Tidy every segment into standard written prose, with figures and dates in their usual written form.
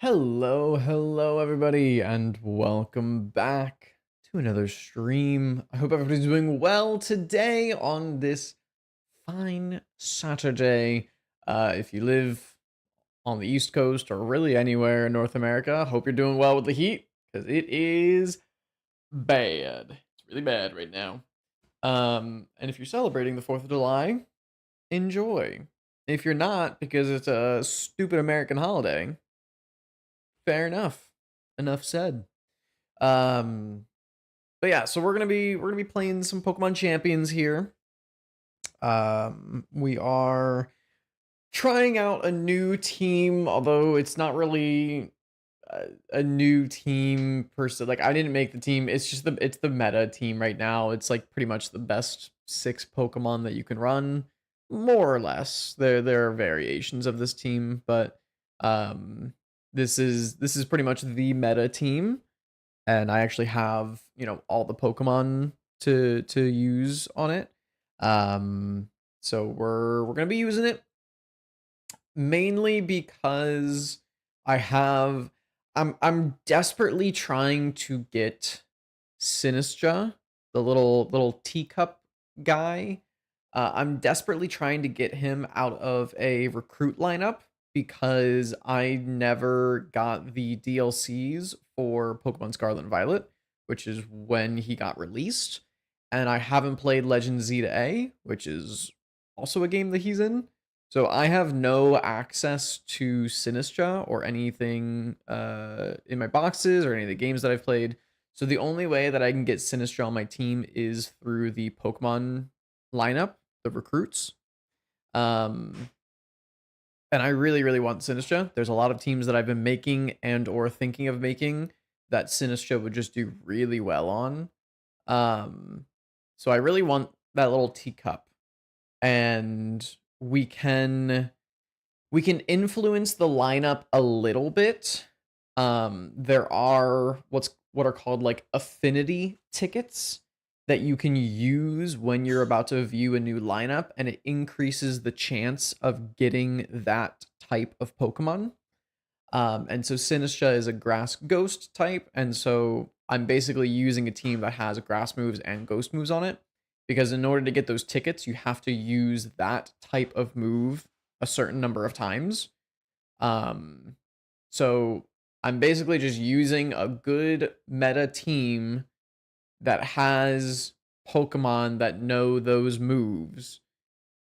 Hello everybody, and welcome back to another stream. I hope everybody's doing well today on this fine Saturday. If you live on the East Coast or really anywhere in North America, hope you're doing well with the heat, because it is bad. It's really bad right now. And if you're celebrating the 4th of July, enjoy. If you're not, because it's a stupid American holiday, fair enough. Enough said. Um, but yeah, so we're gonna be playing some Pokemon Champions here. We are trying out a new team, although it's not really a new team per se. Like I didn't make the team. It's the meta team right now. It's like pretty much the best 6 Pokemon that you can run, more or less. There are variations of this team, but um this is pretty much the meta team, and I actually have, all the Pokemon to use on it. Um so we're going to be using it mainly because I have I'm desperately trying to get Sinistra, the little teacup guy. I'm desperately trying to get him out of a recruit lineup because I never got the DLCs for Pokemon Scarlet and Violet, which is when he got released. And I haven't played Legend Z to A, which is also a game that he's in. So I have no access to Sinistra or anything in my boxes or any of the games that I've played. So the only way that I can get Sinistra on my team is through the Pokemon lineup, the recruits. Um, and I really, really want Sinistra. There's a lot of teams that I've been making and or thinking of making that Sinistra would just do really well on. Um, so I really want that little teacup, and we can influence the lineup a little bit. There are what are called like affinity tickets that you can use when you're about to view a new lineup, and it increases the chance of getting that type of Pokemon. And so Sinistra is a grass ghost type, and so I'm basically using a team that has grass moves and ghost moves on it, because in order to get those tickets, you have to use that type of move a certain number of times. Um, so I'm basically just using a good meta team that has Pokemon that know those moves,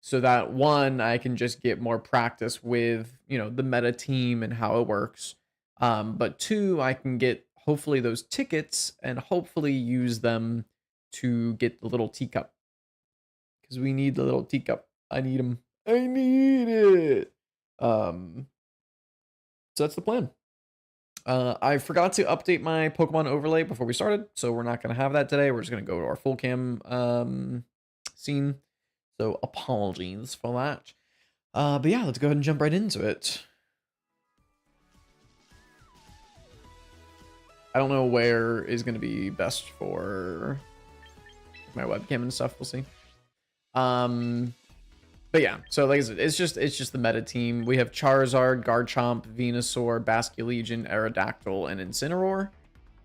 so that one, I can just get more practice with, the meta team and how it works. But two, I can get hopefully those tickets and hopefully use them to get the little teacup, because we need the little teacup. I need them. I need it. Um, so that's the plan. I forgot to update my Pokemon overlay before we started, so we're not gonna have that today. We're just gonna go to our full cam scene. So apologies for that. But yeah, let's go ahead and jump right into it. I don't know where is gonna be best for my webcam and stuff. We'll see. But yeah, so like I said, it's just the meta team. We have Charizard, Garchomp, Venusaur, Basculegion, Aerodactyl, and Incineroar.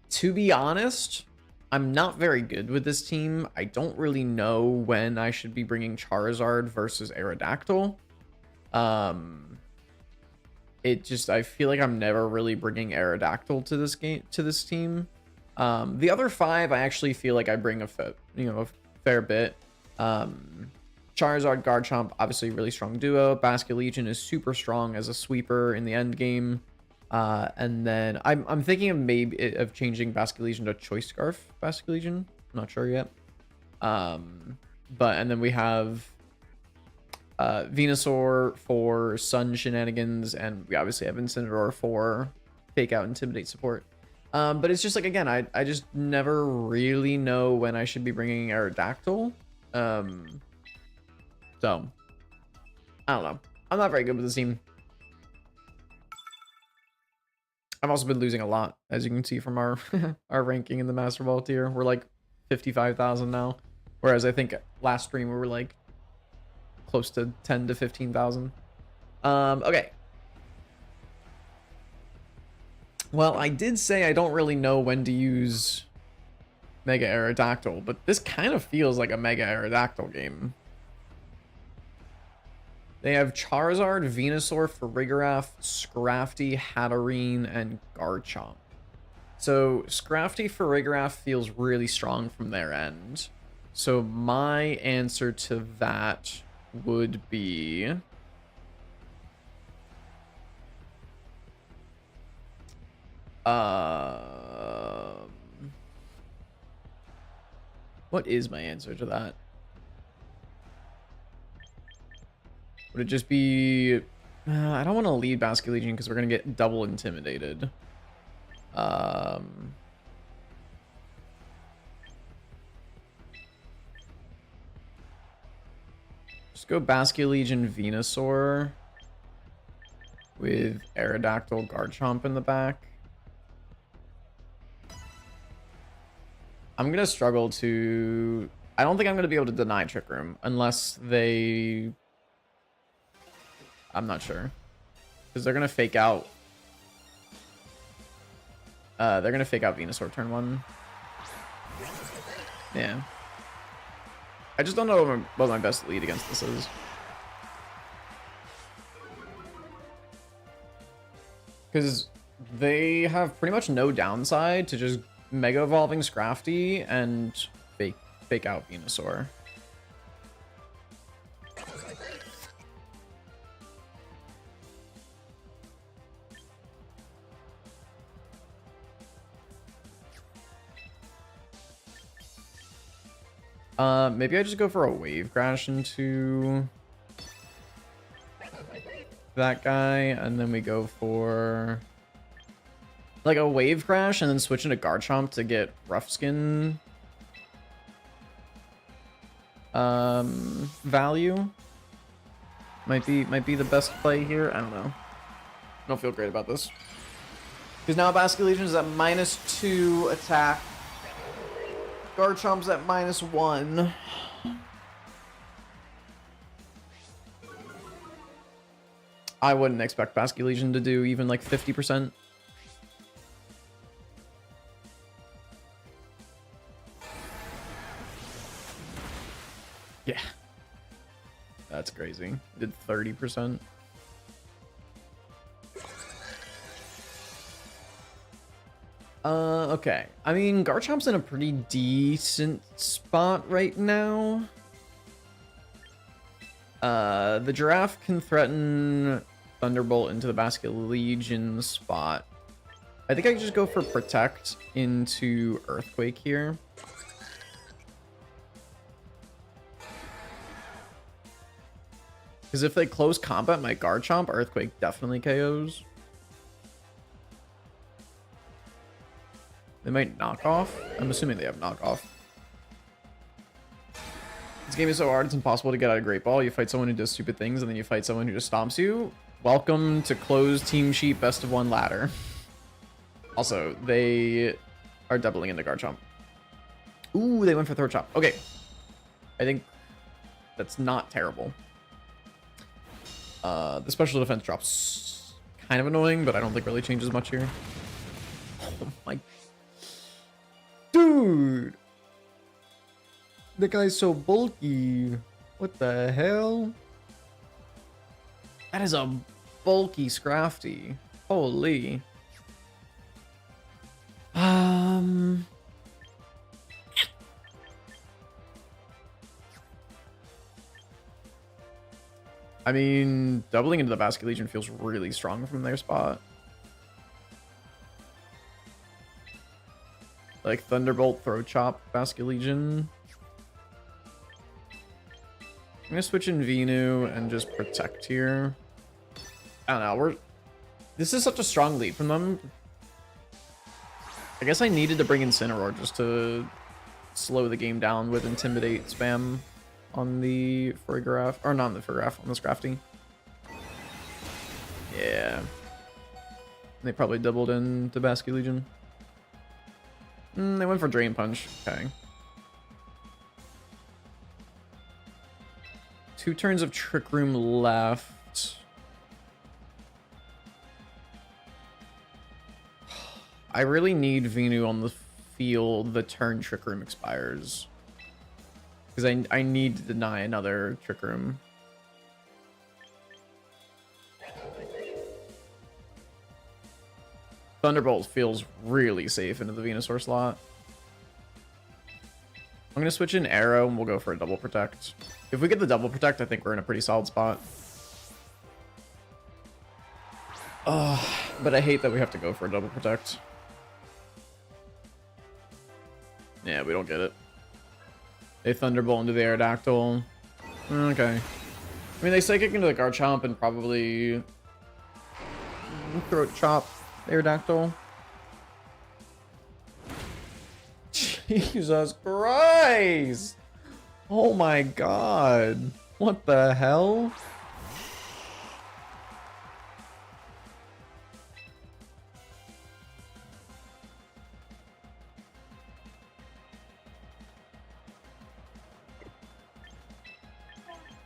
To be honest, I'm not very good with this team. I don't really know when I should be bringing Charizard versus Aerodactyl. I feel like I'm never really bringing Aerodactyl to this team. The other 5, I actually feel like I bring a fair bit. Charizard, Garchomp, obviously really strong duo. Basculegion is super strong as a sweeper in the end game. And then I'm thinking of changing Basculegion to Choice Scarf Basculegion. I'm not sure yet. And then we have Venusaur for Sun Shenanigans, and we obviously have Incineroar for Fake Out Intimidate support. But it's just like, again, I just never really know when I should be bringing Aerodactyl. So, I don't know. I'm not very good with this team. I've also been losing a lot, as you can see from our our ranking in the Master Ball tier. We're like 55,000 now, whereas I think last stream we were like close to 10 to 15,000. Okay. Well, I did say I don't really know when to use Mega Aerodactyl, but this kind of feels like a Mega Aerodactyl game. They have Charizard, Venusaur, Farigiraf, Scrafty, Hatterene, and Garchomp. So Scrafty Farigiraf feels really strong from their end. So my answer to that would be... what is my answer to that? Would it just be... I don't want to lead Basculegion because we're going to get double intimidated. Just go Basculegion Venusaur with Aerodactyl Garchomp in the back. I'm going to struggle to... I don't think I'm going to be able to deny Trick Room unless they... I'm not sure. Because they're going to fake out... they're going to fake out Venusaur turn 1. Yeah. I just don't know what my best lead against this is. Because they have pretty much no downside to just Mega Evolving Scrafty and fake out Venusaur. Maybe I just go for a Wave Crash into that guy, and then we go for like a Wave Crash and then switch into Garchomp to get Rough Skin value. Might be the best play here. I don't know. I don't feel great about this. Because now Basculegion is at -2 attack. Garchomp's at -1. I wouldn't expect Basculegion to do even like 50%. Yeah. That's crazy. Did 30%. Okay. I mean, Garchomp's in a pretty decent spot right now. The Giraffe can threaten Thunderbolt into the Basculegion spot. I think I can just go for Protect into Earthquake here. Because if they close combat my Garchomp, Earthquake definitely KOs. They might knock off. I'm assuming they have knockoff. This game is so hard, it's impossible to get out of Great Ball. You fight someone who does stupid things, and then you fight someone who just stomps you. Welcome to closed team sheet best of 1 ladder. Also, they are doubling into Garchomp. Ooh, they went for Throat Chop. Okay. I think that's not terrible. The special defense drops kind of annoying, but I don't think really changes much here. Oh my... Dude! That guy's so bulky. What the hell? That is a bulky Scrafty. Holy. I mean, doubling into the Basculegion feels really strong from their spot. Like Thunderbolt, Throat Chop, Basculegion. I'm gonna switch in Venu and just Protect here. I don't know, this is such a strong lead from them. I guess I needed to bring in Incineroar just to slow the game down with Intimidate spam on the Farigiraf, or not on the Farigiraf, on the Scrafty. Yeah. They probably doubled into Basculegion. They went for Drain Punch. Okay. 2 turns of Trick Room left. I really need Venu on the field the turn Trick Room expires. Because I need to deny another Trick Room. Thunderbolt feels really safe into the Venusaur slot. I'm going to switch in Arrow, and we'll go for a double protect. If we get the double protect, I think we're in a pretty solid spot. But I hate that we have to go for a double protect. Yeah, we don't get it. They Thunderbolt into the Aerodactyl. Okay. I mean, they Psychic into the Garchomp and probably Throat Chop Aerodactyl. Jesus Christ! Oh my god. What the hell?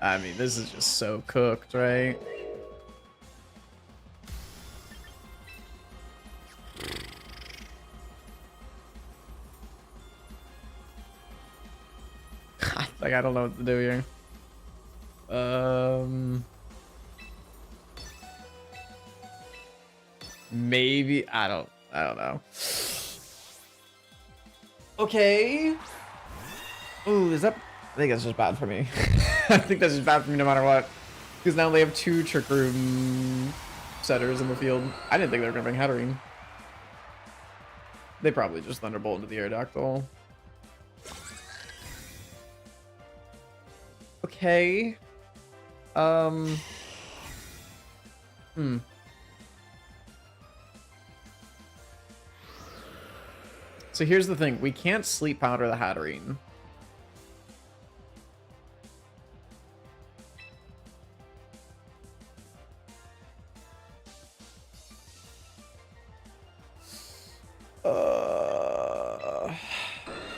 I mean, this is just so cooked, right? Like, I don't know what to do here. Maybe I don't know. Okay. Ooh, is that? I think that's just bad for me. I think that's just bad for me no matter what. Because now they have 2 Trick Room setters in the field. I didn't think they were gonna bring Hatterene. They probably just Thunderbolt into the Aerodactyl. Okay. So here's the thing. We can't Sleep Powder the Hatterene.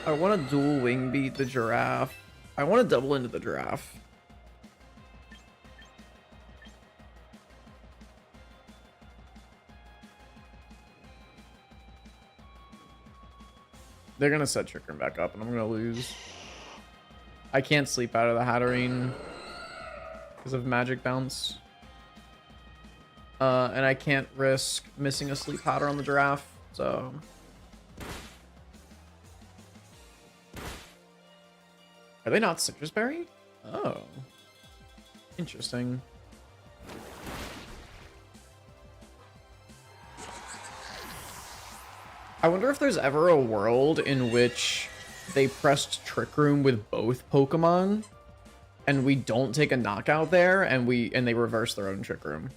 I want to dual wing beat the Giraffe. I want to double into the Giraffe. They're going to set Trick Room back up, and I'm going to lose. I can't Sleep out of the Hatterene because of Magic Bounce. And I can't risk missing a Sleep Powder on the Giraffe, so... Are they not Citrus Berry? Oh. Interesting. I wonder if there's ever a world in which they pressed Trick Room with both Pokemon and we don't take a knockout there and they reverse their own Trick Room.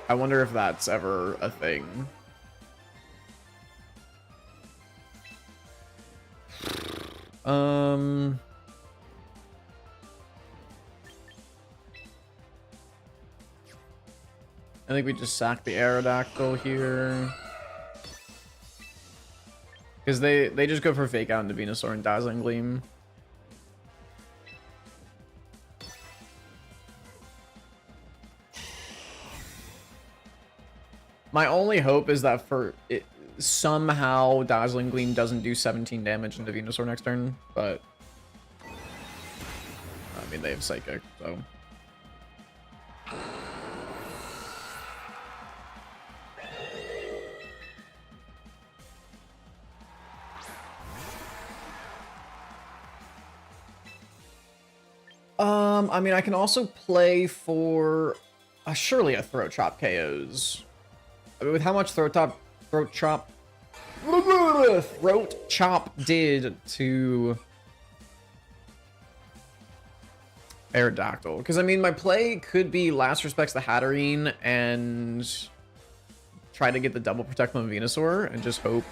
I wonder if that's ever a thing. I think we just sack the Aerodactyl here. Because they just go for Fake Out into Venusaur and Dazzling Gleam. My only hope is that somehow Dazzling Gleam doesn't do 17 damage into Venusaur next turn, but I mean they have Psychic, so. I mean I can also play for surely a Throat Chop KOs. I mean, with how much Throat Chop did to Aerodactyl. Because I mean, my play could be Last Respects the Hatterene and try to get the double protect on Venusaur and just hope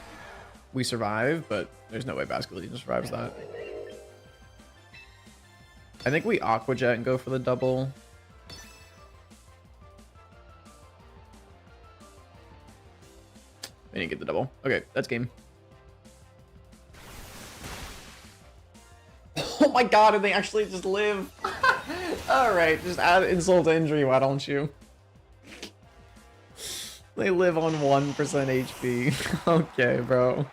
we survive, but there's no way Basculegion survives that. I think we Aqua Jet and go for the double. I didn't get the double. Okay, that's game. Oh my god, and they actually just live. Alright, just add insult to injury, why don't you? They live on 1% HP. Okay, bro.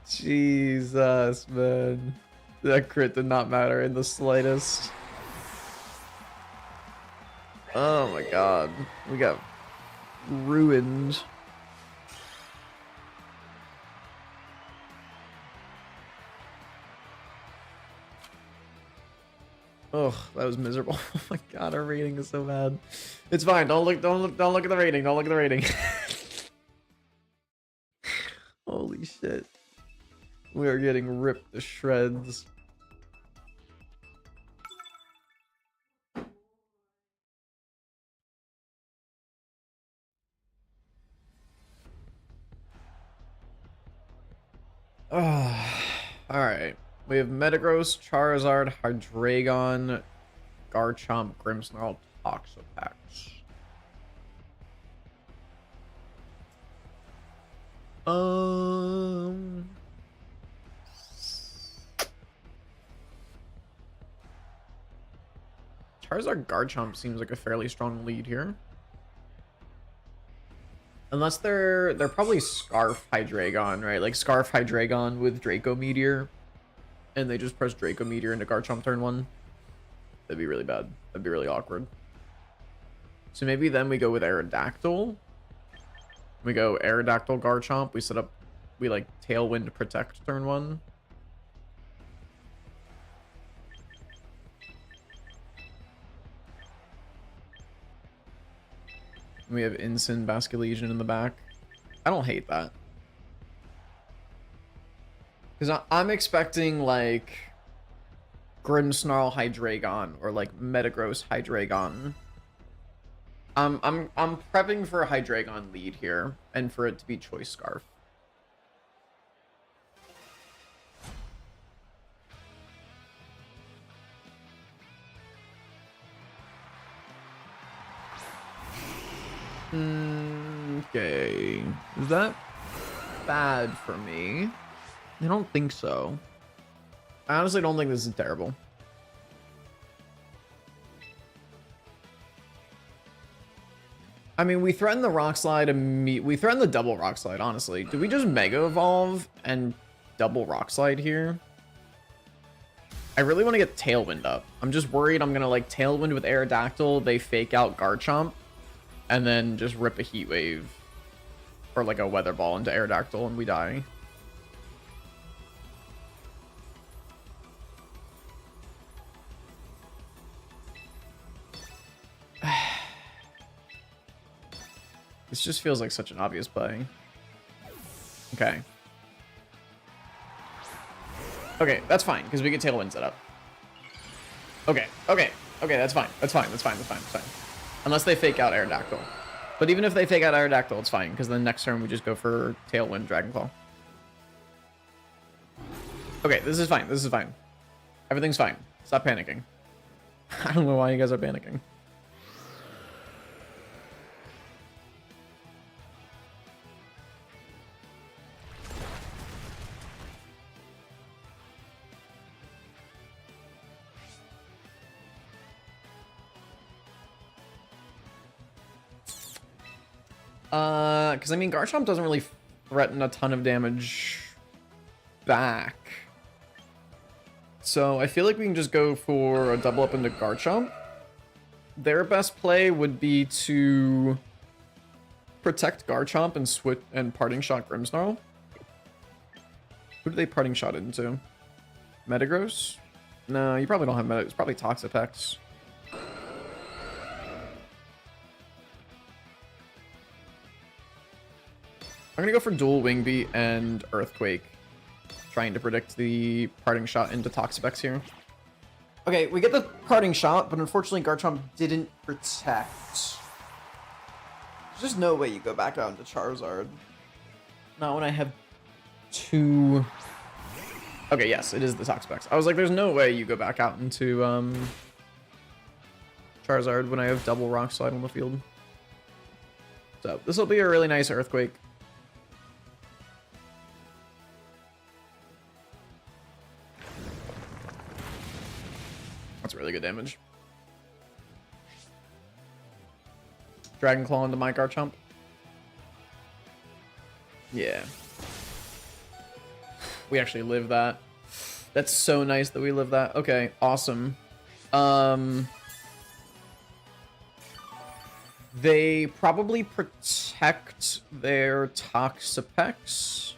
Jesus, man. That crit did not matter in the slightest. Oh my god. We got ruined. Ugh, that was miserable. Oh my god, our rating is so bad. It's fine. Don't look at the rating. Don't look at the rating. Holy shit. We are getting ripped to shreds. Alright. We have Metagross, Charizard, Hydreigon, Garchomp, Grimmsnarl, Toxapex. Charizard Garchomp seems like a fairly strong lead here. Unless they're probably Scarf Hydreigon, right? Like Scarf Hydreigon with Draco Meteor. And they just press Draco Meteor into Garchomp turn 1. That'd be really bad. That'd be really awkward. So maybe then we go with Aerodactyl. We go Aerodactyl Garchomp. We set up, we like Tailwind Protect turn 1. We have Incin Basculegion in the back. I don't hate that. Because I'm expecting like Grimmsnarl Hydreigon or like Metagross Hydreigon. I'm prepping for a Hydreigon lead here and for it to be Choice Scarf. Okay. Is that bad for me? I don't think so. I honestly don't think this is terrible. I mean, we threatened the Rock Slide and we threatened the double Rock Slide, honestly. Did we just Mega Evolve and double Rock Slide here? I really want to get Tailwind up. I'm just worried I'm going to like Tailwind with Aerodactyl. They fake out Garchomp and then just rip a Heat Wave or like a Weather Ball into Aerodactyl and we die. This just feels like such an obvious play. Okay. Okay, that's fine, because we get Tailwind set up. Okay, that's fine. That's fine. Unless they fake out Aerodactyl. But even if they fake out Aerodactyl, it's fine, because then next turn we just go for Tailwind Dragonclaw. Okay, this is fine. Everything's fine. Stop panicking. I don't know why you guys are panicking. Because I mean, Garchomp doesn't really threaten a ton of damage back. So I feel like we can just go for a double up into Garchomp. Their best play would be to protect Garchomp and switch and Parting Shot Grimmsnarl. Who do they Parting Shot into? Metagross? No, you probably don't have Metagross. It's probably Toxapex. I'm gonna go for dual Wing Beat and Earthquake, trying to predict the Parting Shot into Toxapex here. Okay, we get the Parting Shot, but unfortunately Garchomp didn't protect. There's just no way you go back out into Charizard. Not when I have two... Okay, yes, it is the Toxapex. I was like, there's no way you go back out into Charizard when I have double Rock Slide on the field. So this will be a really nice Earthquake. That's really good damage. Dragon Claw into my Garchomp. Yeah. We actually live that. That's so nice that we live that. Okay, awesome. They probably protect their Toxapex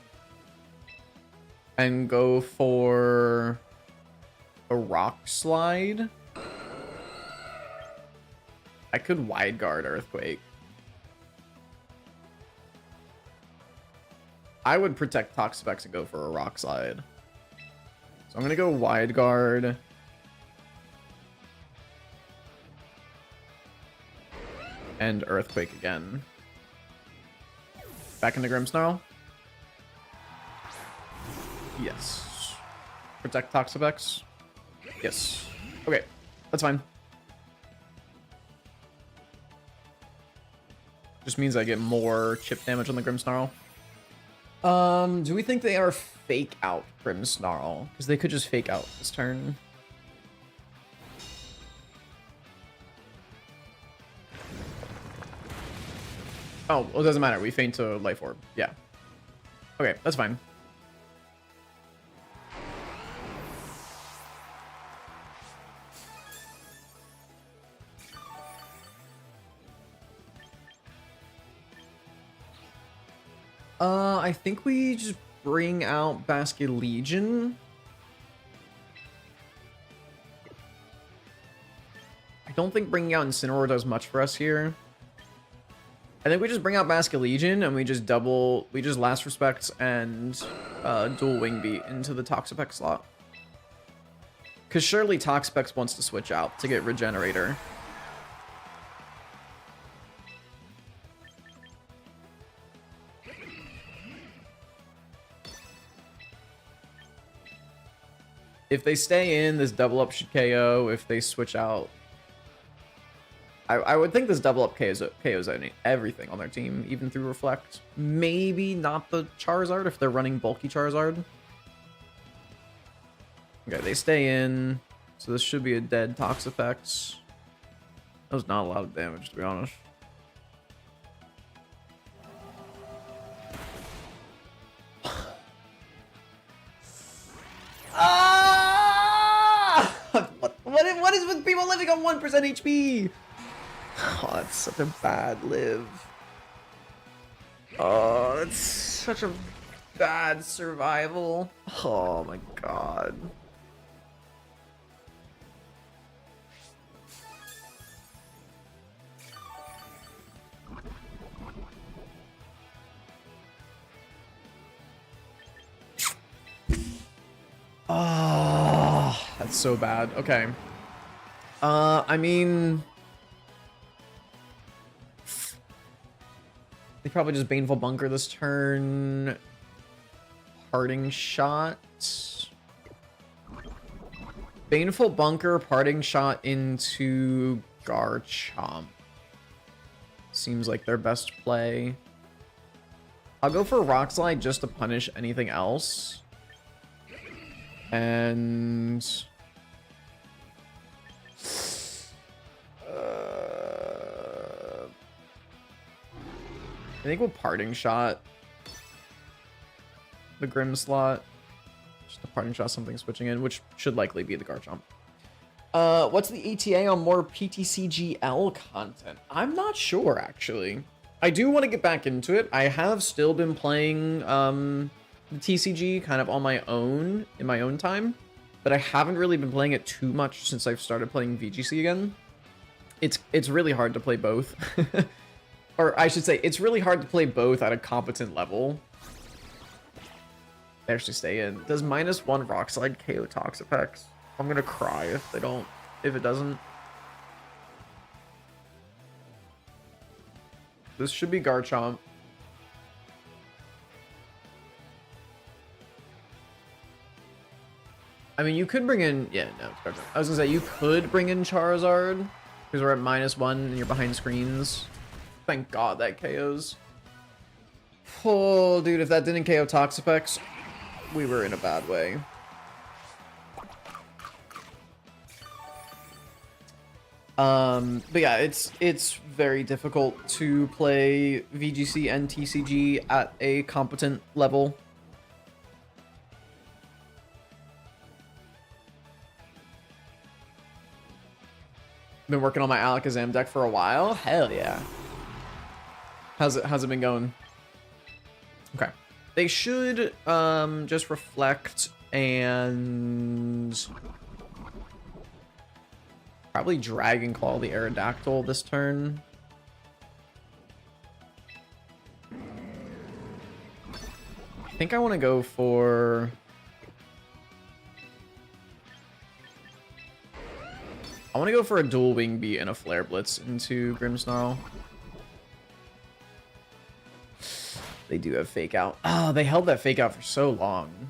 and go for a Rock Slide. I could Wide Guard Earthquake. I would protect Toxapex and go for a Rock Slide. So I'm gonna go Wide Guard. And Earthquake again. Back into Grimmsnarl. Yes. Protect Toxapex. Yes. Okay, that's fine. Just means I get more chip damage on the Grimmsnarl. Do we think they are fake out Grimmsnarl? Because they could just fake out this turn. Oh, well, it doesn't matter. We feint to Life Orb. Yeah. Okay, that's fine. I think we just bring out Basculegion. I don't think bringing out Incineroar does much for us here. I think we just bring out Basculegion and we just Last Respect and dual Wing Beat into the Toxapex slot. Because surely Toxapex wants to switch out to get Regenerator. If they stay in, this double up should KO. If they switch out, I would think this double up KOs everything on their team, even through Reflect. Maybe not the Charizard if they're running bulky Charizard. Okay, they stay in, so this should be a dead Toxapex. That was not a lot of damage, to be honest. What is with people living on 1% HP? Oh, that's such a bad live. Oh, that's such a bad survival. Oh my god. Oh, that's so bad. Okay. I mean, they probably just Baneful Bunker this turn. Parting Shot. Baneful Bunker, Parting Shot into Garchomp. Seems like their best play. I'll go for Rock Slide just to punish anything else. And I think we'll Parting Shot the Grim slot. Just a Parting Shot something switching in, which should likely be the Garchomp. What's the ETA on more PTCGL content? I'm not sure, actually. I do want to get back into it. I have still been playing the TCG kind of on my own, in my own time. But I haven't really been playing it too much since I've started playing VGC again. It's really hard to play both. Or I should say, it's really hard to play both at a competent level. They actually stay in. Does -1 Rock Slide KO Toxapex? I'm gonna cry if it doesn't. This should be Garchomp. I mean, you could bring in, yeah, no, it's Garchomp. I was gonna say, you could bring in Charizard, because we're at -1 and you're behind screens. Thank God that KOs. Oh, dude, if that didn't KO Toxapex, we were in a bad way. But yeah, it's very difficult to play VGC and TCG at a competent level. Been working on my Alakazam deck for a while. Hell yeah. How's it been going? Okay. They should just reflect and probably Dragon Claw the Aerodactyl this turn. I think I want to go for... I want to go for a dual Wing Beat and a Flare Blitz into Grimmsnarl. They do have Fake Out. Oh, they held that Fake Out for so long.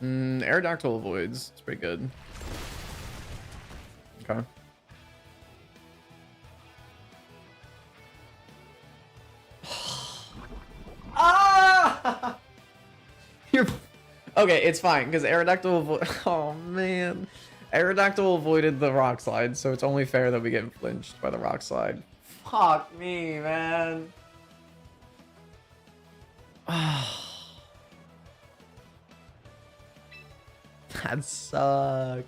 Aerodactyl avoids. It's pretty good. Okay. Ah! You're... Okay, it's fine, because Aerodactyl oh, man. Aerodactyl avoided the Rock Slide, so it's only fair that we get flinched by the Rock Slide. Fuck me, man. That sucks.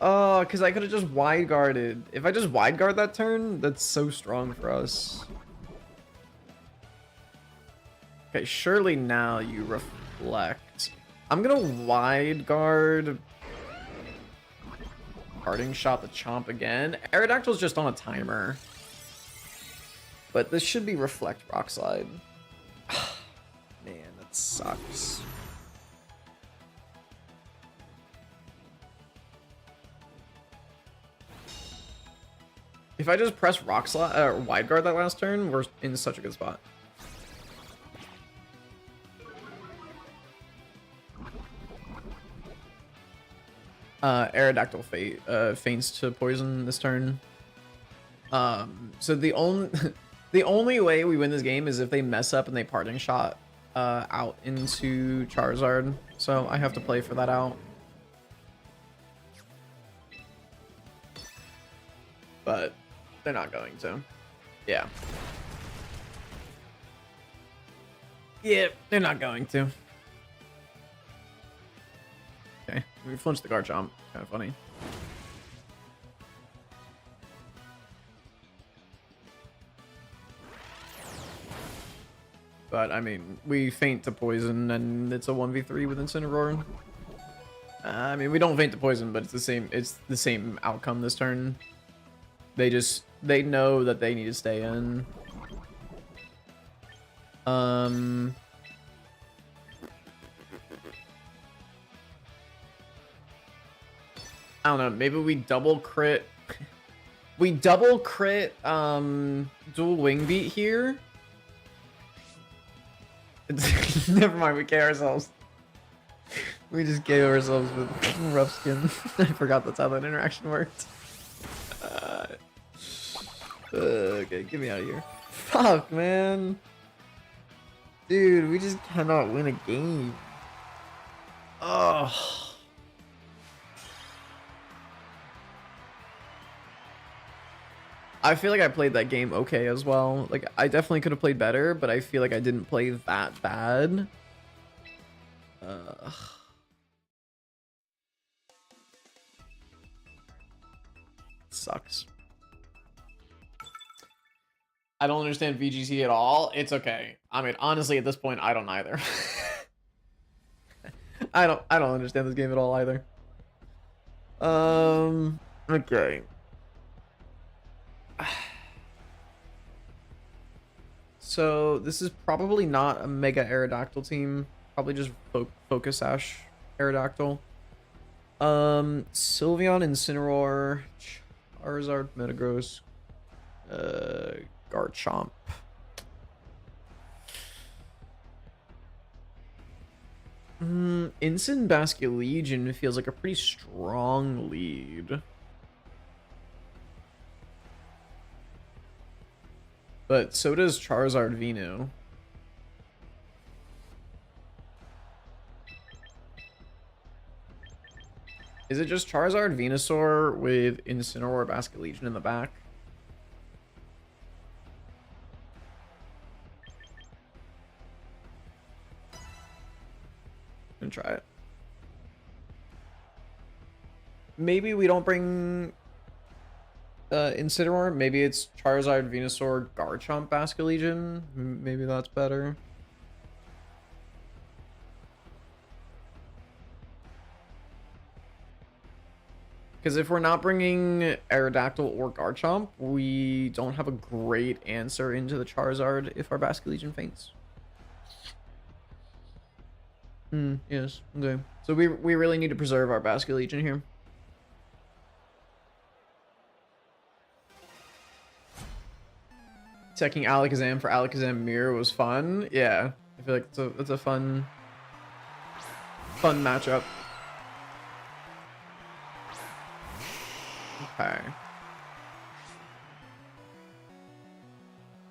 Oh, because I could have just wide guarded. If I just wide guard that turn, that's so strong for us. Okay, surely now you reflect. I'm gonna wide guard. Parting Shot the Chomp again. Aerodactyl's just on a timer. But this should be Reflect Rock Slide. Man, that sucks. If I just press Rock Slide, Wide Guard that last turn, we're in such a good spot. Aerodactyl feints to poison this turn. So the only the only way we win this game is if they mess up and they Parting Shot out into Charizard. So I have to play for that out. But they're not going to. Yeah. Yeah, they're not going to. Okay, we flinched the Garchomp. Kind of funny. But, I mean, we feint to poison, and it's a 1v3 with Incineroar. I mean, we don't feint to poison, but it's the same outcome this turn. They know that they need to stay in. I don't know, maybe we double crit. We double crit dual Wing Beat here. Never mind, we KO ourselves. We just KO ourselves with Rough Skin. I forgot that's how that interaction worked. Okay, get me out of here. Fuck, man. Dude, we just cannot win a game. Oh. I feel like I played that game okay as well. Like, I definitely could have played better, but I feel like I didn't play that bad. Sucks. I don't understand VGC at all. It's okay. I mean, honestly, at this point, I don't either. I don't understand this game at all either. Okay. So this is probably not a Mega Aerodactyl team. Probably just Focus Sash Aerodactyl. Sylveon, Incineroar, Charizard, Metagross, Garchomp. Incin Basculegion feels like a pretty strong lead. But so does Charizard Venu. Is it just Charizard Venusaur with Incineroar Basculegion in the back? I'm gonna try it. Maybe we don't bring... Incineroar. Maybe it's Charizard, Venusaur, Garchomp, Basculegion. Maybe that's better. Because if we're not bringing Aerodactyl or Garchomp, we don't have a great answer into the Charizard if our Basculegion faints. Yes. Okay. So we really need to preserve our Basculegion here. Checking Alakazam for Alakazam Mirror was fun. Yeah. I feel like it's a fun matchup. Okay.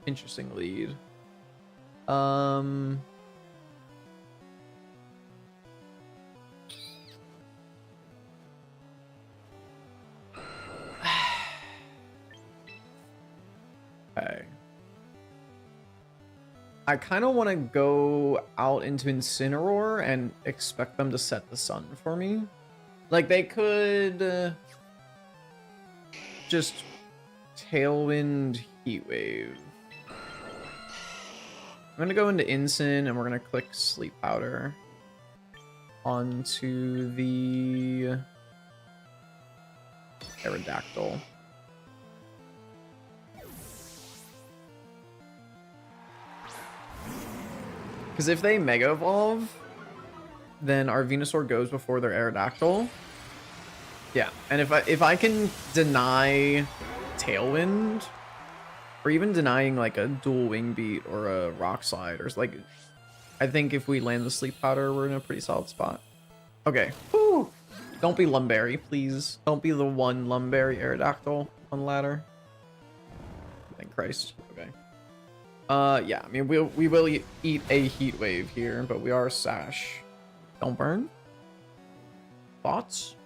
Interesting lead. Okay. I kind of want to go out into Incineroar and expect them to set the sun for me. Like, they could just Tailwind Heat Wave. I'm going to go into Incin and we're going to click Sleep Powder onto the Aerodactyl. Because if they Mega Evolve, then our Venusaur goes before their Aerodactyl. Yeah, and if I can deny Tailwind, or even denying like a dual Wing Beat or a Rock Slide, or like, I think if we land the Sleep Powder, we're in a pretty solid spot. Okay. Whew. Don't be Lumberry, please. Don't be the one Lumberry Aerodactyl on the ladder. Thank Christ. Okay. Yeah, I mean, we will eat a Heat Wave here, but we are Sash. Don't burn. Thoughts?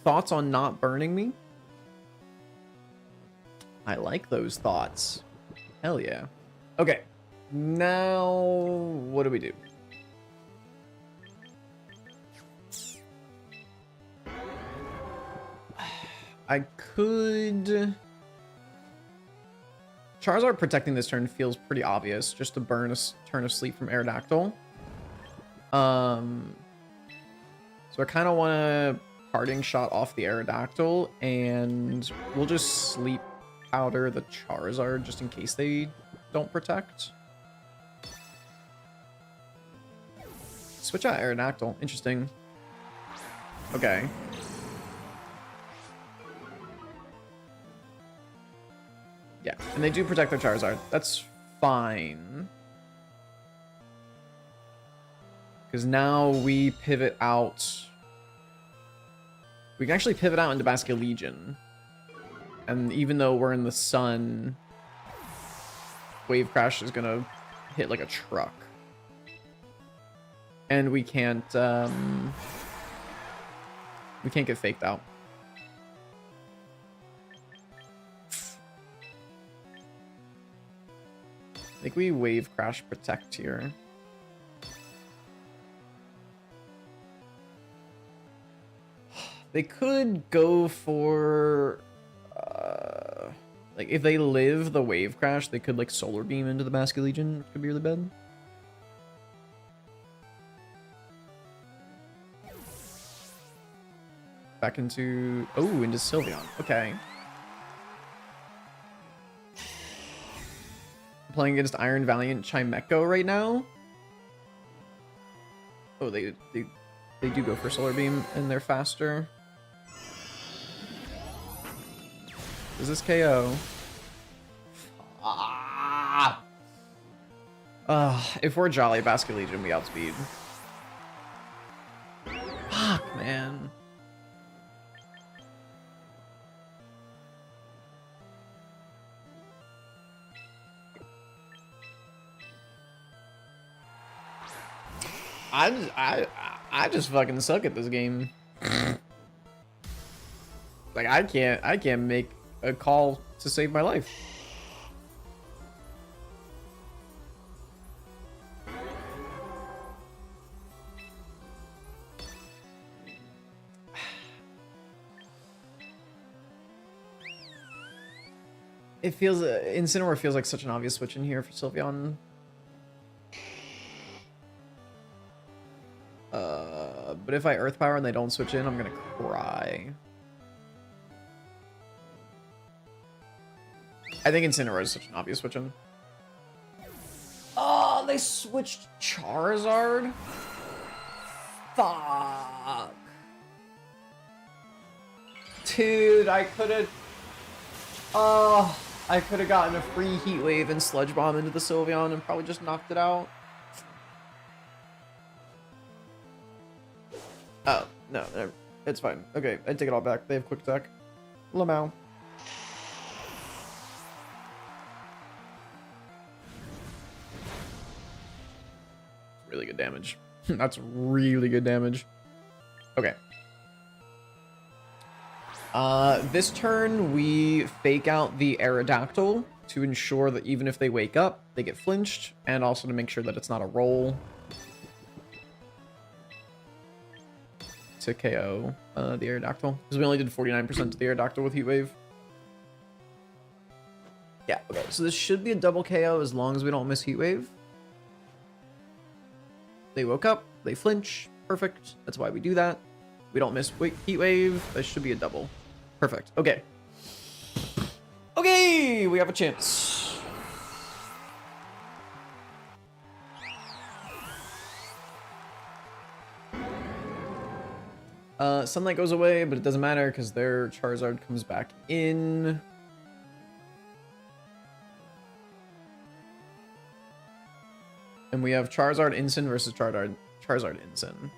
Thoughts on not burning me? I like those thoughts. Hell yeah. Okay. Now, what do we do? I could... Charizard protecting this turn feels pretty obvious, just to burn a turn of sleep from Aerodactyl. So I kind of want to Parting Shot off the Aerodactyl, and we'll just Sleep Powder the Charizard just in case they don't protect. Switch out Aerodactyl. Interesting. Okay. Yeah, and they do protect their Charizard. That's fine. Because now we pivot out. We can actually pivot out into Basculegion. And even though we're in the sun, Wave Crash is going to hit like a truck. And we can't get faked out. I think we Wave Crash Protect here. They could go for like if they live the Wave Crash, they could like Solar Beam into the Basculegion, which could be really bad. Back into into Sylveon. Okay. Playing against Iron Valiant Chimecho right now. Oh, they do go for Solar Beam and they're faster. Is this KO? If we're Jolly Basculegion, we outspeed. Fuck, man. I just fucking suck at this game. Like I can't make a call to save my life. It feels Incineroar feels like such an obvious switch in here for Sylveon. But if I Earth Power and they don't switch in, I'm gonna cry. I think Incineroar is such an obvious switch in. Oh, they switched Charizard? Fuck. Dude, I could've... Oh, I could've gotten a free Heat Wave and Sludge Bomb into the Sylveon and probably just knocked it out. Oh, no, it's fine. Okay, I take it all back. They have Quick Attack. Lamau. Really good damage. That's really good damage. Okay. This turn, we fake out the Aerodactyl to ensure that even if they wake up, they get flinched, and also to make sure that it's not a roll. To KO the Aerodactyl, because we only did 49% to the Aerodactyl with Heat Wave. Yeah, okay, so this should be a double KO as long as we don't miss Heat Wave. They woke up, they flinch, perfect. That's why we do that. We don't miss Heat Wave. That should be a double. Perfect. Okay. Okay, we have a chance. Sunlight goes away, but it doesn't matter because their Charizard comes back in. And we have Charizard Incin versus Charizard Incin.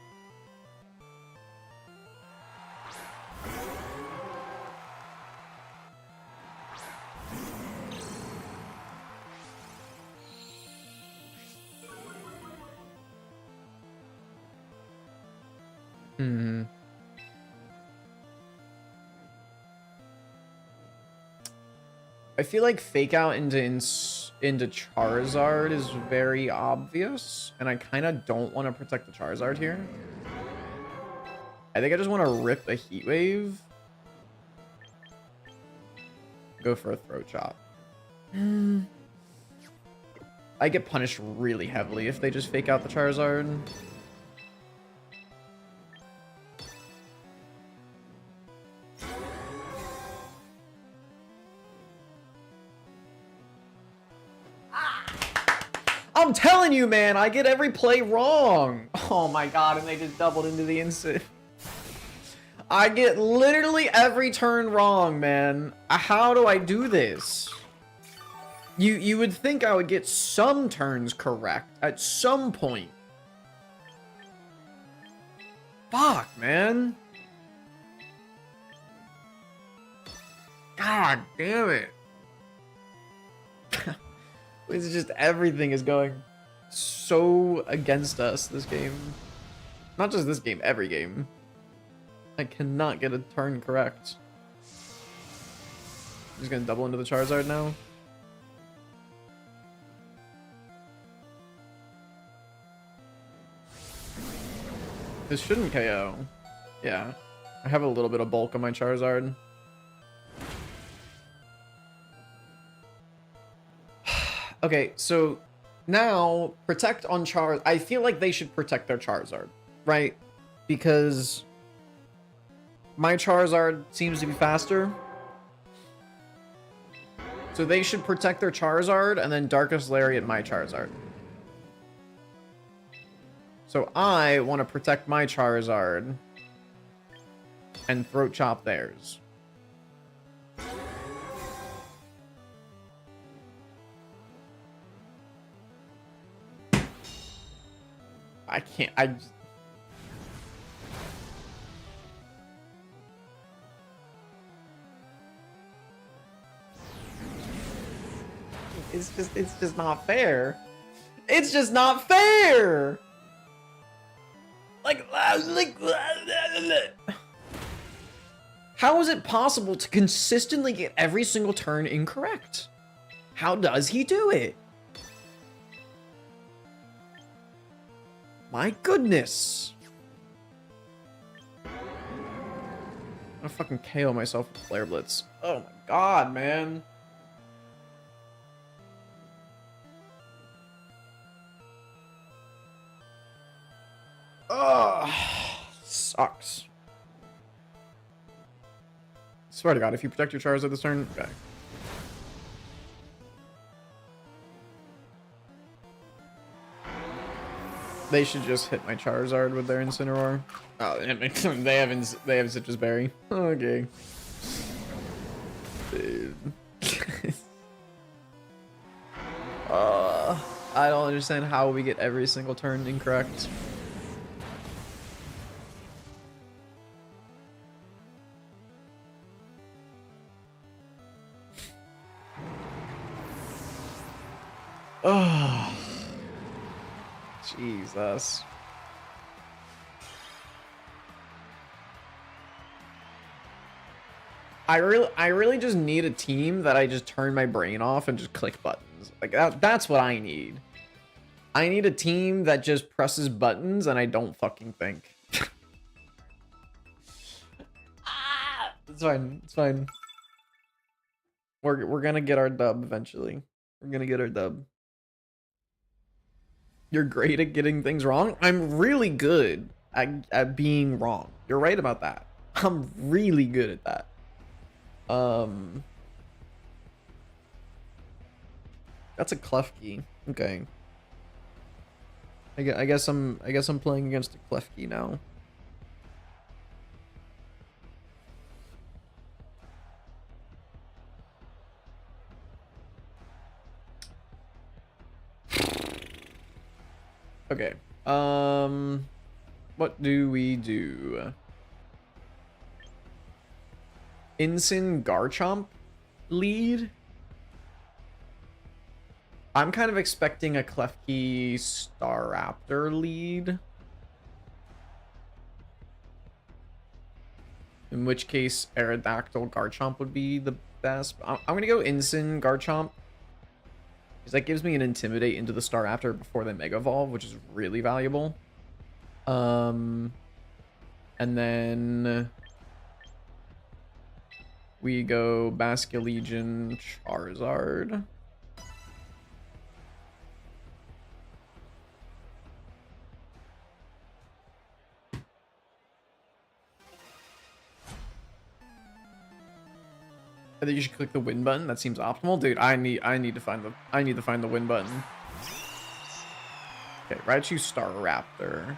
I feel like fake out into Charizard is very obvious, and I kind of don't want to protect the Charizard here. I think I just want to rip a Heat Wave. Go for a Throat Chop. I get punished really heavily if they just fake out the Charizard. I'm telling you, man, I get every play wrong. Oh my god, and they just doubled into the instant. I get literally every turn wrong, man. How do I do this? You would think I would get some turns correct at some point. Fuck, man. God damn it. It's just everything is going so against us this game. Not just this game, every game. I cannot get a turn correct. I'm just gonna double into the Charizard now. This shouldn't KO. Yeah. I have a little bit of bulk on my Charizard. Okay, so now protect on Charizard. I feel like they should protect their Charizard, right? Because my Charizard seems to be faster. So they should protect their Charizard and then Darkest Lariat my Charizard. So I want to protect my Charizard and Throat Chop theirs. I can't, it's just not fair. It's just not fair. Like, how is it possible to consistently get every single turn incorrect? How does he do it? My goodness. I'm gonna fucking KO myself with Flare Blitz. Oh my god, man. Ugh, sucks. Swear to God, if you protect your Charizard this turn, okay. They should just hit my Charizard with their Incineroar. Oh, they have Citrus Berry. Okay. Dude. I don't understand how we get every single turn incorrect. Oh, Jesus. I really just need a team that I just turn my brain off and just click buttons. Like that's what I need. I need a team that just presses buttons and I don't fucking think. It's fine. It's fine. We're gonna get our dub eventually. We're gonna get our dub. You're great at getting things wrong. I'm really good at being wrong. You're right about that. I'm really good at that. That's a Klefki. Okay. I guess I'm playing against a Klefki now. Okay. What do we do? Incin Garchomp lead? I'm kind of expecting a Klefki Staraptor lead. In which case, Aerodactyl Garchomp would be the best. I'm going to go Incin Garchomp. Because that gives me an Intimidate into the Staraptor before they Mega Evolve, which is really valuable. And then we go Basculegion Charizard. I think you should click the win button. That seems optimal, dude. I need to find the win button. Okay, Raichu Staraptor.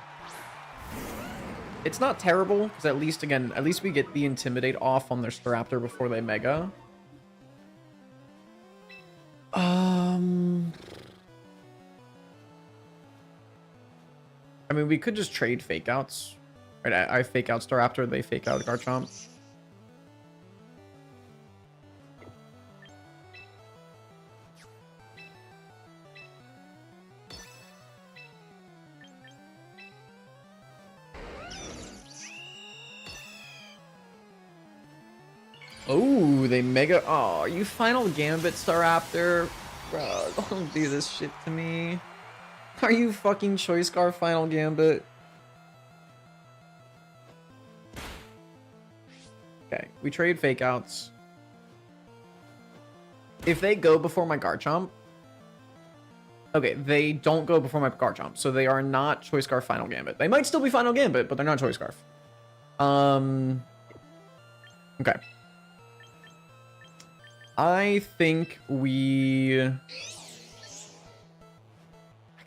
It's not terrible because at least we get the Intimidate off on their Staraptor before they Mega. I mean, we could just trade fake outs. Right, I fake out Staraptor, they fake out Garchomp. Oh, they Mega. Oh, you Final Gambit Staraptor? Bro, don't do this shit to me. Are you fucking Choice Scarf Final Gambit? Okay, we trade fake outs. If they go before my Garchomp. Okay, they don't go before my Garchomp, so they are not Choice Scarf Final Gambit. They might still be Final Gambit, but they're not Choice Scarf. Okay. I think we... I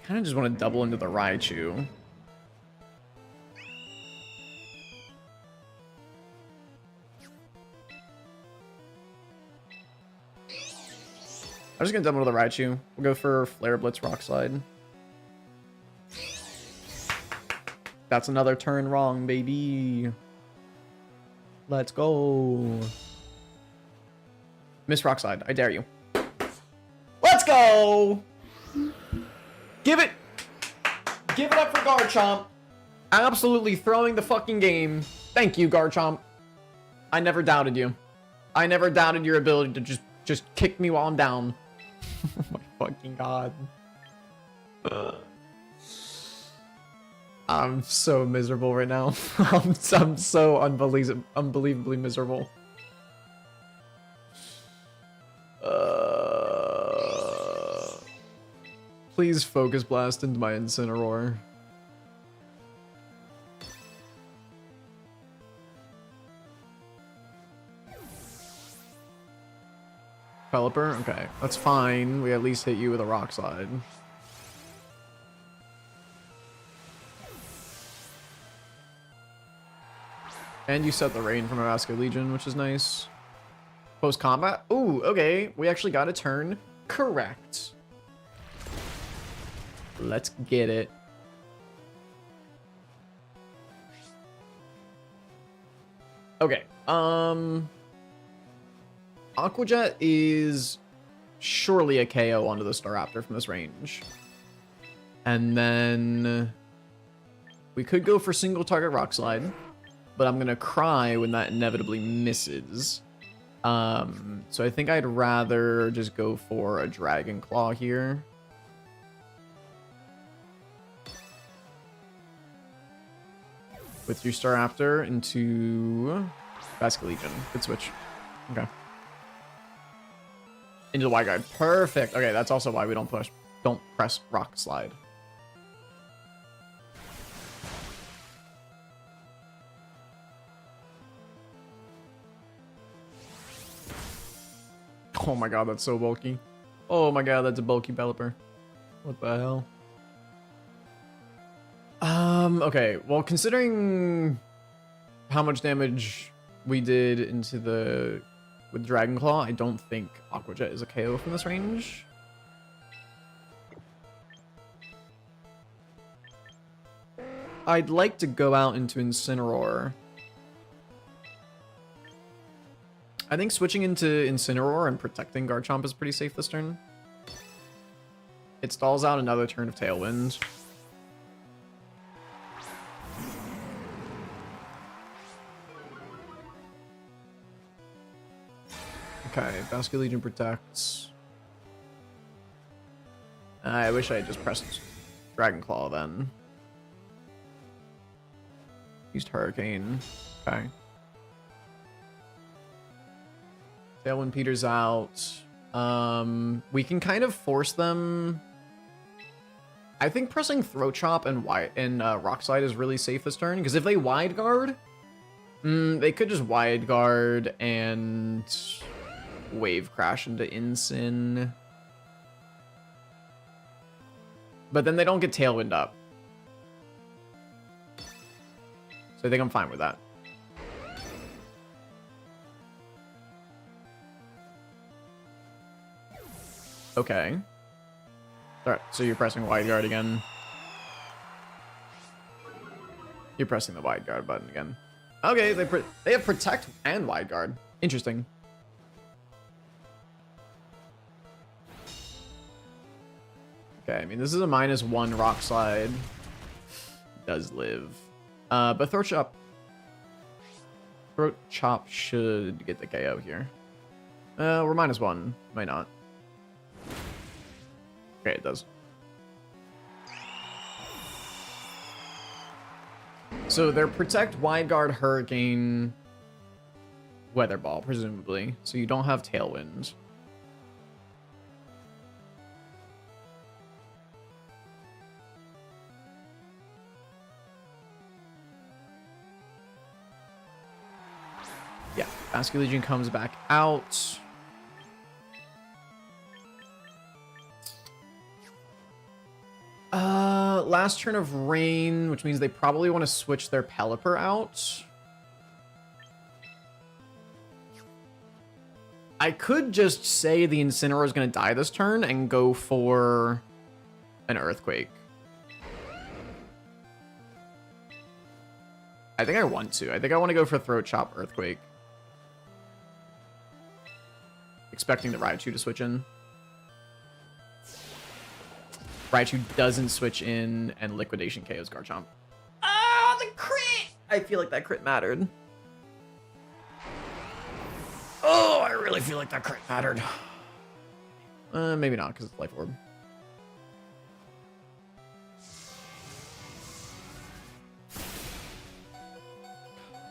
kind of just want to double into the Raichu. I'm just gonna double into the Raichu. We'll go for Flare Blitz Rock Slide. That's another turn wrong, baby. Let's go. Miss Rock Slide, I dare you. Let's go! Give it up for Garchomp. Absolutely throwing the fucking game. Thank you, Garchomp. I never doubted you. I never doubted your ability to just kick me while I'm down. Oh my fucking god. I'm so miserable right now. I'm so unbelievably miserable. Please Focus Blast into my Incineroar. Pelipper? Okay, that's fine. We at least hit you with a Rock Slide. And you set the rain from a Vascular Legion, which is nice. Post-combat? Ooh, okay. We actually got a turn correct. Let's get it. Okay. Aqua Jet is surely a KO onto the Staraptor from this range. And then we could go for single target Rock Slide, but I'm gonna cry when that inevitably misses. So I think I'd rather just go for a Dragon Claw here. With your Staraptor into Vascular Legion. Good switch. Okay. Into the Wide Guard. Perfect. Okay, that's also why we don't press Rock Slide. Oh my god, that's so bulky. Oh my god, that's a bulky Pelipper. What the hell? Okay, well, considering how much damage we did into the with Dragon Claw, I don't think Aqua Jet is a KO from this range. I'd like to go out into Incineroar. I think switching into Incineroar and protecting Garchomp is pretty safe this turn. It stalls out another turn of Tailwind. Okay, Vascular Legion protects. I wish I had just pressed Dragon Claw then. Used Hurricane. Okay. Tailwind peters out. We can kind of force them. I think pressing Throat Chop and Rock Slide is really safe this turn, because if they Wide Guard, they could just Wide Guard and Wave Crash into Incin. But then they don't get Tailwind up. So I think I'm fine with that. Okay. Alright, so you're pressing Wide Guard again. You're pressing the Wide Guard button again. Okay, they have Protect and Wide Guard. Interesting. Okay, I mean, this is a -1 Rock Slide. Does live. But Throat Chop should get the KO here. We're -1. Might not. Okay, it does. So they're Protect, Wide Guard, Hurricane, Weather Ball, presumably. So you don't have Tailwind. Yeah, Vascular Legion comes back out. Last turn of Rain, which means they probably want to switch their Pelipper out. I could just say the Incineroar is going to die this turn and go for an Earthquake. I think I want to. I think I want to go for Throat Chop Earthquake. Expecting the Raichu to switch in. Raichu doesn't switch in, and Liquidation KOs Garchomp. Ah, the crit! I feel like that crit mattered. Oh, I really feel like that crit mattered. Maybe not, because it's Life Orb.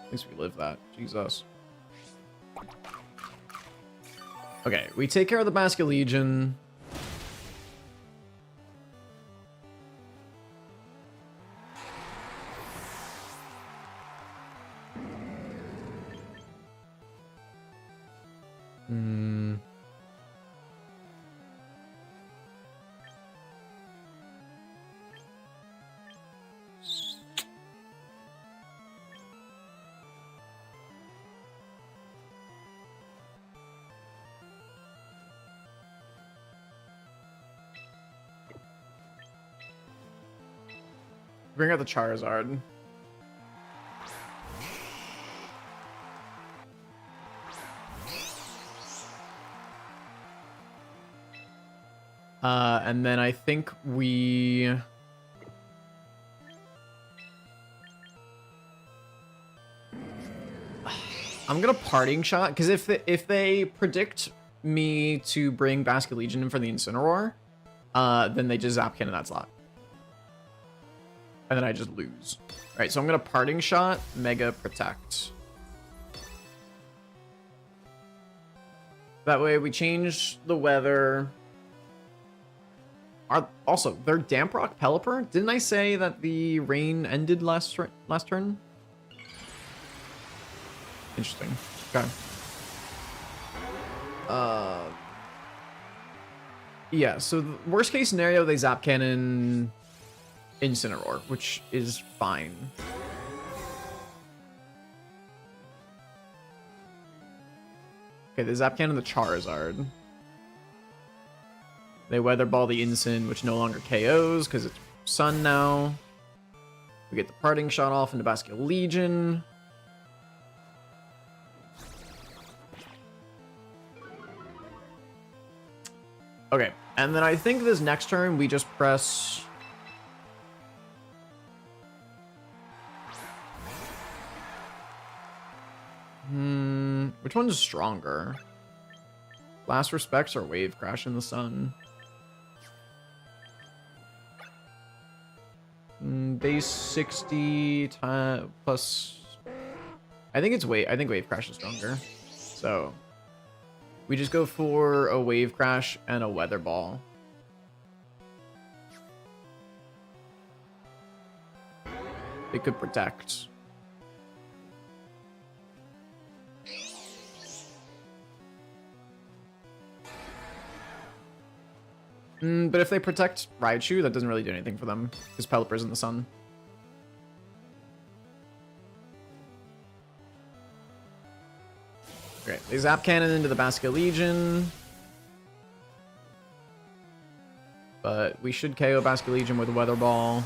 At least we live that. Jesus. Okay, we take care of the Vascular Legion. Bring out the Charizard. And then I think we... I'm gonna Parting Shot, because if they predict me to bring Basculegion in for the Incineroar, then they just Zap Cannon that slot. And then I just lose. Alright, so I'm gonna Parting Shot, Mega Protect. That way we change the weather. Also, their Damp Rock Pelipper? Didn't I say that the rain ended last turn? Interesting. Okay. Yeah, so the worst case scenario, they Zap Cannon Incineroar, which is fine. Okay, they Zap Cannon the Charizard. They Weather Ball the Incin, which no longer KOs because it's Sun now. We get the Parting Shot off into Basculegion. Okay, and then I think this next turn we just press... Which one's stronger? Last Respects or Wave Crash in the Sun? Base 60 plus... I think Wave Crash is stronger. So... we just go for a Wave Crash and a Weather Ball. They could protect. But if they protect Raichu, that doesn't really do anything for them, because Pelipper's in the Sun. Okay, they Zap Cannon into the Basculegion. But we should KO Basculegion with a Weather Ball.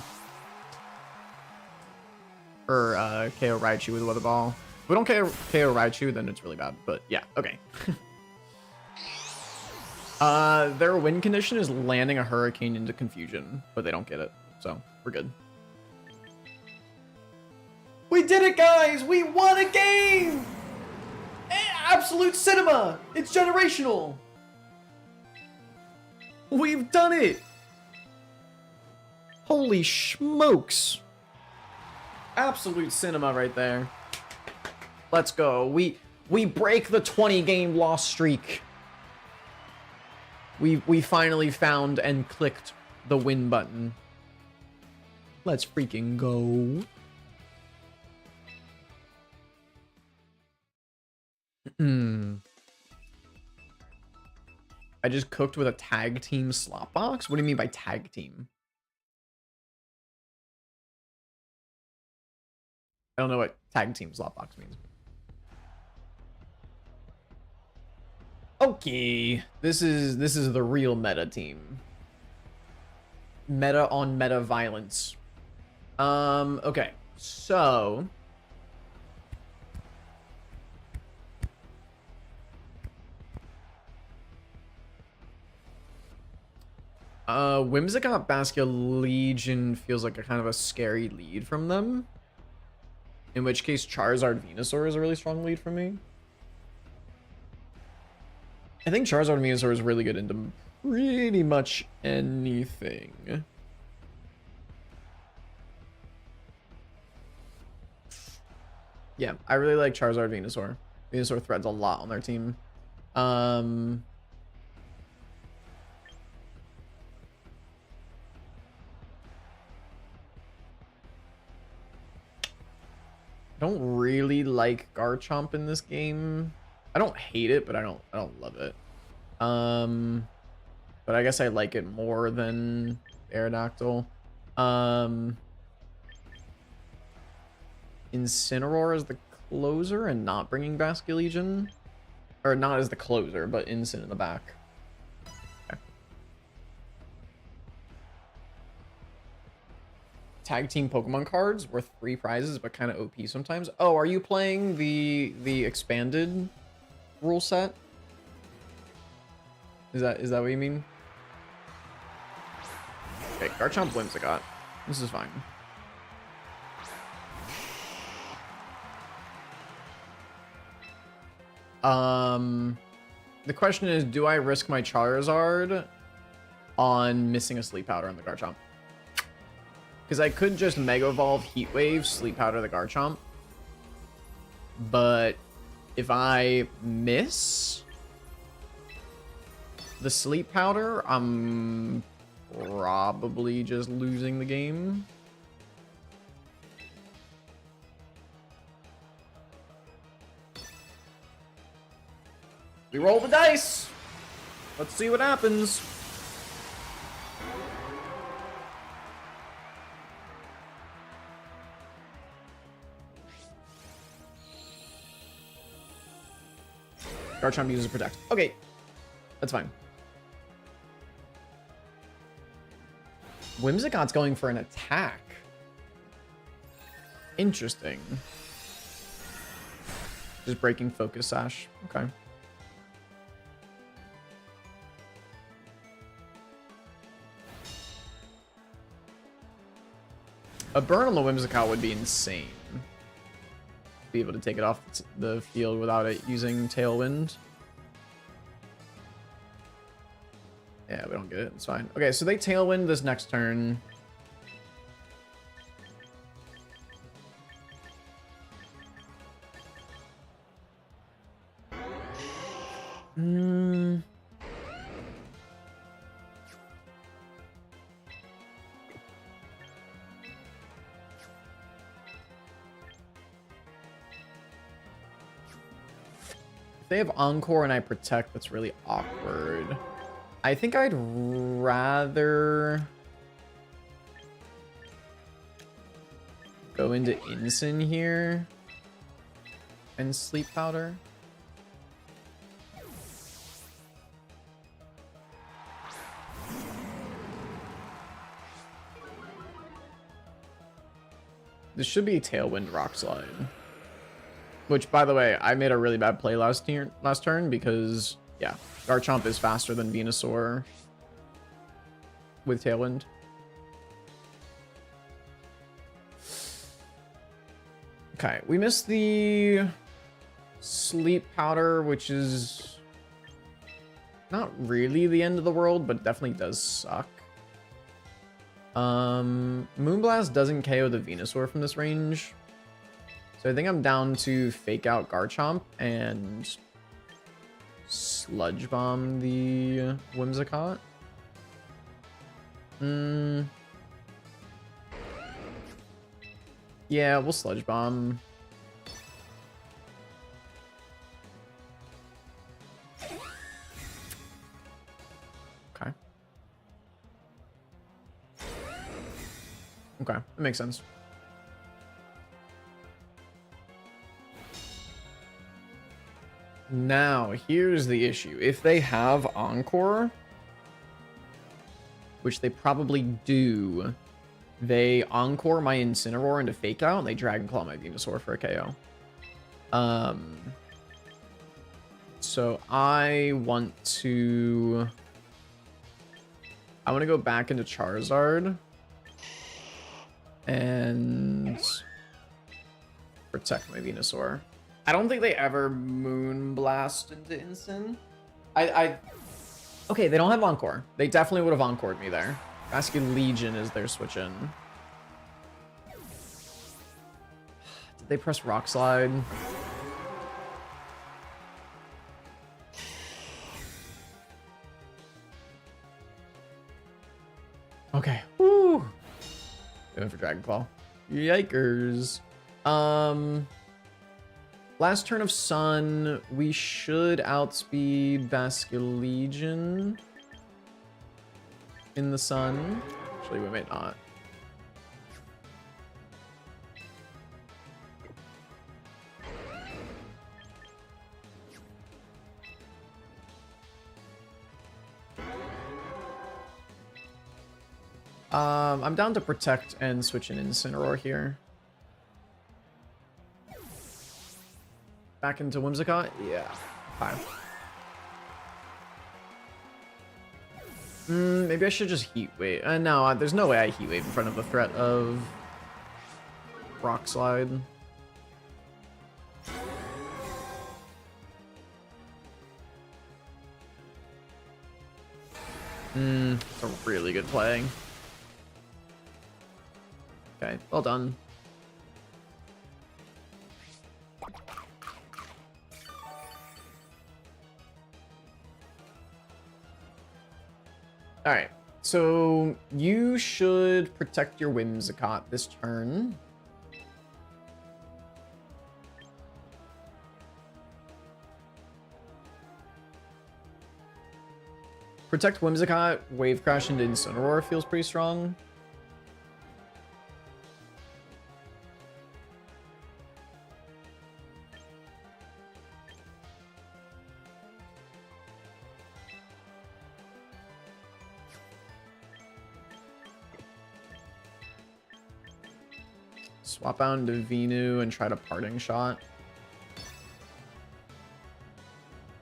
Or KO Raichu with a Weather Ball. If we don't KO Raichu, then it's really bad. But yeah, okay. Their win condition is landing a Hurricane into Confusion, but they don't get it. So, we're good. We did it, guys! We won a game! Absolute cinema! It's generational! We've done it! Holy smokes! Absolute cinema right there. Let's go. We break the 20-game loss streak. We finally found and clicked the win button. Let's freaking go. I just cooked with a tag team slot box? What do you mean by tag team? I don't know what tag team slot box means. Okay, this is the real meta team. Meta on meta violence. Okay, so Whimsicott Basculegion feels like a kind of a scary lead from them. In which case Charizard Venusaur is a really strong lead for me. I think Charizard Venusaur is really good into pretty much anything. Yeah, I really like Charizard Venusaur. Venusaur threads a lot on their team. I don't really like Garchomp in this game. I don't hate it, but I don't love it. But I guess I like it more than Aerodactyl. Incineroar is the closer and not bringing Basculegion. Or not as the closer, but Incin in the back. Okay. tag team Pokemon cards worth 3 prizes, but kind of OP sometimes. Oh, are you playing the expanded rule set? Is that what you mean? Okay, Garchomp Whimsicott. This is fine. The question is, do I risk my Charizard on missing a Sleep Powder on the Garchomp? Because I could just Mega Evolve Heat Wave, Sleep Powder the Garchomp. But if I miss the Sleep Powder, I'm probably just losing the game. We roll the dice. Let's see what happens. Garchomp uses Protect. Okay, that's fine. Whimsicott's going for an attack. Interesting. Just breaking Focus Sash. Okay. A burn on the Whimsicott would be insane. Be able to take it off the field without it using Tailwind. Yeah, we don't get it. It's fine. Okay, so they Tailwind this next turn. If they have Encore and I Protect, that's really awkward. I think I'd rather go into Incin here and Sleep Powder. This should be Tailwind Rock Slide. Which, by the way, I made a really bad play last turn because, yeah, Garchomp is faster than Venusaur with Tailwind. Okay, we missed the Sleep Powder, which is not really the end of the world, but definitely does suck. Moonblast doesn't KO the Venusaur from this range. So I think I'm down to fake out Garchomp and Sludge Bomb the Whimsicott. Yeah, we'll Sludge Bomb. Okay. Okay, that makes sense. Now, here's the issue. If they have Encore, which they probably do, they Encore my Incineroar into Fake Out, and they Dragon Claw my Venusaur for a KO. So I want to go back into Charizard and protect my Venusaur. I don't think they ever Moonblast into Incin. Okay, they don't have Encore. They definitely would have Encored me there. Basculegion is their switch in. Did they press Rock Slide? Okay. Woo! They went for Dragon Claw. Yikers. Last turn of Sun, we should outspeed Basculegion in the Sun. Actually, we may not. I'm down to protect and switch in Incineroar here. Back into Whimsicott? Yeah. Fine. Maybe I should just Heat Wave. No, there's no way I Heat Wave in front of the threat of Rock Slide. It's a really good play. Okay, well done. Alright, so you should protect your Whimsicott this turn. Protect Whimsicott, Wave Crash into Incineroar feels pretty strong. Swap out into Venu and try to Parting Shot.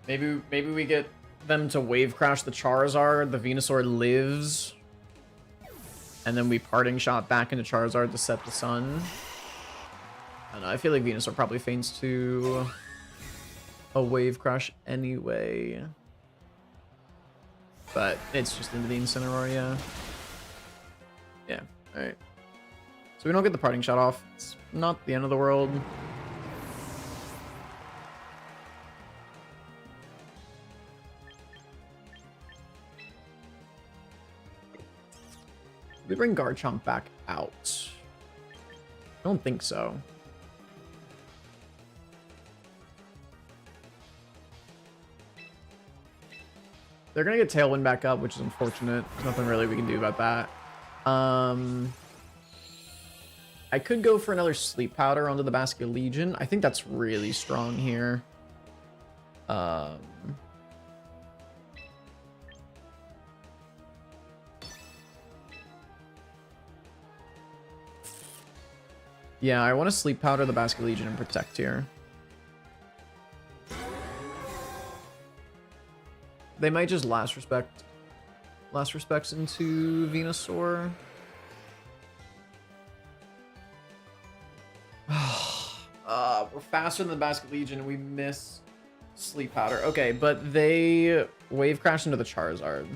Maybe we get them to Wave Crash the Charizard, the Venusaur lives, and then we Parting Shot back into Charizard to set the sun. I don't know, I feel like Venusaur probably feigns to a Wave Crash anyway. But it's just into the Incineroar, yeah. Yeah, alright. So we don't get the Parting Shot off. It's not the end of the world. We bring Garchomp back out. I don't think so. They're gonna get Tailwind back up, which is unfortunate. There's nothing really we can do about that. I could go for another Sleep Powder onto the Basculegion. I think that's really strong here. Yeah, I want to Sleep Powder the Basculegion and protect here. They might just Last Respects into Venusaur. We're faster than the Basculegion and we miss Sleep Powder. Okay, but they Wave Crash into the Charizard.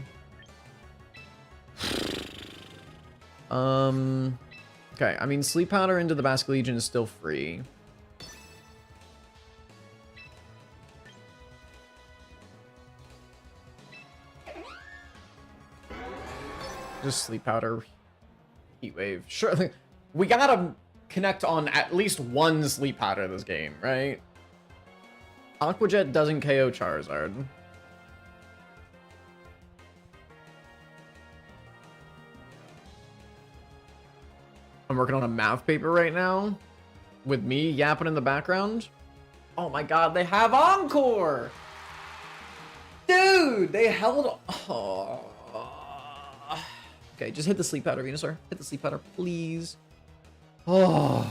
Okay, I mean, Sleep Powder into the Basculegion is still free. Just Sleep Powder, Heat Wave. Sure, we gotta connect on at least one Sleep Powder this game, right? Aqua Jet doesn't KO Charizard. I'm working on a math paper right now with me yapping in the background. Oh my god, they have Encore! Dude, they held... Oh. Okay, just hit the Sleep Powder, Venusaur. Hit the Sleep Powder, please. Oh.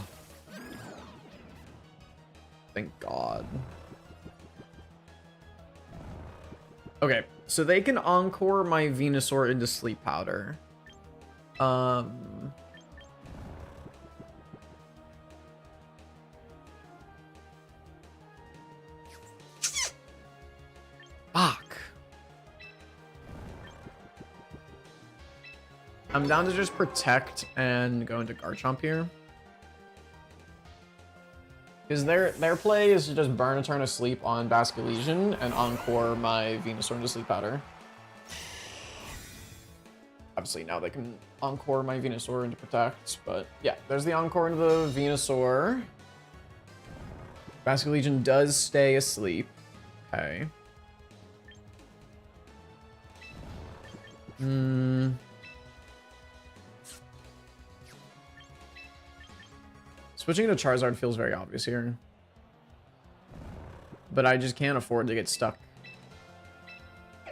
Thank God. Okay, so they can Encore my Venusaur into Sleep Powder. Fuck. I'm down to just protect and go into Garchomp here. Because their play is to just burn a turn of sleep on Basculegion and Encore my Venusaur into Sleep Powder. Obviously now they can Encore my Venusaur into Protect, but yeah, there's the Encore into the Venusaur. Basculegion does stay asleep. Okay. Switching to Charizard feels very obvious here. But I just can't afford to get stuck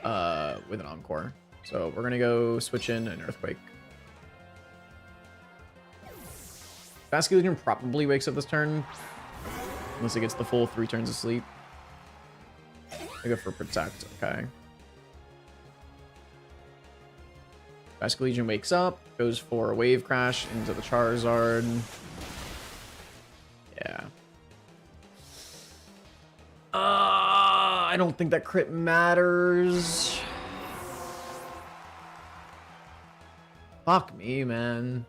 with an Encore. So we're gonna go switch in an Earthquake. Basculegion probably wakes up this turn. Unless it gets the full 3 turns of sleep. I go for Protect, okay. Basculegion wakes up, goes for a Wave Crash into the Charizard. Yeah. I don't think that crit matters. Fuck me, man.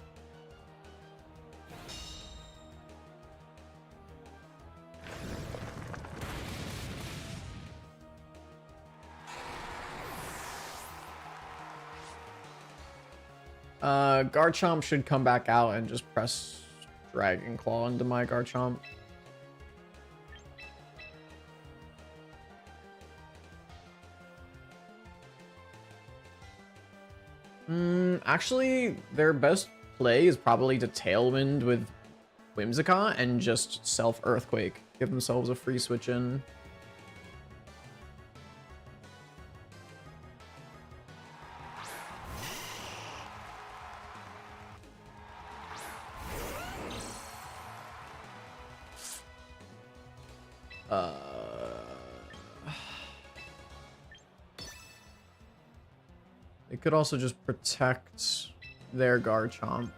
Garchomp should come back out and just press Dragon Claw into my Garchomp. Actually, their best play is probably to Tailwind with Whimsicott and just self-Earthquake. Give themselves a free switch in. They could also just protect their Garchomp.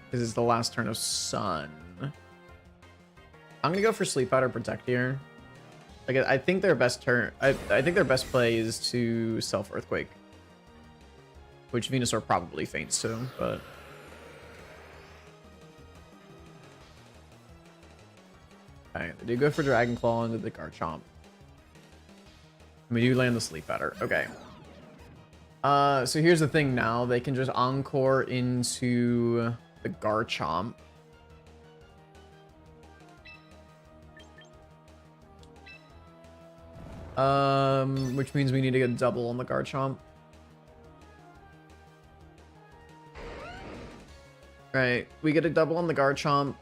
Because it's the last turn of Sun. I'm gonna go for Sleep Powder Protect here. Like, I think their best turn. I think their best play is to self Earthquake, which Venusaur probably faints to, but. Alright, they do go for Dragon Claw into the Garchomp. We do land the Sleep Powder. Okay. So here's the thing now. They can just Encore into the Garchomp. Which means we need to get double on the Garchomp. Right, we get a double on the Garchomp.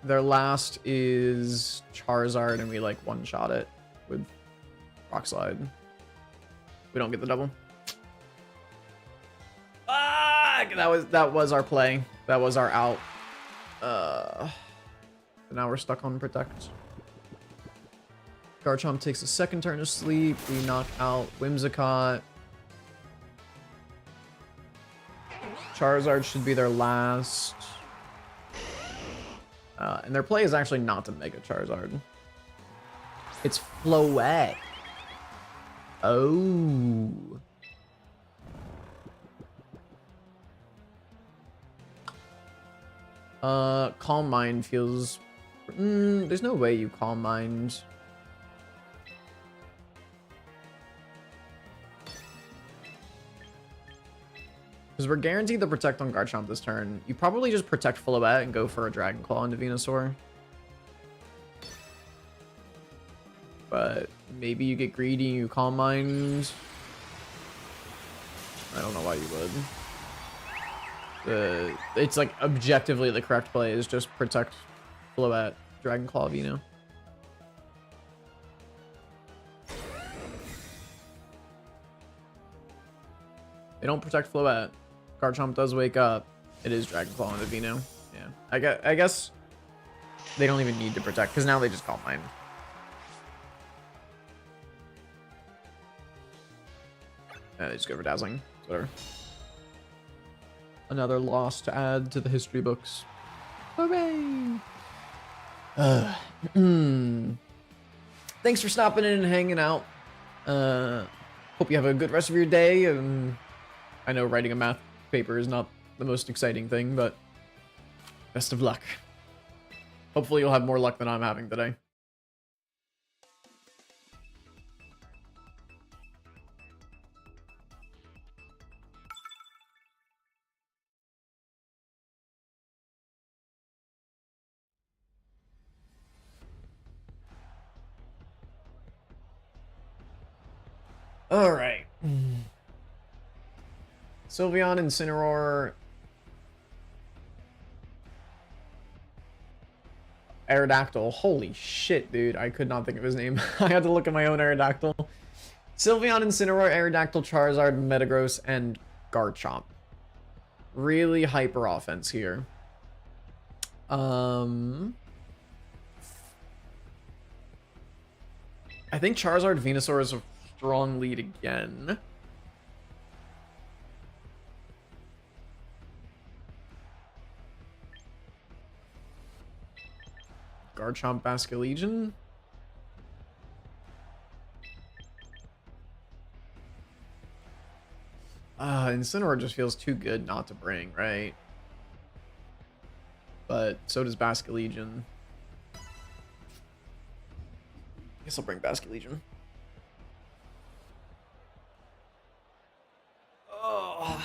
Their last is Charizard, and we like one-shot it with Rock Slide. We don't get the double. Ah, that was our play. That was our out. Now we're stuck on Protect. Garchomp takes a second turn of sleep. We knock out Whimsicott. Charizard should be their last. And their play is actually not to Mega Charizard. It's Floette. Oh. Calm Mind feels... there's no way you Calm Mind. Because we're guaranteed to protect on Garchomp this turn. You probably just protect Floette and go for a Dragon Claw into Venusaur. But maybe you get greedy and you Calm Mind. I don't know why you would. It's like objectively the correct play is just protect Floette, Dragon Claw, Veno. They don't protect Floette. Garchomp does wake up. It is Dragon Claw into Veno. Yeah, I guess they don't even need to protect because now they just Calm Mind. They just go for Dazzling. Whatever. Another loss to add to the history books. Hooray! Thanks for stopping in and hanging out. Hope you have a good rest of your day. I know writing a math paper is not the most exciting thing, but best of luck. Hopefully you'll have more luck than I'm having today. All right. Sylveon, Incineroar, Aerodactyl. Holy shit, dude. I could not think of his name. I had to look at my own Aerodactyl. Sylveon, Incineroar, Aerodactyl, Charizard, Metagross, and Garchomp. Really hyper offense here. I think Charizard Venusaur is a strong lead again. Garchomp Basculegion. Incineroar just feels too good not to bring, right? But so does Basculegion. I guess I'll bring Basculegion. Oh.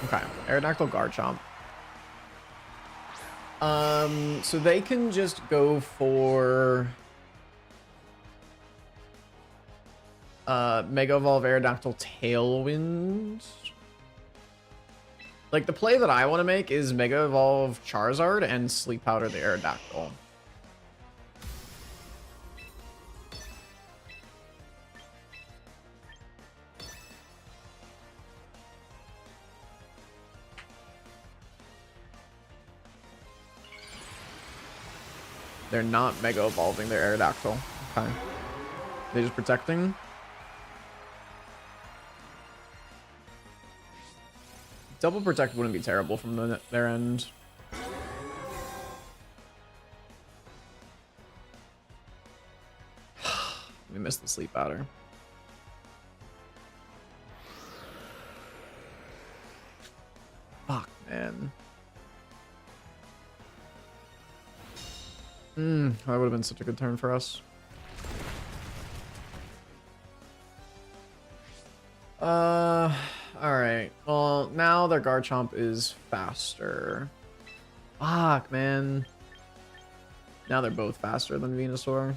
Okay, Aerodactyl Garchomp. So they can just go for Mega Evolve Aerodactyl Tailwind. Like, the play that I want to make is Mega Evolve Charizard and Sleep Powder the Aerodactyl. They're not Mega Evolving their Aerodactyl. Okay. They're just protecting. Double Protect wouldn't be terrible from their end. We missed the Sleep Powder. Fuck, man. That would have been such a good turn for us. Alright. Well, now their Garchomp is faster. Fuck, man. Now they're both faster than Venusaur.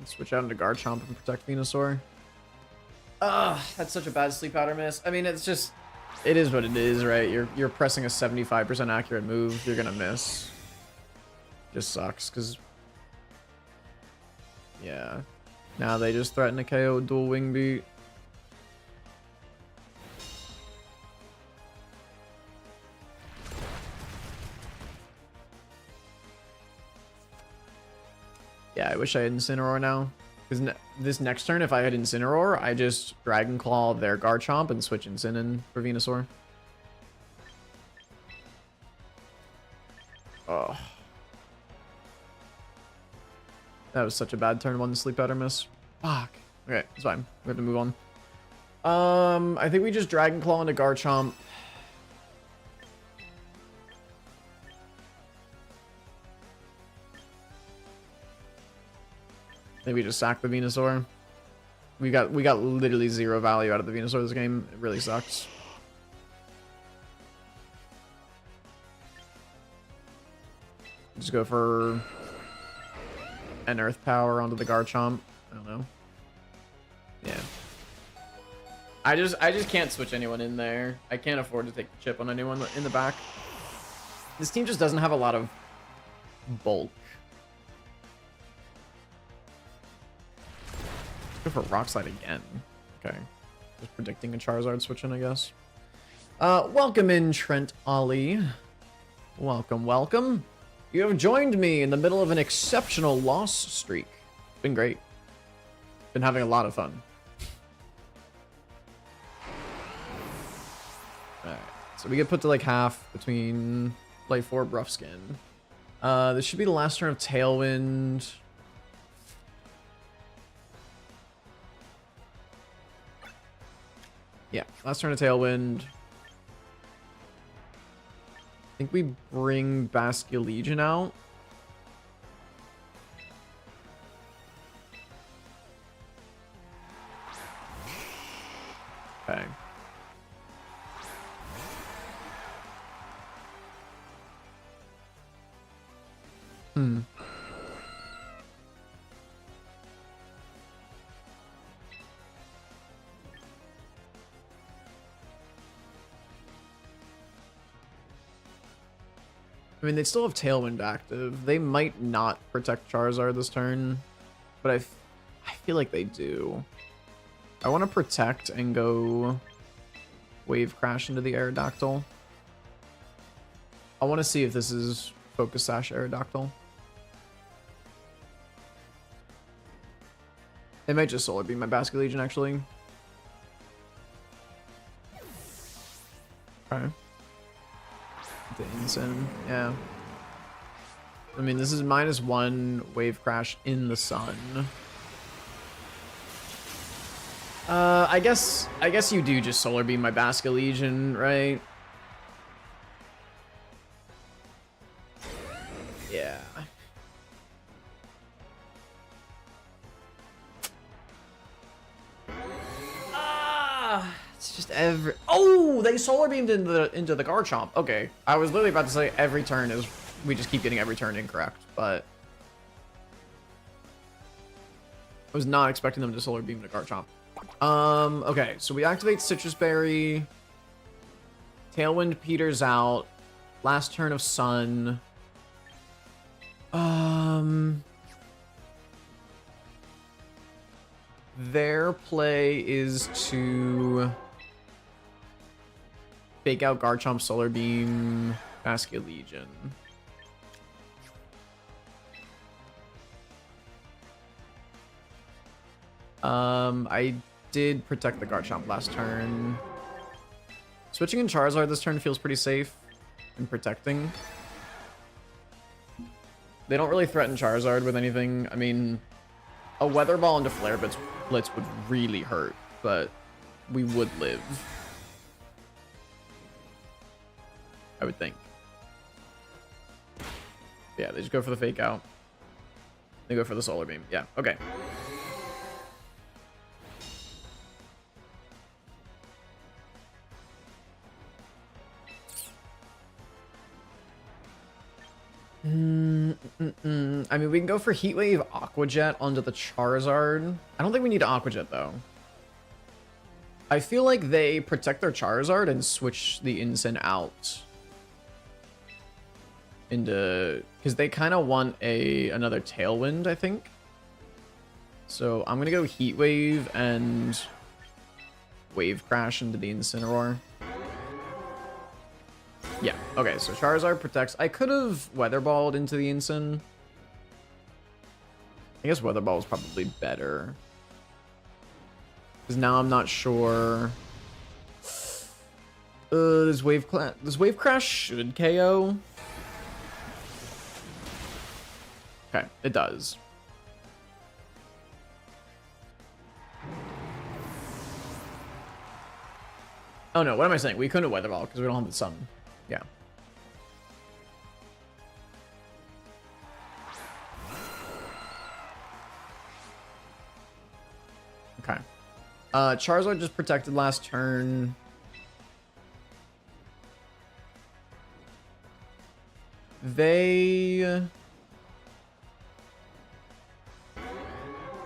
Switch out into Garchomp and protect Venusaur. Ugh, that's such a bad Sleep Powder miss. I mean, it's just... It is what it is, right? You're pressing a 75% accurate move. You're gonna miss. Just sucks, because... Yeah. Now they just threaten a KO dual Wing Beat. Yeah, I wish I had Incineroar now. Because this next turn, if I had Incineroar, I just Dragon Claw their Garchomp and switch Incinin for Venusaur. Oh. That was such a bad turn one to Sleep Powder miss. Fuck. Okay, it's fine. We have to move on. I think we just Dragon Claw into Garchomp. Maybe just sack the Venusaur. We got literally zero value out of the Venusaur this game. It really sucks. Just go for an Earth Power onto the Garchomp. I don't know. Yeah. I just can't switch anyone in there. I can't afford to take the chip on anyone in the back. This team just doesn't have a lot of bulk. Go for Rock Slide again. Okay. Just predicting a Charizard switch in, I guess. Welcome in, Trent Ollie. Welcome, welcome. You have joined me in the middle of an exceptional loss streak. Been great. Been having a lot of fun. Alright. So we get put to like half between play 4 Rough Skin. This should be the last turn of Tailwind. Yeah, last turn of Tailwind. I think we bring Basculegion out. Okay. I mean, they still have Tailwind active. They might not protect Charizard this turn, but I feel like they do. I want to protect and go Wave Crash into the Aerodactyl. I want to see if this is Focus Sash Aerodactyl. It might just Solar Beam my Basculegion, actually. Okay. The Incin, yeah. I mean, this is -1 Wave Crash in the sun. I guess you do just Solar Beam my Basculegion, right? Yeah. It's just every... Oh, they Solar Beamed into the Garchomp. Okay, I was literally about to say every turn is... We just keep getting every turn incorrect, but... I was not expecting them to Solar Beam the Garchomp. Okay, so we activate Citrus Berry. Tailwind peters out. Last turn of Sun. Their play is to fake out Garchomp, Solar Beam, Basculegion. I did protect the Garchomp last turn. Switching in Charizard this turn feels pretty safe in protecting. They don't really threaten Charizard with anything. I mean, a Weather Ball into Flare Blitz would really hurt, but we would live. I would think. Yeah, they just go for the Fake Out. They go for the Solar Beam. Yeah, okay. I mean, we can go for Heat Wave Aqua Jet onto the Charizard. I don't think we need to Aqua Jet, though. I feel like they protect their Charizard and switch the Incin out into... Because they kind of want another Tailwind, I think. So I'm going to go Heat Wave and Wave Crash into the Incineroar. Yeah, okay, so Charizard protects. I could have Weather Balled into the Incin. I guess Weather Ball is probably better. Because now I'm not sure. This Wave Crash should KO. Okay, it does. Oh no, what am I saying? We couldn't Weather Ball because we don't have the sun. Yeah. Okay. Charizard just protected last turn. They...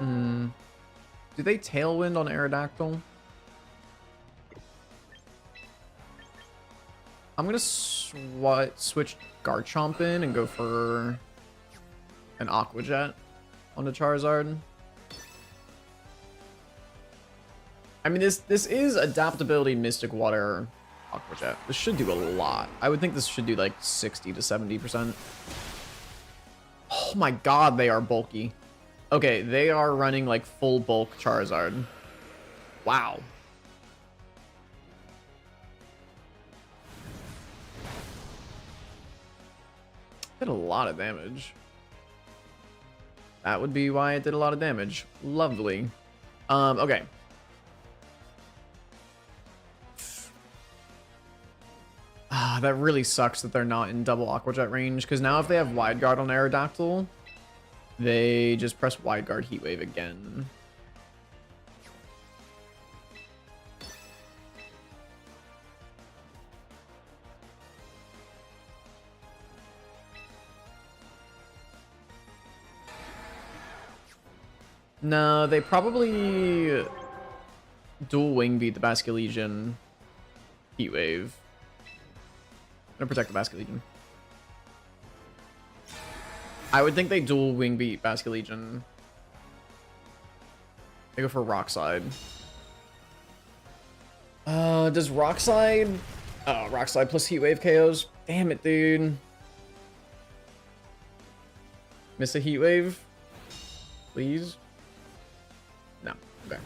Do they Tailwind on Aerodactyl? I'm gonna switch Garchomp in and go for an Aqua Jet on the Charizard. I mean, this is Adaptability Mystic Water Aqua Jet. This should do a lot. I would think this should do like 60 to 70%. Oh my god, they are bulky. Okay, they are running like full bulk Charizard. Wow. Did a lot of damage. That would be why it did a lot of damage. Lovely. Okay. That really sucks that they're not in double Aqua Jet range, because now if they have Wide Guard on Aerodactyl, they just press Wide Guard Heat Wave again. No, they probably dual Wing beat the Basculegion Heat Wave. I'm gonna protect the Basculegion. I would think they dual wing beat Basculegion. They go for Rockslide. Does Rockslide... Oh, Rockslide plus Heatwave KOs. Damn it, dude. Miss a Heatwave? Please? No. Okay.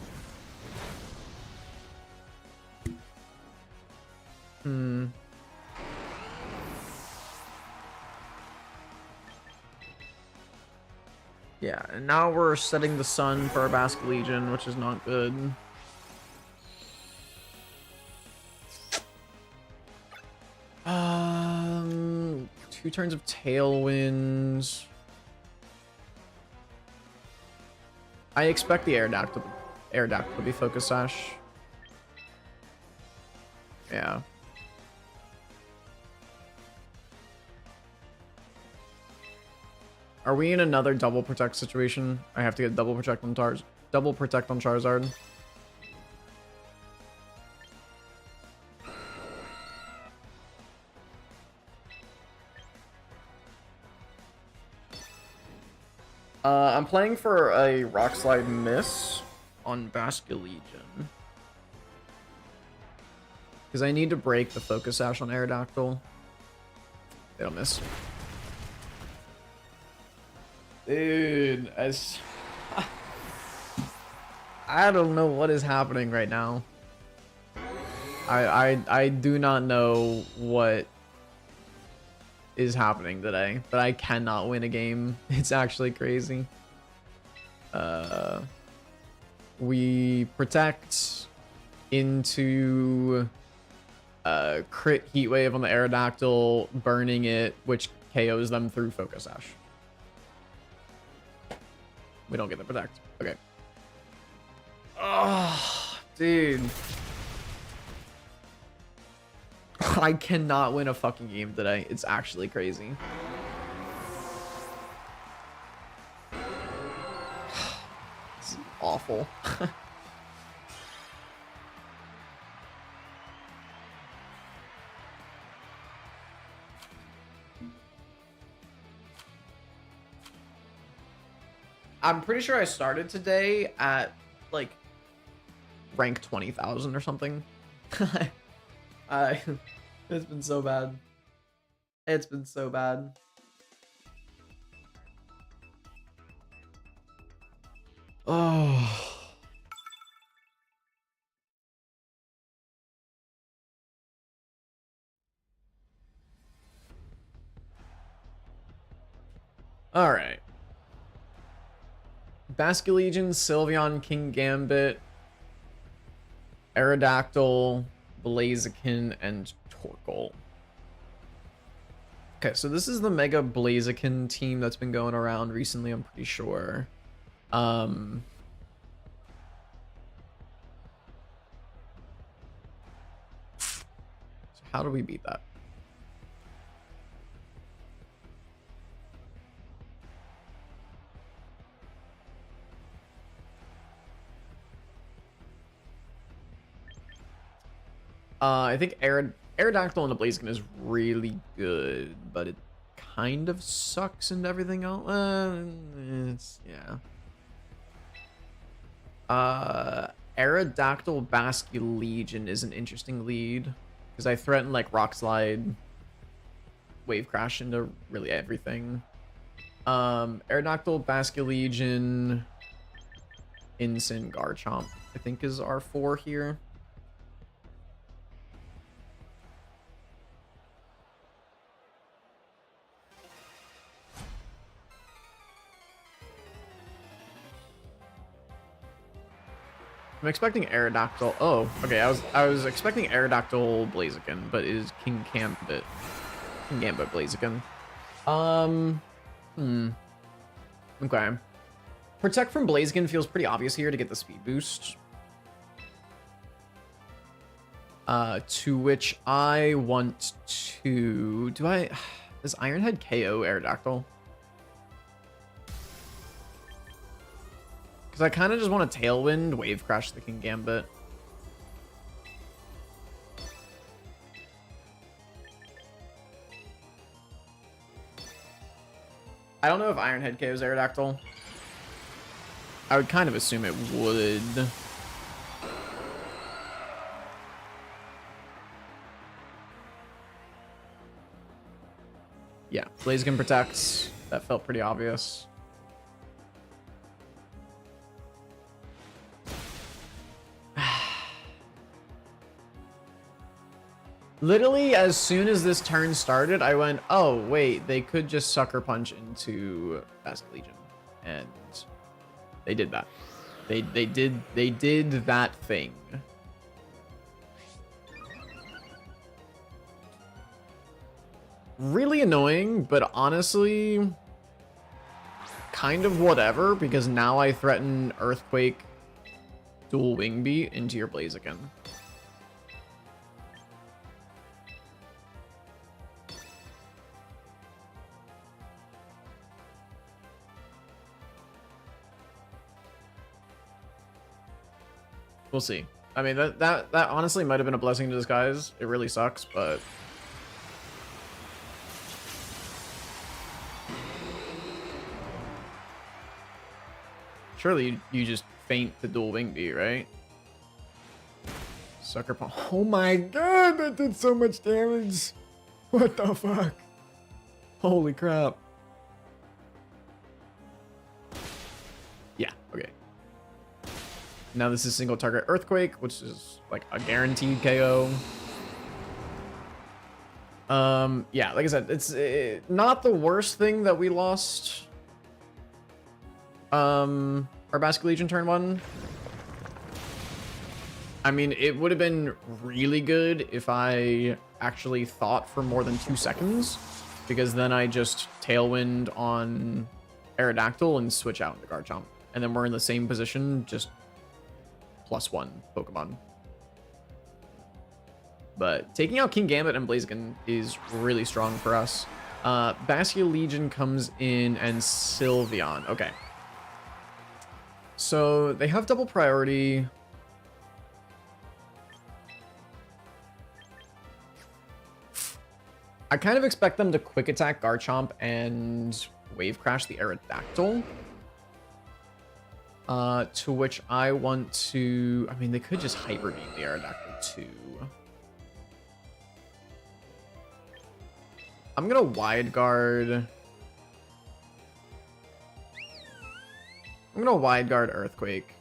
Yeah, and now we're setting the sun for our Basculegion, which is not good. Two turns of Tailwinds. I expect the Aerodactyl to be Focus Sash. Yeah. Are we in another double protect situation? I have to get double protect on Charizard. I'm playing for a Rock Slide miss on Basculegion. Because I need to break the Focus Sash on Aerodactyl. It'll miss. Dude, I don't know what is happening right now. I do not know what is happening today, but I cannot win a game. It's actually crazy. We protect into crit Heatwave on the Aerodactyl, burning it, which KOs them through Focus Sash. We don't get the protect. Okay. Oh, dude. I cannot win a fucking game today. It's actually crazy. This is awful. I'm pretty sure I started today at, like, rank 20,000 or something. It's been so bad. It's been so bad. Oh. All right. Basculegion, Sylveon, Kingambit, Aerodactyl, Blaziken, and Torkoal. Okay, so this is the Mega Blaziken team that's been going around recently, I'm pretty sure. So how do we beat that? I think Aerodactyl and the Blaziken is really good, but it kind of sucks and everything else. Yeah. Aerodactyl Basculegion is an interesting lead because I threaten like Rock Slide, Wave Crash into really everything. Aerodactyl Basculegion, Incin, Garchomp, I think is our 4 here. I'm expecting Aerodactyl. Oh, okay. I was expecting Aerodactyl Blaziken, but it is Kingambit Blaziken. Okay. Protect from Blaziken feels pretty obvious here to get the speed boost. To which I want to... Does Ironhead KO Aerodactyl? Because I kind of just want to Tailwind, Wave Crash the Kingambit. I don't know if Ironhead KOs Aerodactyl. I would kind of assume it would. Yeah, Blaziken protects. That felt pretty obvious. Literally, as soon as this turn started, I went, oh, wait, they could just Sucker Punch into Basculegion. And they did that. They did that thing. Really annoying, but honestly, kind of whatever, because now I threaten Earthquake dual Wing Beat into your Blaziken. We'll see. I mean, that honestly might have been a blessing in disguise. It really sucks, but surely you just feint the dual Wing Beat, right? Sucker Punch. Oh my god, that did so much damage. What the fuck? Holy crap. Yeah, okay. Now this is single target Earthquake, which is like a guaranteed KO. Yeah, like I said, it's not the worst thing that we lost our Basculegion turn 1. I mean, it would have been really good if I actually thought for more than 2 seconds, because then I just Tailwind on Aerodactyl and switch out into Garchomp. And then we're in the same position, just +1 Pokemon. But taking out Kingambit and Blaziken is really strong for us. Basculegion comes in and Sylveon. Okay. So they have double priority. I kind of expect them to quick attack Garchomp and Wave Crash the Aerodactyl. To which I want to... I mean, they could just Hyper Beam the Aerodactyl too. I'm gonna Wide Guard... I'm gonna Wide Guard Earthquake.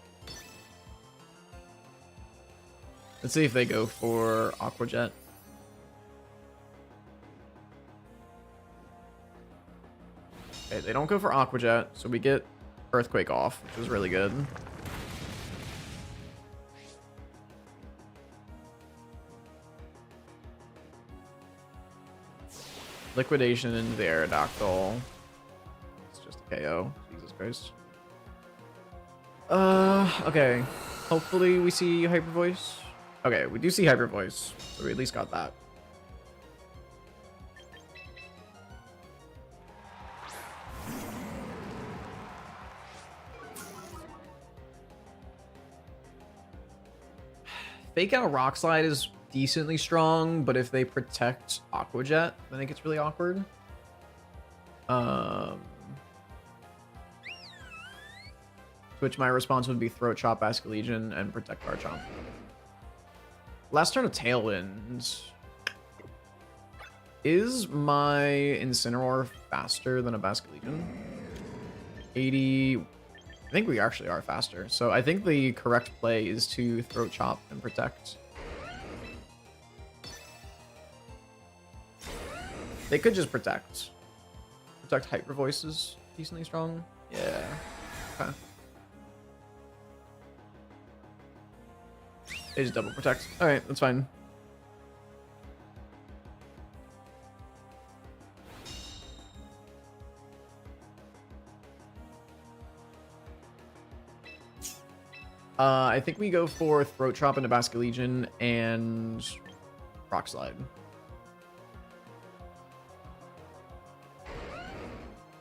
Let's see if they go for Aqua Jet. Okay, they don't go for Aqua Jet, so we get Earthquake off, which is really good. Liquidation into the Aerodactyl. It's just a KO. Jesus Christ. Okay. Hopefully we see Hyper Voice. Okay, we do see Hyper Voice, so we at least got that. Fake Out Rock Slide is decently strong, but if they protect Aqua Jet, then it gets really awkward. Which my response would be Throat Chop Basculegion and protect Garchomp. Last turn of Tailwind. Is my Incineroar faster than a Basculegion? 80... I think we actually are faster. So I think the correct play is to Throat Chop and protect. They could just protect. Protect Hyper Voice is decently strong. Yeah. Okay. They just double protect. Alright, that's fine. I think we go for Throat Chop into Basculegion and Rock Slide.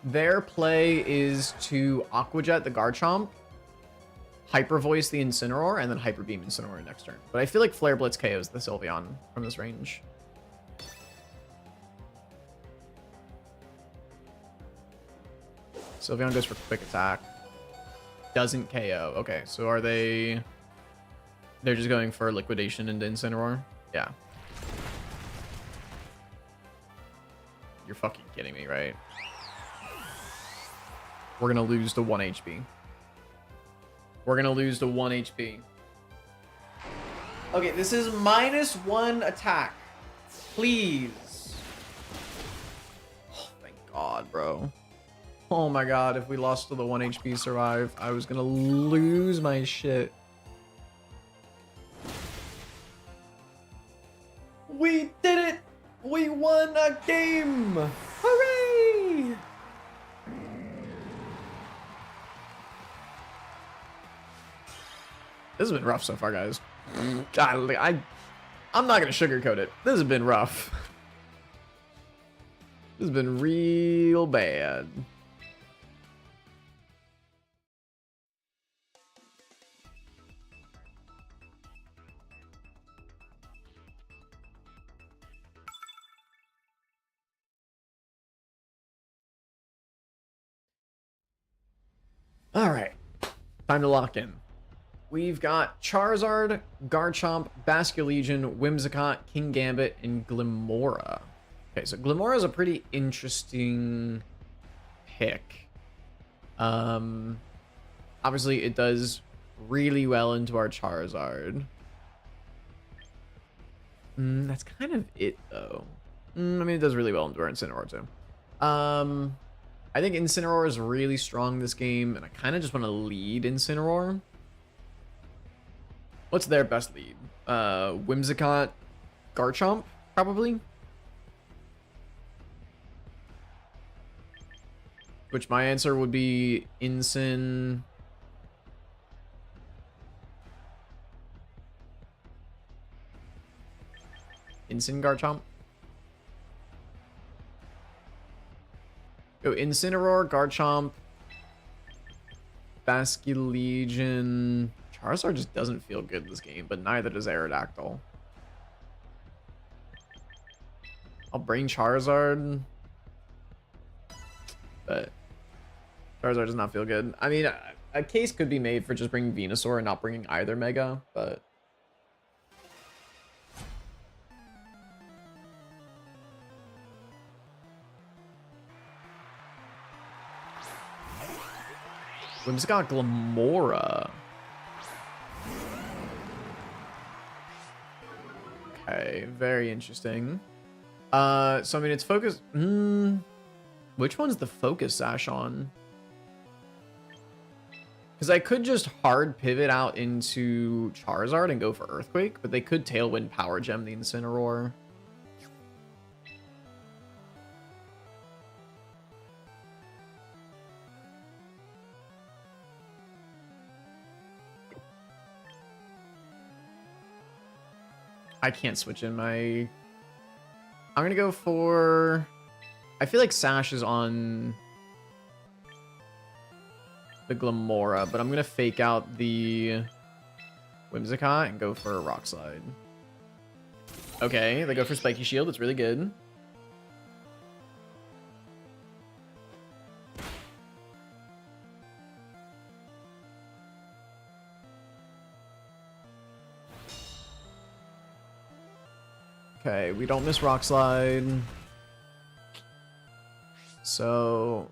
Their play is to Aqua Jet the Garchomp, Hyper Voice the Incineroar, and then Hyper Beam Incineroar next turn. But I feel like Flare Blitz KOs the Sylveon from this range. Sylveon goes for quick attack. Doesn't KO. Okay, so are they... They're just going for liquidation into Incineroar? Yeah. You're fucking kidding me, right? We're gonna lose to 1 HP. We're gonna lose to 1 HP. Okay, this is -1 attack. Please. Oh, thank God, bro. Oh my God, if we lost to the 1 HP survive, I was gonna lose my shit. We did it! We won a game! Hooray! This has been rough so far, guys. God, I'm not gonna sugarcoat it. This has been rough. This has been real bad. All right, time to lock in. We've got Charizard, Garchomp, Basculegion, Whimsicott, Kingambit, and Glimmora. Okay, so Glimmora is a pretty interesting pick. Obviously, it does really well into our Charizard. That's kind of it, though. I mean, it does really well into our Incineroar, too. I think Incineroar is really strong this game, and I kind of just want to lead Incineroar. What's their best lead? Whimsicott, Garchomp, probably? Which my answer would be Incin... Incin Garchomp? Go Incineroar, Garchomp, Basculegion. Charizard just doesn't feel good this game, but neither does Aerodactyl. I'll bring Charizard, but Charizard does not feel good. I mean, a case could be made for just bringing Venusaur and not bringing either Mega, but... Whimsicott, Glimmora. Okay, very interesting. So I mean, it's focus. Which one's the focus sash on? Because I could just hard pivot out into Charizard and go for Earthquake, but they could Tailwind Power Gem the Incineroar. I can't switch in my... I'm gonna go for... I feel like Sash is on the Glimmora, but I'm gonna fake out the Whimsicott and go for a Rock Slide. Okay, they go for Spiky Shield. It's really good. Okay, we don't miss Rock Slide. So,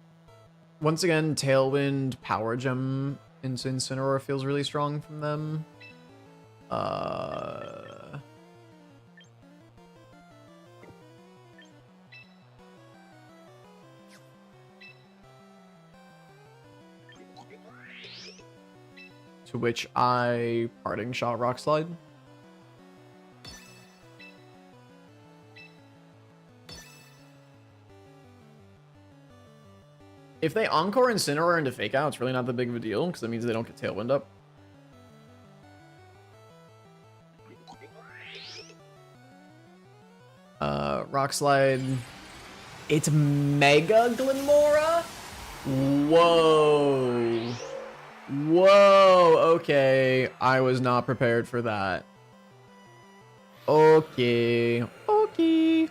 once again, Tailwind, Power Gem into Incineroar feels really strong from them. To which I Parting Shot Rock Slide. If they Encore Incineroar into Fake Out, it's really not that big of a deal, because that means they don't get Tailwind up. Rock Slide. It's Mega Glimmora? Whoa. Whoa, okay. I was not prepared for that. Okay. Okay.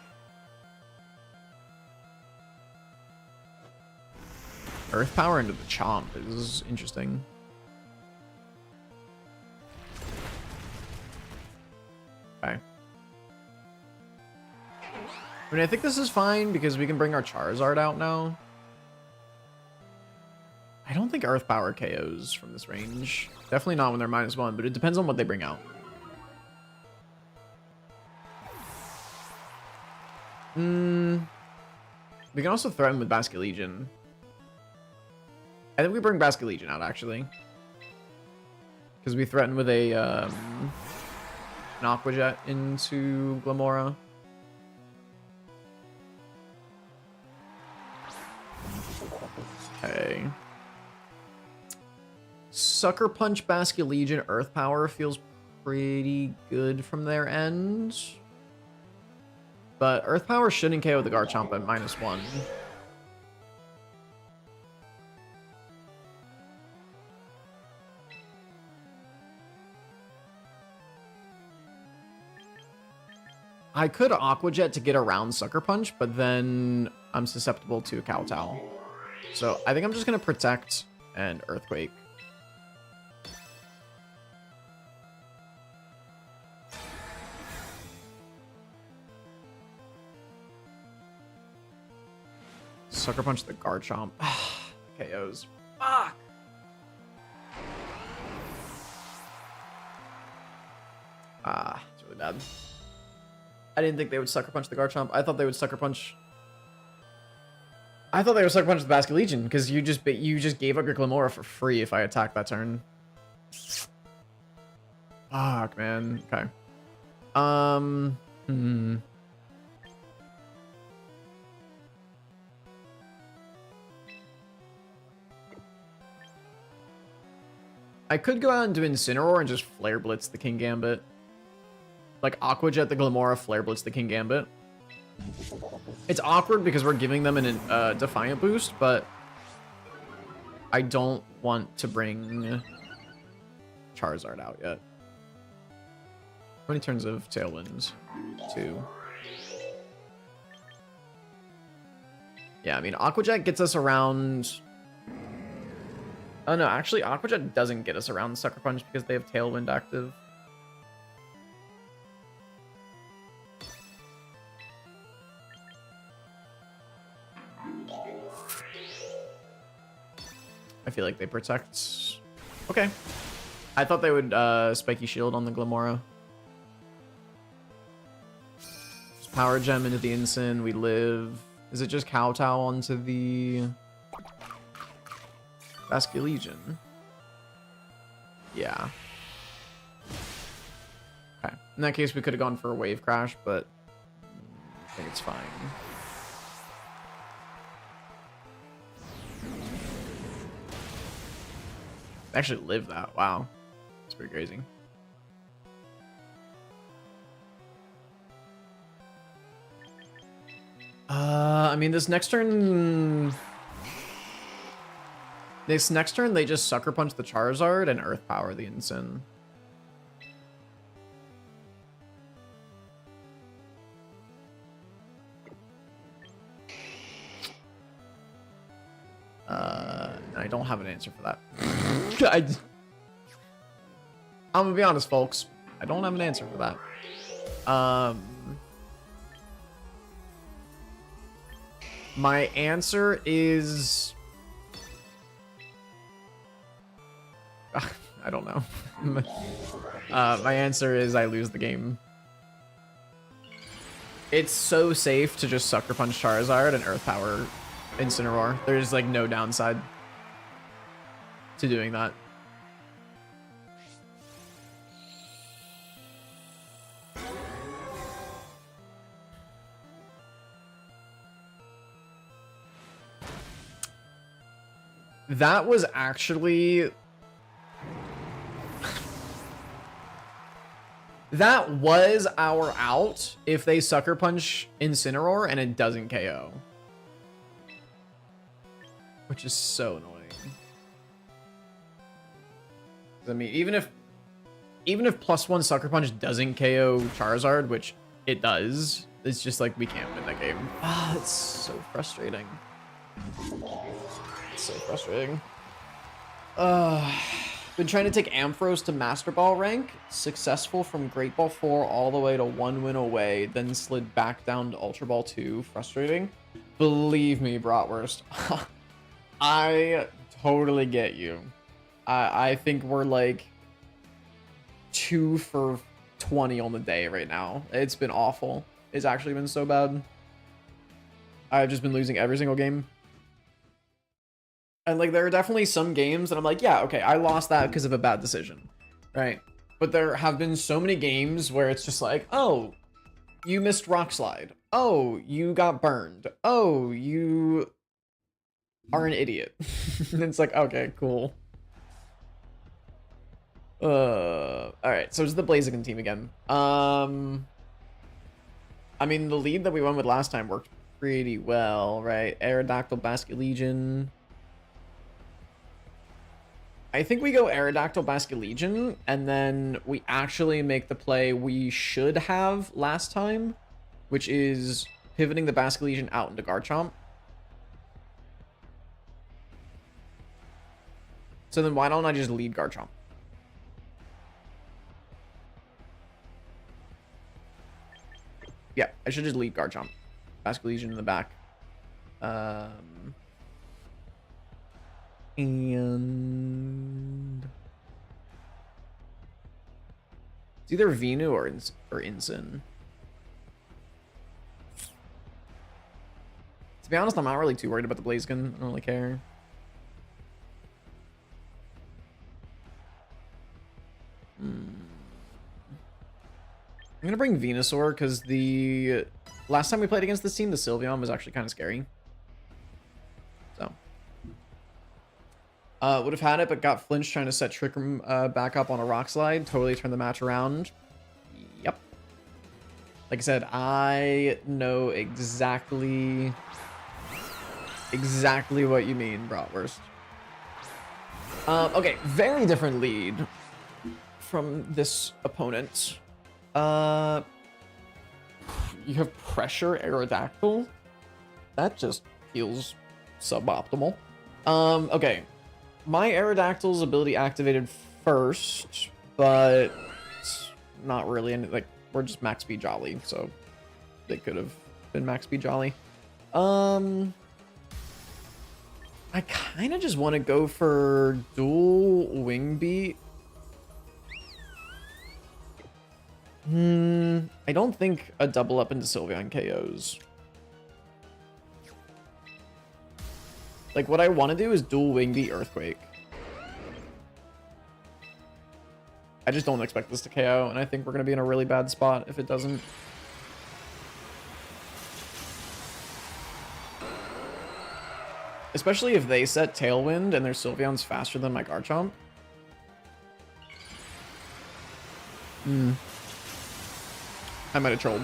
Earth Power into the Chomp is interesting. Okay. I mean, I think this is fine because we can bring our Charizard out now. I don't think Earth Power KOs from this range. Definitely not when they're -1, but it depends on what they bring out. We can also threaten with Basculegion. I think we bring Basculegion out, actually. Because we threaten with a an Aqua Jet into Glimmora. Okay. Sucker Punch, Basculegion, Earth Power feels pretty good from their end. But Earth Power shouldn't KO the Garchomp at -1. I could Aqua Jet to get around Sucker Punch, but then I'm susceptible to a Kowtow. So I think I'm just going to Protect and Earthquake. Sucker Punch the Garchomp. KOs. Fuck! It's really bad. I didn't think they would Sucker Punch the Garchomp. I thought they would Sucker Punch... I thought they would Sucker Punch the Basculegion, because you just gave up your Glimmora for free if I attacked that turn. Fuck, man. Okay. I could go out and do Incineroar and just Flare Blitz the King Gambit. Like Aqua Jet the Glimmora, Flare Blitz the King Gambit. It's awkward because we're giving them an Defiant boost, but I don't want to bring Charizard out yet. How many turns of Tailwind? 2. Yeah, I mean, Aqua Jet gets us around... Oh no, actually Aqua Jet doesn't get us around Sucker Punch because they have Tailwind active. I feel like they protect. Okay. I thought they would Spiky Shield on the Glimmora. Just Power Gem into the Incin. We live. Is it just Kowtow onto the Basculegion? Yeah. Okay. In that case, we could have gone for a Wave Crash, but I think it's fine. Actually live that. Wow. It's pretty crazy. I mean, this next turn... This next turn, they just Sucker Punch the Charizard and Earth Power the Incin. I don't have an answer for that. I'm gonna be honest, folks. I don't have an answer for that. My answer is... I don't know. My answer is I lose the game. It's so safe to just Sucker Punch Charizard and Earth Power Incineroar. There's like no downside to doing that. That was actually... That was our out if they Sucker Punch Incineroar and it doesn't KO. Which is so annoying. I mean, even if +1 Sucker Punch doesn't KO Charizard, which it does, it's just like we can't win that game. Ah, it's so frustrating. So frustrating. Been trying to take Ampharos to Master Ball rank. Successful from Great Ball 4 all the way to 1 win away. Then slid back down to Ultra Ball 2. Frustrating. Believe me, Bratwurst. I totally get you. I think we're like 2 for 20 on the day right now. It's been awful. It's actually been so bad. I've just been losing every single game. And like there are definitely some games that I'm like, yeah, okay, I lost that because of a bad decision, right? But there have been so many games where it's just like, oh, you missed Rock Slide. Oh, you got burned. Oh, you are an idiot. And it's like, okay, cool. All right, so it's the Blaziken team again. I mean, the lead that we went with last time worked pretty well, right? Aerodactyl, Basket Legion. I think we go Aerodactyl, Basket Legion, and then we actually make the play we should have last time, which is pivoting the Basket Legion out into Garchomp. So then why don't I just lead Garchomp? Yeah, I should just lead Garchomp. Basket Legion in the back. And it's either Venu or Incin. To be honest, I'm not really too worried about the Blaziken. I don't really care. I'm gonna bring Venusaur because the last time we played against this team, the Sylveon was actually kind of scary. So would have had it, but got flinched trying to set Trick Room back up on a Rock Slide. Totally turned the match around. Yep. Like I said, I know exactly what you mean, Bratwurst. Okay, very different lead from this opponent. You have Pressure Aerodactyl. That just feels suboptimal. Okay. My Aerodactyl's ability activated first, but not really. And like, we're just max speed Jolly, so they could have been max speed Jolly. I kind of just want to go for dual Wing Beat. I don't think a double up into Sylveon KOs. Like, what I want to do is dual Wing Beat Earthquake. I just don't expect this to KO, and I think we're going to be in a really bad spot if it doesn't. Especially if they set Tailwind and their Sylveon's faster than my Garchomp. I might have trolled.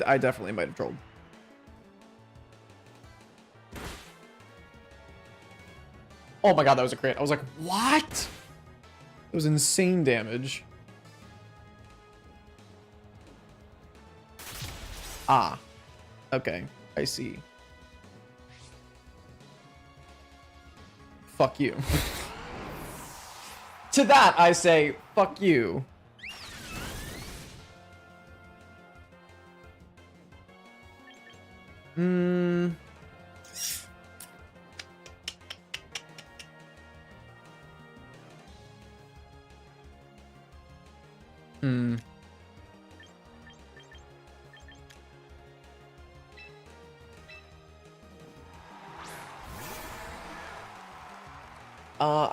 I definitely might have trolled. Oh my god, that was a crit. I was like, what? It was insane damage. Ah. Okay, I see. Fuck you. To that, I say, fuck you.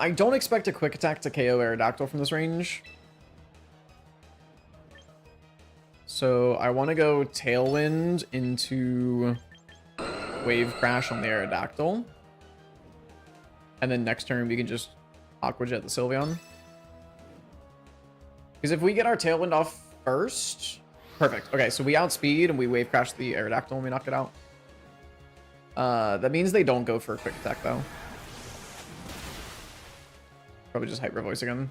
I don't expect a quick attack to KO Aerodactyl from this range. So I want to go Tailwind into Wave Crash on the Aerodactyl. And then next turn we can just Aqua Jet the Sylveon. Because if we get our Tailwind off first... Perfect. Okay, so we outspeed and we Wave Crash the Aerodactyl when we knock it out. That means they don't go for a quick attack though. Probably just Hyper Voice again.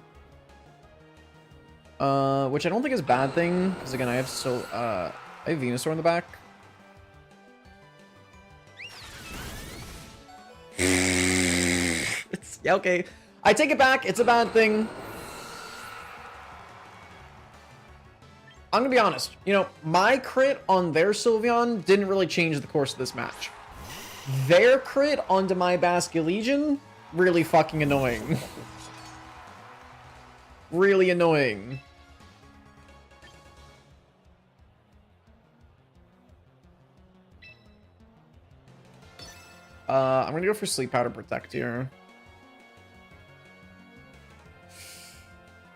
Which I don't think is a bad thing, because again, I have Venusaur in the back. Yeah, okay. I take it back. It's a bad thing. I'm gonna be honest. You know, my crit on their Sylveon didn't really change the course of this match. Their crit onto my Basculegion, really fucking annoying. Really annoying. I'm gonna go for Sleep Powder Protect here.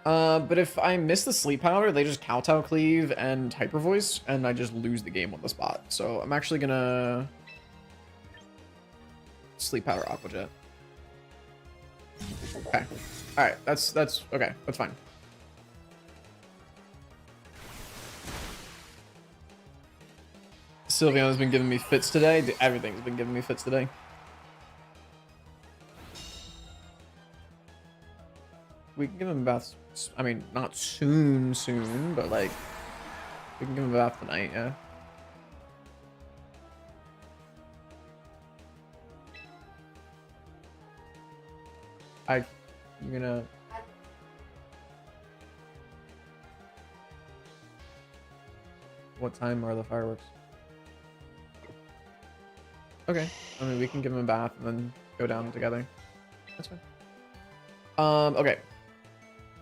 But if I miss the Sleep Powder, they just Kowtow Cleave and Hyper Voice, and I just lose the game on the spot. So I'm actually gonna Sleep Powder Aqua Jet. Okay. Alright, that's okay, that's fine. Sylveon's been giving me fits today. Everything's been giving me fits today. We can give him a bath. I mean, not soon, but like, we can give him a bath tonight, yeah. You're gonna. What time are the fireworks? Okay. I mean, we can give him a bath and then go down together. That's fine. Okay.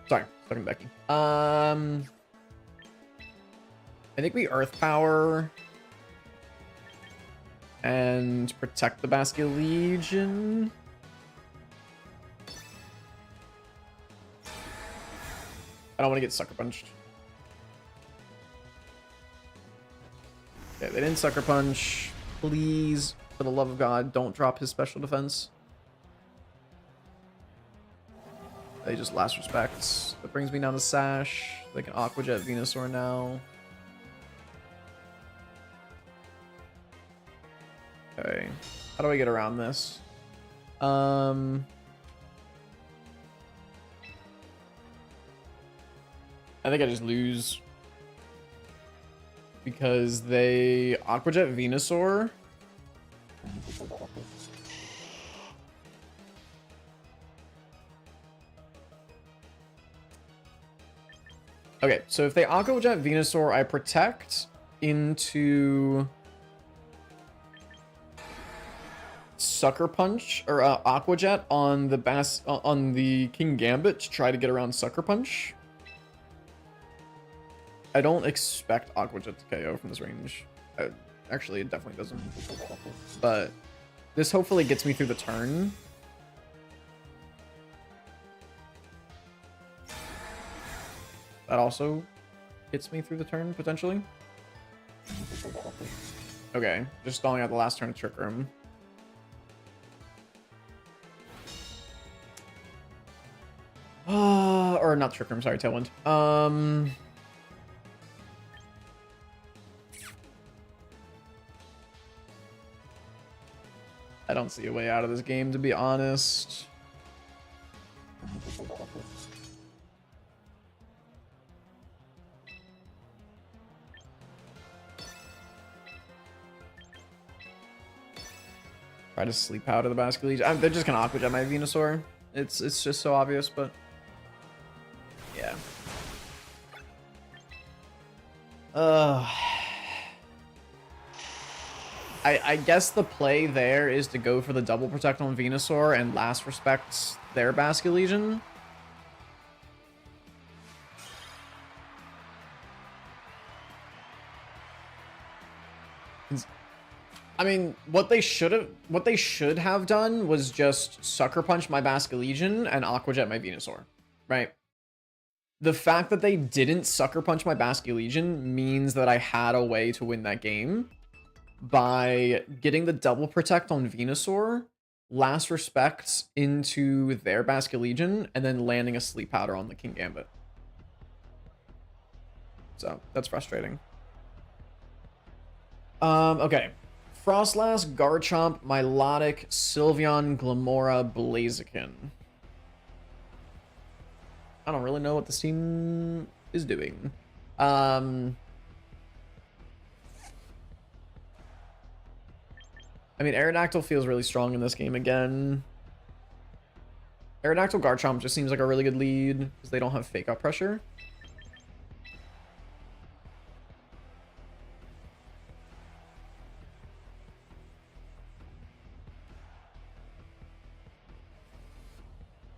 Sorry, talking to Becky. I think we Earth Power and protect the Basculegion. I don't want to get Sucker Punched. Okay, they didn't Sucker Punch. Please, for the love of God, don't drop his special defense. They just Last Respects. That brings me down to Sash. They can Aqua Jet Venusaur now. Okay. How do I get around this? I think I just lose. Because they Aqua Jet Venusaur. Okay, so if they Aqua Jet Venusaur, I protect into Sucker Punch or Aqua Jet on the on the Kingambit to try to get around Sucker Punch. I don't expect Aqua Jet to KO from this range. Actually, it definitely doesn't. But this hopefully gets me through the turn. That also gets me through the turn, potentially. Okay, just stalling out the last turn of Trick Room. Or not Trick Room, sorry, Tailwind. I don't see a way out of this game, to be honest. Try to Sleep out of the Basculegion. They're just gonna Aqua Jet my Venusaur. It's just so obvious, but yeah. I guess the play there is to go for the double protect on Venusaur and Last Respects their Basculegion. I mean, what they should have done was just Sucker Punch my Basculegion and Aqua Jet my Venusaur, right? The fact that they didn't Sucker Punch my Basculegion means that I had a way to win that game by getting the double protect on Venusaur, Last Respects into their Basculegion, and then landing a Sleep Powder on the Kingambit. So that's frustrating. Okay. Frostlass, Garchomp, Milotic, Sylveon, Glamora, Blaziken. I don't really know what this team is doing. I mean, Aerodactyl feels really strong in this game again. Aerodactyl Garchomp just seems like a really good lead because they don't have fake out pressure.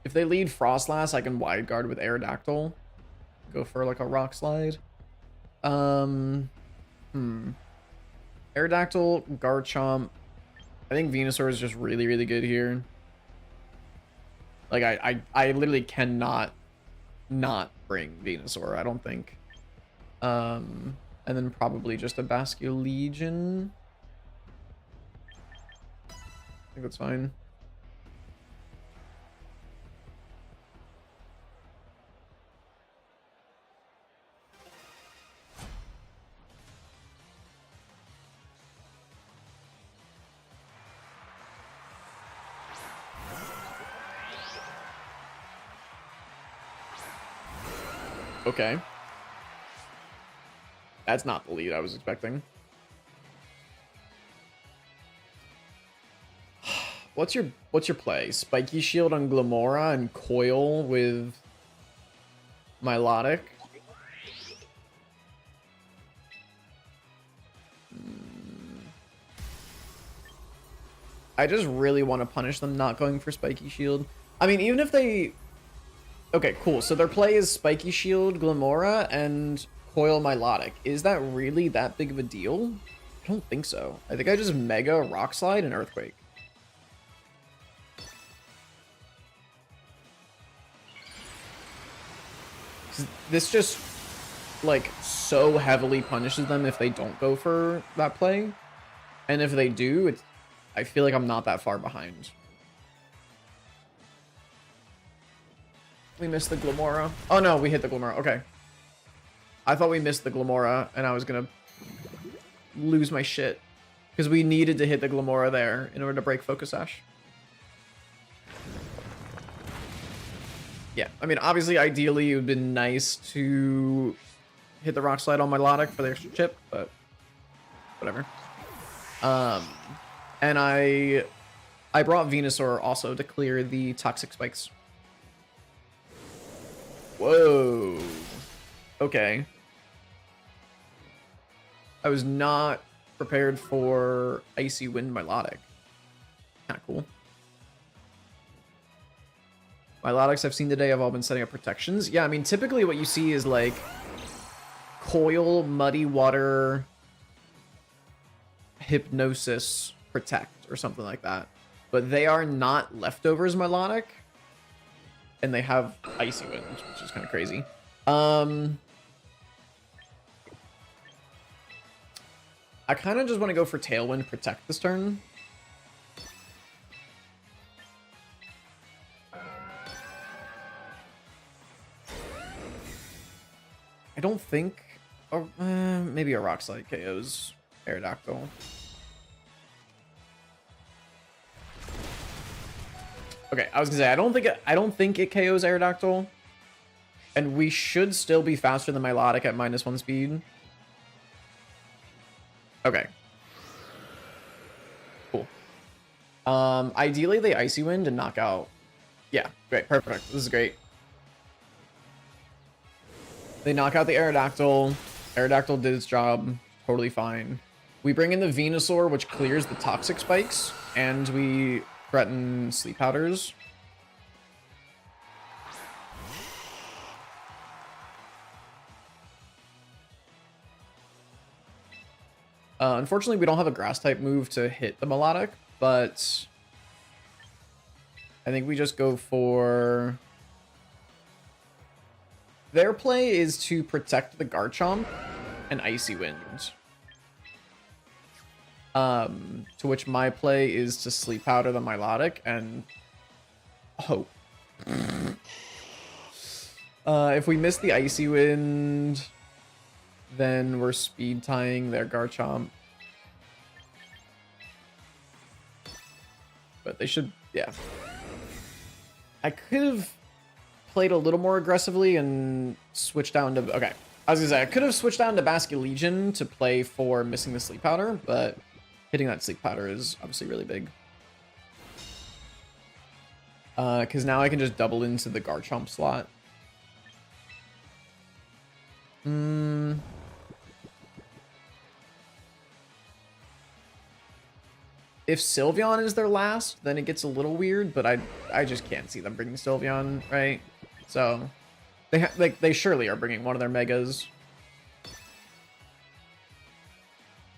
If they lead Frostlass, I can wide guard with Aerodactyl. Go for like a Rock Slide. Aerodactyl, Garchomp. I think Venusaur is just really, really good here. Like I literally cannot not bring Venusaur, I don't think. And then probably just a Basculegion. I think that's fine. Okay. That's not the lead I was expecting. What's your play? Spiky Shield on Glamora and Coil with Milotic? I just really want to punish them not going for Spiky Shield. I mean, even if they... Okay, cool. So their play is Spiky Shield, Glamora, and Coil Milotic. Is that really that big of a deal? I don't think so. I think I just Mega Rock Slide and Earthquake. This just, like, so heavily punishes them if they don't go for that play. And if they do, it's... I feel like I'm not that far behind. We missed the Glamora. Oh no, we hit the Glamora. Okay. I thought we missed the Glamora and I was gonna lose my shit. Because we needed to hit the Glamora there in order to break Focus Sash. Yeah, I mean, obviously, ideally, it would have been nice to hit the Rock Slide on Milotic for the extra chip, but whatever. And I brought Venusaur also to clear the Toxic Spikes. Whoa. Okay. I was not prepared for Icy Wind Milotic. Kinda cool. Milotics I've seen today have all been setting up protections. Yeah, I mean, typically what you see is like Coil, Muddy Water, Hypnosis, Protect, or something like that. But they are not Leftovers Milotic. And they have Icy Wind, which is kind of crazy. I kind of just want to go for Tailwind Protect this turn. I don't think... Or, maybe a Rock Slide KOs Aerodactyl. Okay, I was gonna say I don't think it KOs Aerodactyl, and we should still be faster than Milotic at -1 speed. Okay. Cool. Ideally they Icy Wind and knock out. Yeah, great, perfect. This is great. They knock out the Aerodactyl. Aerodactyl did its job, totally fine. We bring in the Venusaur, which clears the Toxic Spikes, and we threaten Sleep Powders. Unfortunately, we don't have a Grass type move to hit the Milotic, but I think we just go for... Their play is to protect the Garchomp and Icy Wind. To which my play is to Sleep Powder the Milotic and hope. If we miss the Icy Wind, then we're speed tying their Garchomp. But they should, yeah. I could have played a little more aggressively and switched down to, okay. I was gonna say, I could have switched down to Basculegion to play for missing the Sleep Powder, but hitting that Sleep Powder is obviously really big. Because now I can just double into the Garchomp slot. If Sylveon is their last, then it gets a little weird, but I just can't see them bringing Sylveon, right? So they surely are bringing one of their megas.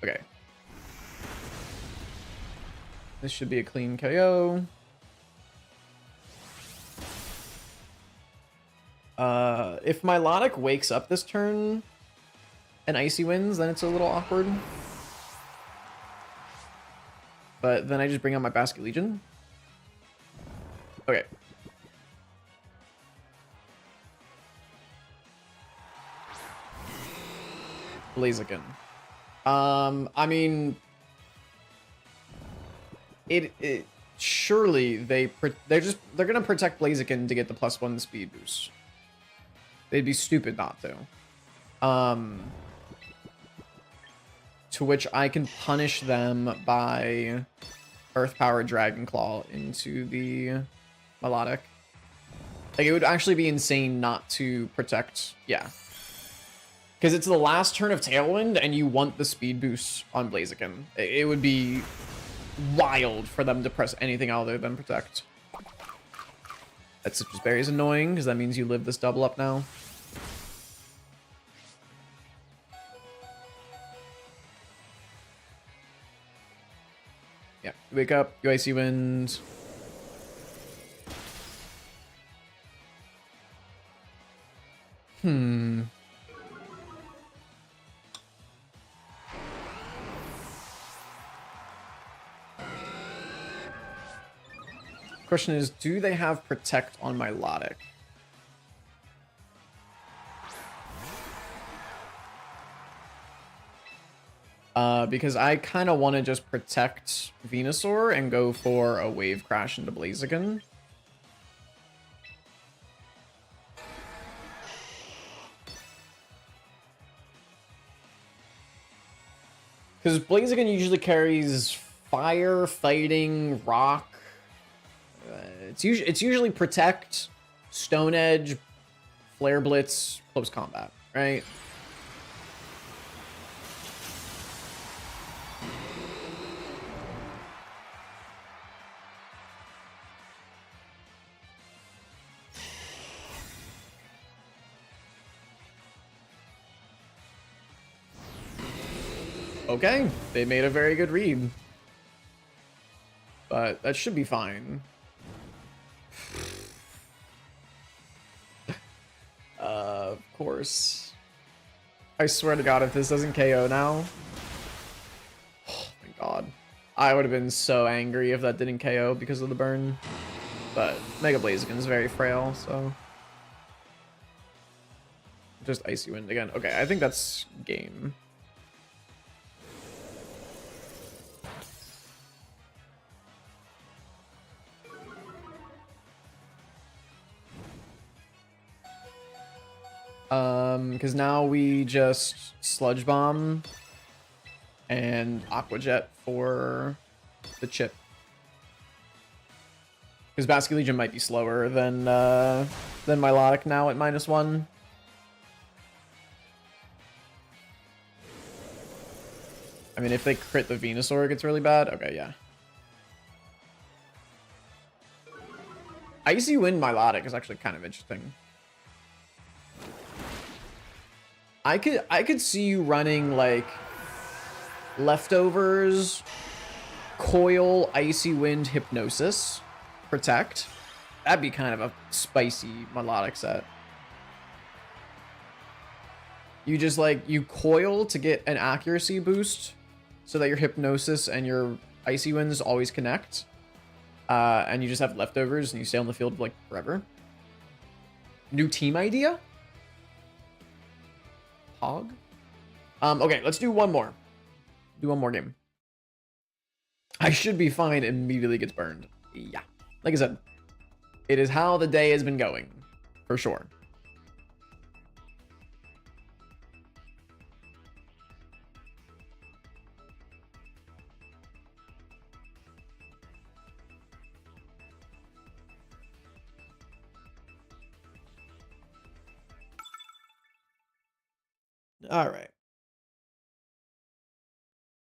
Okay. This should be a clean KO. If Milotic wakes up this turn and Icy wins, then it's a little awkward. But then I just bring out my Basket Legion. Okay. Blaziken. I mean, it surely they're gonna protect Blaziken to get the +1 speed boost. They'd be stupid not to. To which I can punish them by Earth Power Dragon Claw into the Melodic. Like, it would actually be insane not to protect. Yeah. Because it's the last turn of Tailwind, and you want the speed boost on Blaziken. It would be wild for them to press anything other than protect. That's just very annoying, because that means you live this double up now. Yeah, wake up, you Icy Wind. Question is, do they have Protect on Milotic? Because I kind of want to just protect Venusaur and go for a Wave Crash into Blaziken. Because Blaziken usually carries Fire, Fighting, Rock. It's usually Protect, Stone Edge, Flare Blitz, Close Combat, right? Okay, they made a very good read. But that should be fine. Of course. I swear to God, if this doesn't KO now... Oh my God. I would have been so angry if that didn't KO because of the burn. But Mega Blaziken is very frail, so... Just Icy Wind again. Okay, I think that's game. Because now we just Sludge Bomb and Aqua Jet for the chip. Because Basket Legion might be slower than Milotic now at -1. I mean, if they crit the Venusaur, it gets really bad. Okay, yeah. Icy Wind Milotic is actually kind of interesting. I could see you running like Leftovers, Coil, Icy Wind, Hypnosis, Protect. That'd be kind of a spicy Milotic set. You just like, you Coil to get an accuracy boost so that your Hypnosis and your Icy Winds always connect. And you just have Leftovers and you stay on the field like forever. New team idea? Hog? Okay, let's do one more. Do one more game. I should be fine. Immediately gets burned. Yeah. Like I said, it is how the day has been going. For sure. All right.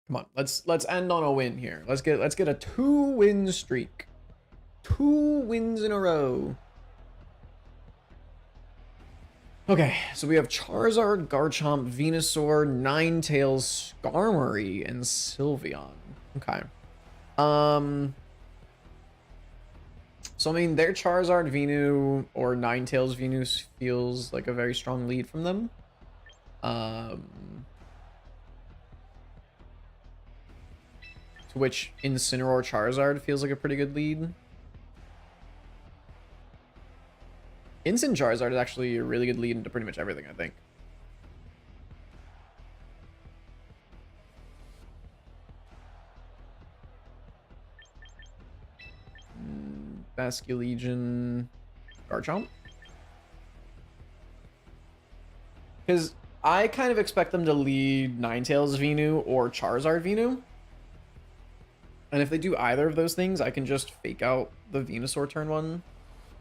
Come on. Let's end on a win here. Let's get a 2-win streak. 2 wins in a row. Okay, so we have Charizard, Garchomp, Venusaur, Ninetales, Skarmory, and Sylveon. Okay. So I mean, their Charizard Venu or Ninetales Venus feels like a very strong lead from them. To which Incineroar Charizard feels like a pretty good lead. Incin Charizard is actually a really good lead into pretty much everything, I think. Basculegion, Garchomp. Because I kind of expect them to lead Ninetales Venu or Charizard Venu. And if they do either of those things, I can just fake out the Venusaur turn 1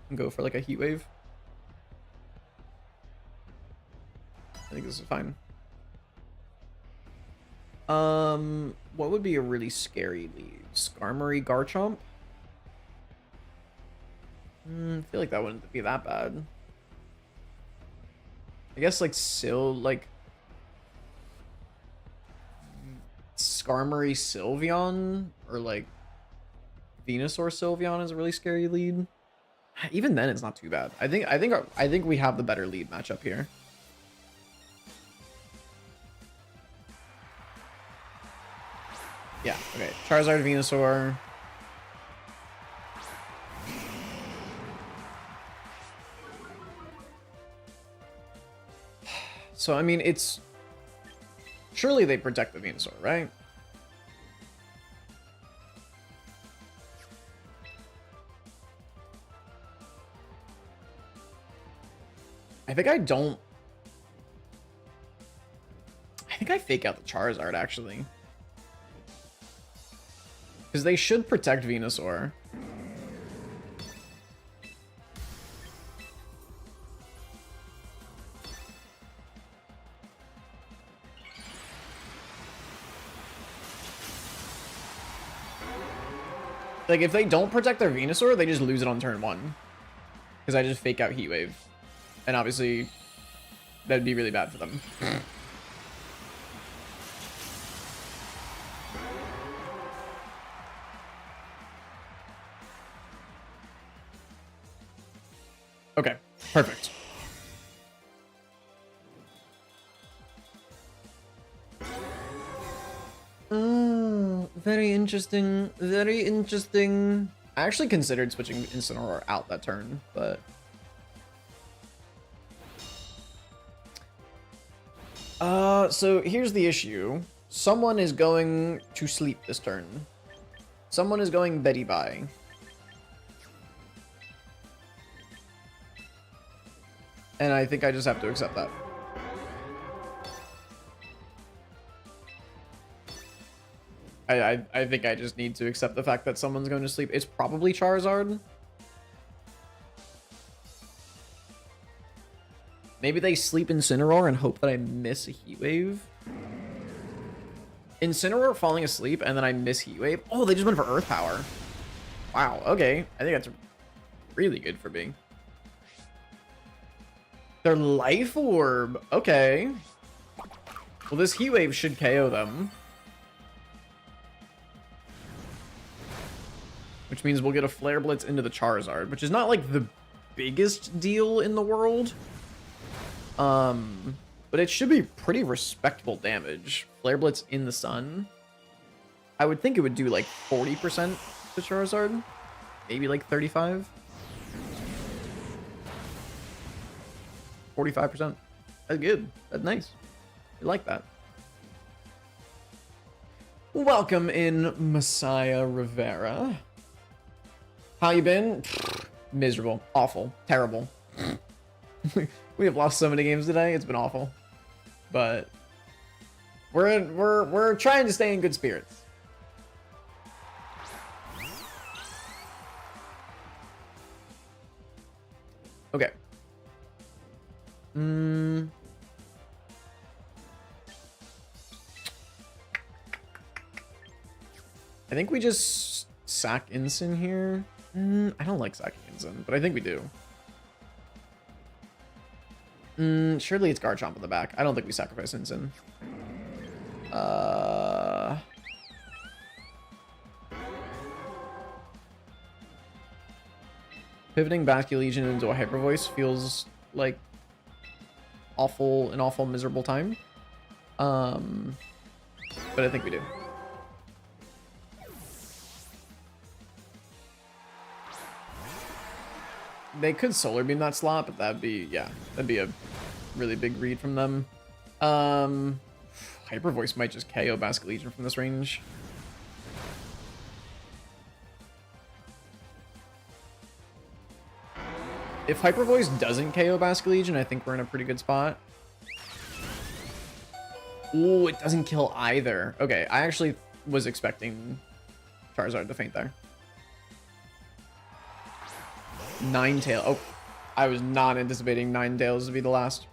and go for like a Heat Wave. I think this is fine. What would be a really scary lead? Skarmory, Garchomp? I feel like that wouldn't be that bad. I guess like Skarmory Sylveon or like Venusaur Sylveon is a really scary lead. Even then, it's not too bad. I think we have the better lead matchup here. Yeah. Okay. Charizard, Venusaur. So I mean, it's surely they protect the Venusaur, right? I think I fake out the Charizard, actually. Because they should protect Venusaur. Like, if they don't protect their Venusaur, they just lose it on turn 1. Because I just fake out Heat Wave. And obviously, that'd be really bad for them. Okay, perfect. Very interesting. Very interesting. I actually considered switching Incineroar out that turn, but... So here's the issue. Someone is going to sleep this turn. Someone is going Betty Bye. And I think I just have to accept that. I think I just need to accept the fact that someone's going to sleep. It's probably Charizard. Maybe they sleep Incineroar and hope that I miss a Heat Wave. Incineroar falling asleep and then I miss Heat Wave. Oh, they just went for Earth Power. Wow, okay. I think that's really good for me. Their Life Orb. Okay. Well, this Heat Wave should KO them. Which means we'll get a Flare Blitz into the Charizard, which is not like the biggest deal in the world. But it should be pretty respectable damage. Flare Blitz in the sun. I would think it would do like 40% to Charizard. Maybe like 35. 45%. That's good. That's nice. I like that. Welcome in, Messiah Rivera. How you been? Miserable. Awful. Terrible. We have lost so many games today. It's been awful. But we're trying to stay in good spirits. Okay. I think we just sack Ensign here. I don't like sacking Ensign, but I think we do. Surely it's Garchomp in the back. I don't think we sacrifice Ensign. Pivoting Basculegion into a Hyper Voice feels like an awful, miserable time. But I think we do. They could Solar Beam that slot, but that'd be a really big read from them. Hyper Voice might just KO Basculegion from this range. If Hyper Voice doesn't KO Basculegion, I think we're in a pretty good spot. Ooh, it doesn't kill either. Okay, I actually was expecting Charizard to faint there. Ninetale. Oh, I was not anticipating Ninetales to be the last.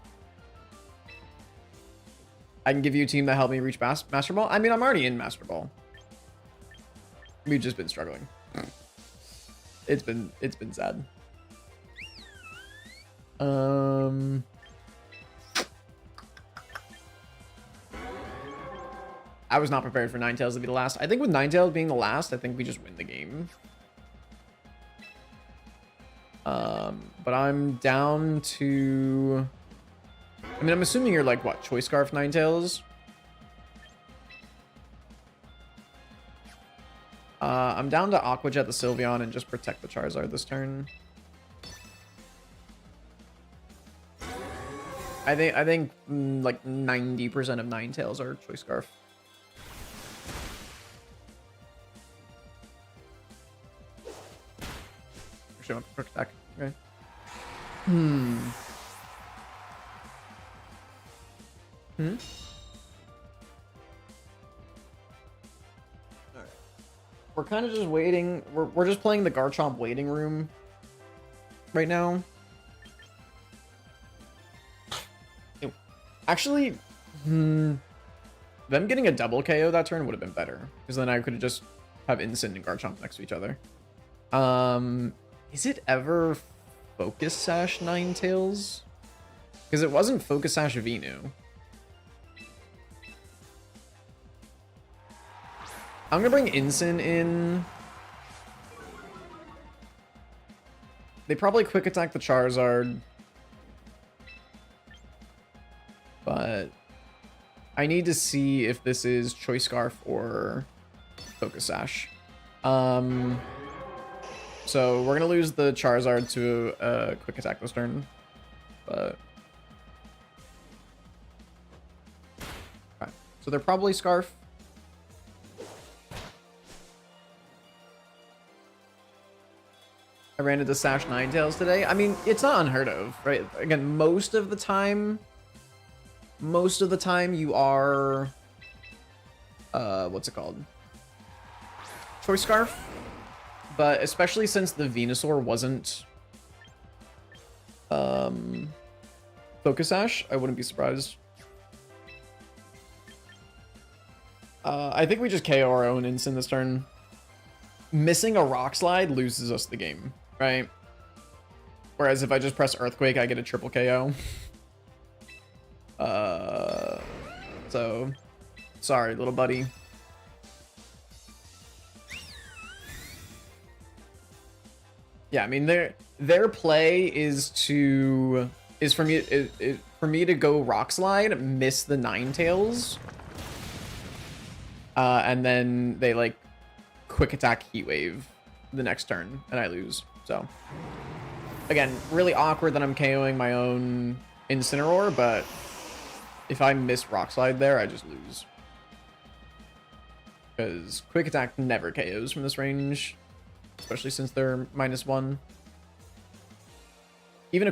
I can give you a team that helped me reach Master Ball. I mean, I'm already in Master Ball. We've just been struggling. It's been sad. I was not prepared for Ninetales to be the last. I think with Ninetales being the last, I think we just win the game. But I'm down to... I mean, I'm assuming you're like, what, Choice Scarf Ninetales? I'm down to Aqua Jet the Sylveon and just protect the Charizard this turn. I think like 90% of Ninetales are Choice Scarf. Actually, I want to quick attack. Okay. Alright. We're kind of just waiting. We're just playing the Garchomp waiting room right now. Actually, them getting a double KO that turn would have been better, because then I could have just have Instant and Garchomp next to each other. Is it ever Focus Sash Ninetales? Because it wasn't Focus Sash Venu. I'm gonna bring Ensign in. They probably quick attack the Charizard. But I need to see if this is Choice Scarf or Focus Sash. So we're gonna lose the Charizard to a quick attack this turn. But okay. So they're probably Scarf. I ran into Sash Ninetales today. I mean, it's not unheard of, right? Again, most of the time you are what's it called? Choice Scarf. But especially since the Venusaur wasn't Focus Sash, I wouldn't be surprised. I think we just KO our own Instant this turn. Missing a Rock Slide loses us the game, right? Whereas if I just press Earthquake, I get a triple KO. So sorry, little buddy. Yeah, I mean their play is for me to go Rock Slide, miss the Ninetales, and then they like quick attack Heat Wave the next turn, and I lose. So again, really awkward that I'm KOing my own Incineroar, but if I miss Rock Slide there, I just lose. Because quick attack never KOs from this range. Especially since they're -1. Even a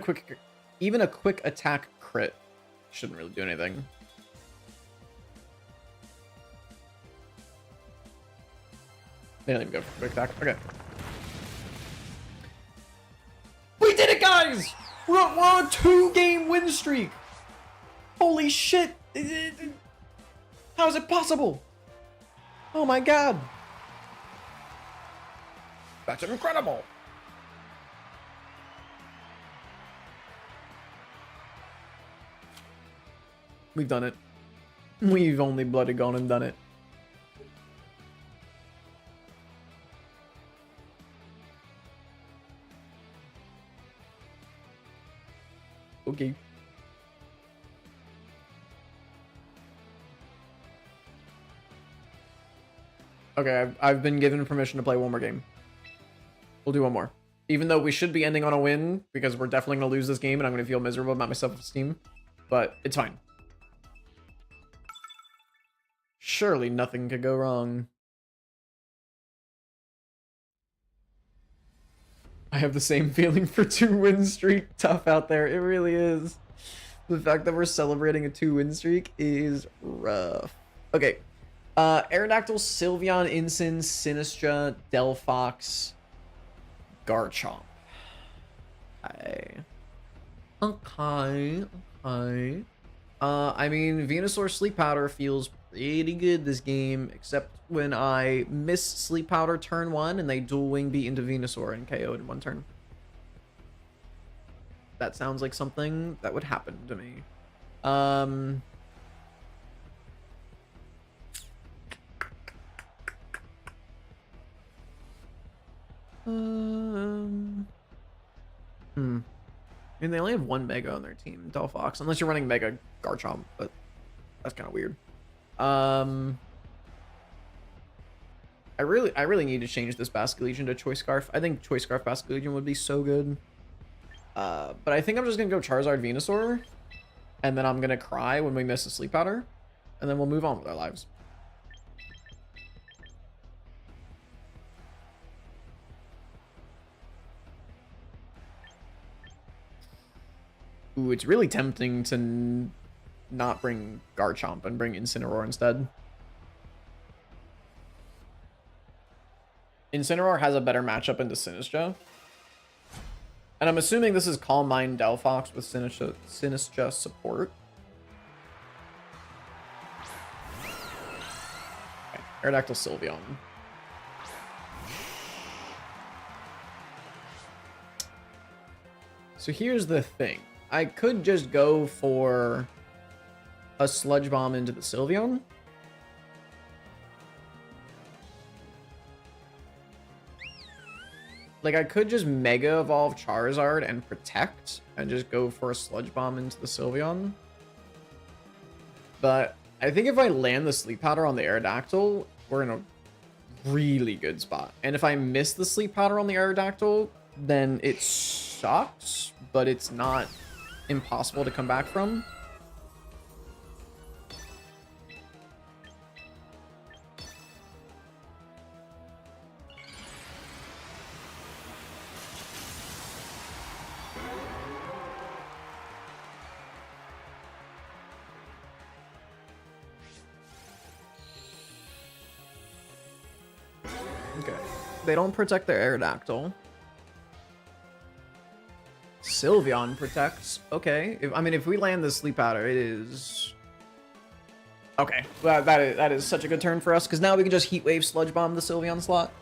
quick attack crit shouldn't really do anything. They don't even go for quick attack. Okay. We did it, guys! We're on a 2-game win streak! Holy shit! How is it possible? Oh my god! That's incredible. We've done it. We've only bloody gone and done it. Okay. Okay, I've been given permission to play one more game. We'll do one more. Even though we should be ending on a win, because we're definitely going to lose this game and I'm going to feel miserable about my self-esteem. But it's fine. Surely nothing could go wrong. I have the same feeling for 2-win streak. Tough out there. It really is. The fact that we're celebrating a 2-win streak is rough. Okay. Aerodactyl, Sylveon, Incin, Sinistcha, Delphox, Garchomp. Okay. I mean, Venusaur Sleep Powder feels pretty good this game, except when I miss Sleep Powder turn 1 and they dual wing beat into Venusaur and KO in 1 turn. That sounds like something that would happen to me. And they only have 1 Mega on their team, Delphox, unless you're running Mega Garchomp, but that's kind of weird. I really need to change this Basculegion to Choice Scarf. I think Choice Scarf Basculegion would be so good. But I think I'm just gonna go Charizard Venusaur, and then I'm gonna cry when we miss a Sleep Powder, and then we'll move on with our lives. Ooh, it's really tempting to not bring Garchomp and bring Incineroar instead. Incineroar has a better matchup into Sinistcha. And I'm assuming this is Calm Mind Delphox with Sinistcha support. Okay, Aerodactyl Sylveon. So here's the thing. I could just go for a Sludge Bomb into the Sylveon. Like, I could just Mega Evolve Charizard and Protect and just go for a Sludge Bomb into the Sylveon. But I think if I land the Sleep Powder on the Aerodactyl, we're in a really good spot. And if I miss the Sleep Powder on the Aerodactyl, then it sucks, but it's not impossible to come back from. Okay. They don't protect their Aerodactyl. Sylveon protects. Okay. If we land this Sleep Powder, it is... Okay. That is such a good turn for us, because now we can just Heat Wave Sludge Bomb the Sylveon slot.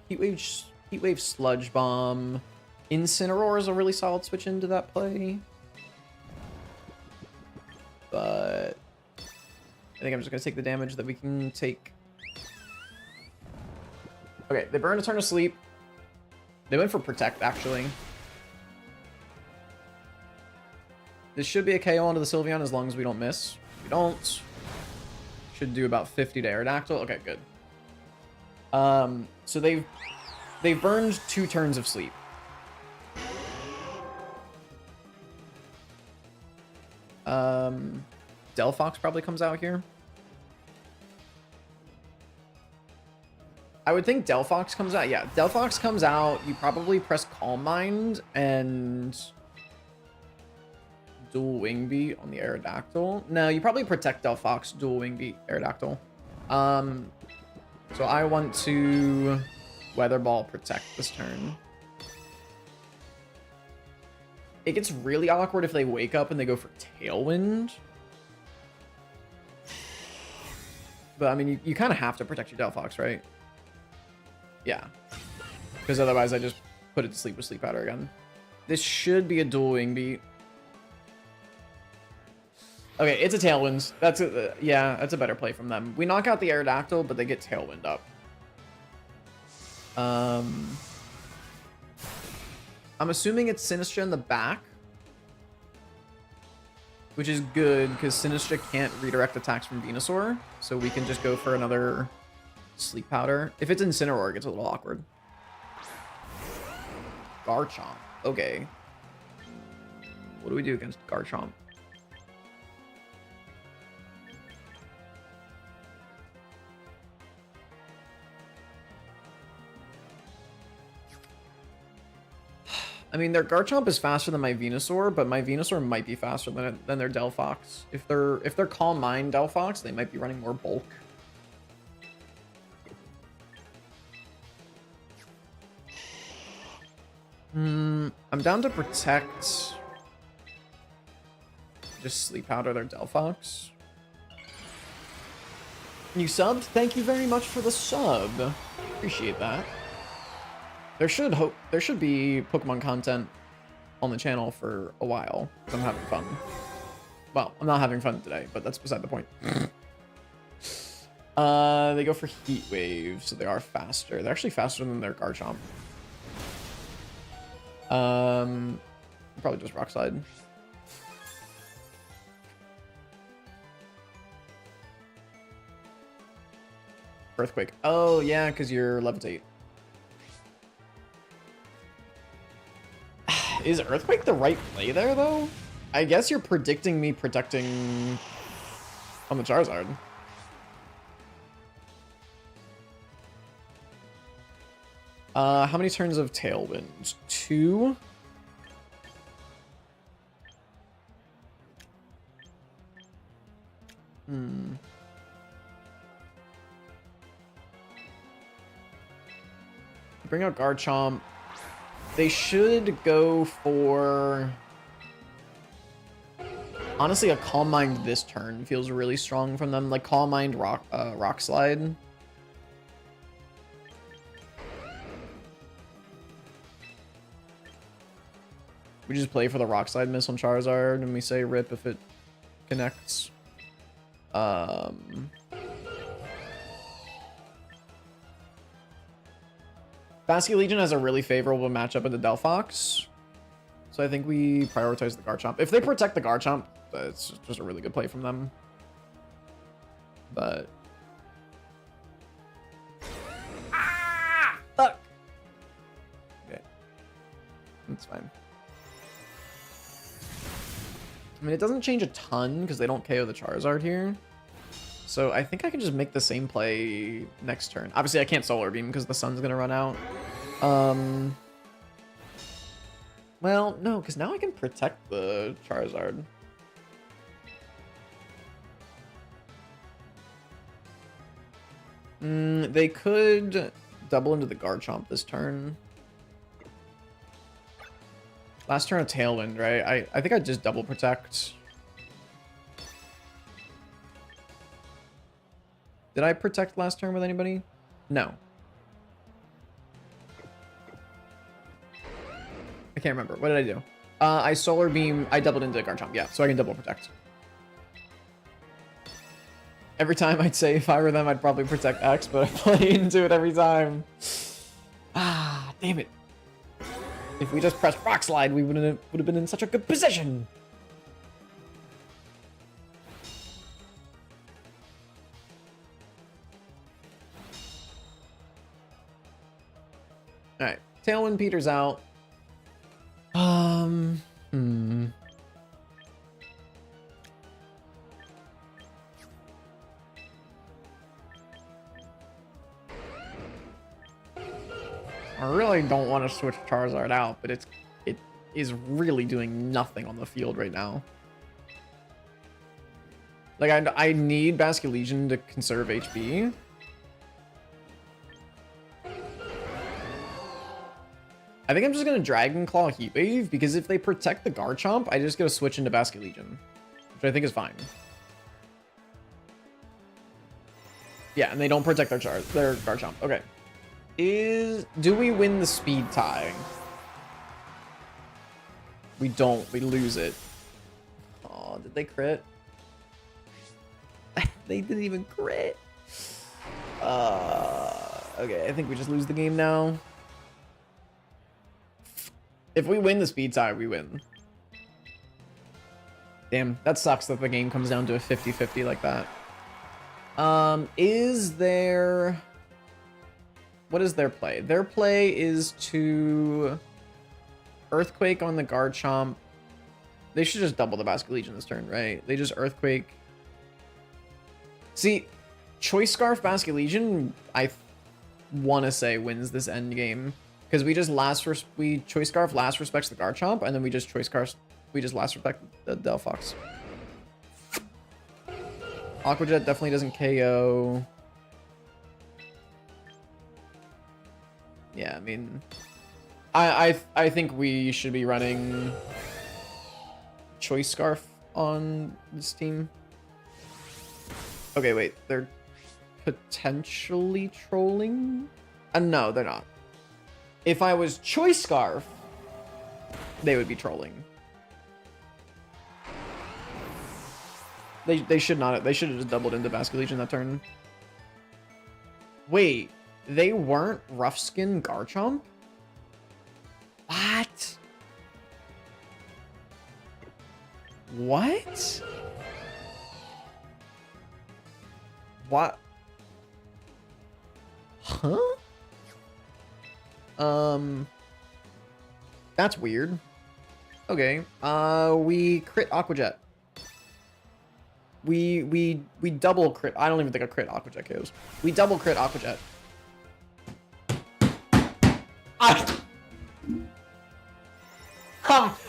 Heat Wave Sludge Bomb. Incineroar is a really solid switch into that play. But I think I'm just going to take the damage that we can take. Okay, they burned a turn of sleep. They went for Protect, actually. This should be a KO onto the Sylveon as long as we don't miss. If we don't, should do about 50 to Aerodactyl. Okay, good. So they've burned 2 turns of sleep. Delphox probably comes out here. I would think Delphox comes out. Yeah, Delphox comes out. You probably press Calm Mind and dual Wing Beat on the Aerodactyl. No, you probably protect Delphox, dual Wing Beat Aerodactyl. So I want to Weather Ball protect this turn. It gets really awkward if they wake up and they go for Tailwind. But I mean, you kind of have to protect your Delphox, right? Yeah. Because otherwise I just put it to sleep with Sleep Powder again. This should be a dual wing beat. Okay, it's a Tailwind. That's a, yeah, that's a better play from them. We knock out the Aerodactyl, but they get Tailwind up. I'm assuming it's Sinistra in the back. Which is good, because Sinistra can't redirect attacks from Venusaur. So we can just go for another Sleep Powder. If it's Incineroar, it gets a little awkward. Garchomp. Okay. What do we do against Garchomp? I mean, their Garchomp is faster than my Venusaur, but my Venusaur might be faster than their Delphox. If they're Calm Mind Delphox, they might be running more bulk. I'm down to protect. Just Sleep Powder their Delphox. You subbed? Thank you very much for the sub. Appreciate that. There should be Pokemon content on the channel for a while. I'm having fun. Well, I'm not having fun today, but that's beside the point. They go for Heat Wave, so they are faster. They're actually faster than their Garchomp. Probably just Rock Slide. Earthquake. Oh yeah, because you're Levitate. Is Earthquake the right play there, though? I guess you're predicting me protecting on the Charizard. How many turns of Tailwind? 2? Bring out Garchomp. They should go for... Honestly, a Calm Mind this turn feels really strong from them. Like Calm Mind, Rock Slide. We just play for the Rock Slide miss on Charizard, and we say rip if it connects. Basculegion has a really favorable matchup with the Delphox. So I think we prioritize the Garchomp. If they protect the Garchomp, it's just a really good play from them. But... Ah! Fuck! Okay. That's fine. I mean, it doesn't change a ton because they don't KO the Charizard here. So I think I can just make the same play next turn. Obviously, I can't Solar Beam because the sun's going to run out. Well, no, because now I can protect the Charizard. They could double into the Garchomp this turn. Last turn of Tailwind, right? I think I'd just double protect. Did I protect last turn with anybody? No. I can't remember. What did I do? I Solar Beam. I doubled into Garchomp. Yeah, so I can double protect. Every time I'd say if I were them, I'd probably protect X, but I play into it every time. Ah, damn it. If we just pressed Rock Slide, we would have been in such a good position. All right, Tailwind peters out. I really don't want to switch Charizard out, but it is really doing nothing on the field right now. Like, I need Basculegion to conserve HP. I think I'm just gonna Dragon Claw Heat Wave, because if they protect the Garchomp, I just gotta switch into Basculegion, which I think is fine. Yeah, and they don't protect their Garchomp. Okay. Do we win the speed tie? We don't. We lose it. Oh, did they crit? They didn't even crit. Okay, I think we just lose the game now. If we win the speed tie, we win. Damn, that sucks that the game comes down to a 50-50 like that. Is there... What is their play? Their play is to Earthquake on the Garchomp. They should just double the Basculegion this turn, right? They just Earthquake. See, Choice Scarf Basculegion, I want to say wins this end game, because we just Choice Scarf last respects the Garchomp, and then we just last respect the Delphox. Aqua Jet definitely doesn't KO. Yeah, I mean, I think we should be running Choice Scarf on this team. Okay, wait, they're potentially trolling? No, they're not. If I was Choice Scarf, they would be trolling. They should not. They should have just doubled into Basculegion that turn. Wait, they weren't Rough Skin Garchomp? What? What? What? Huh? That's weird. Okay. We crit Aqua Jet. We double crit. I don't even think a crit Aqua Jet KOs. We double crit Aqua Jet.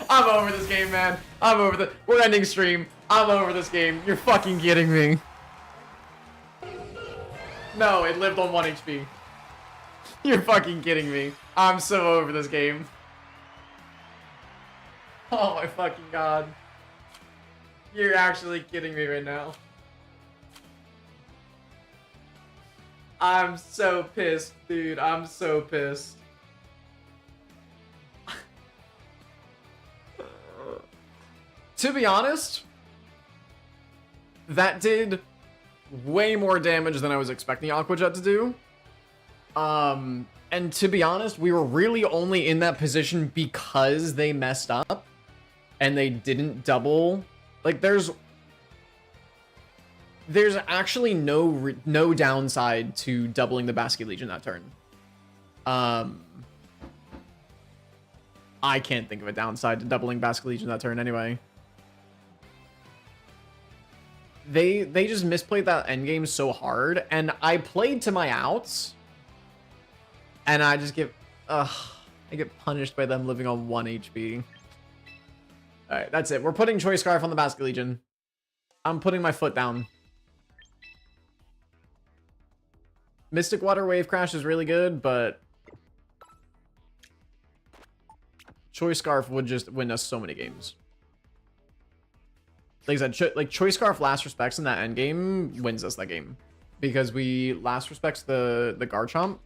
I'm over this game, man. We're ending stream. I'm over this game. You're fucking kidding me. No, it lived on 1 HP. You're fucking kidding me. I'm so over this game. Oh my fucking god. You're actually kidding me right now. I'm so pissed, dude. I'm so pissed. To be honest, that did way more damage than I was expecting Aqua Jet to do. And to be honest, we were really only in that position because they messed up and they didn't double. Like, there's actually no downside to doubling the Basculegion that turn. I can't think of a downside to doubling Basculegion that turn anyway. They just misplayed that endgame so hard, and I played to my outs, and I just get I get punished by them living on 1 HP. Alright, that's it. We're putting Choice Scarf on the Basculegion. I'm putting my foot down. Mystic Water Wave Crash is really good, but Choice Scarf would just win us so many games. Like I said, Choice Scarf last respects in that end game wins us that game, because we last respects the Garchomp,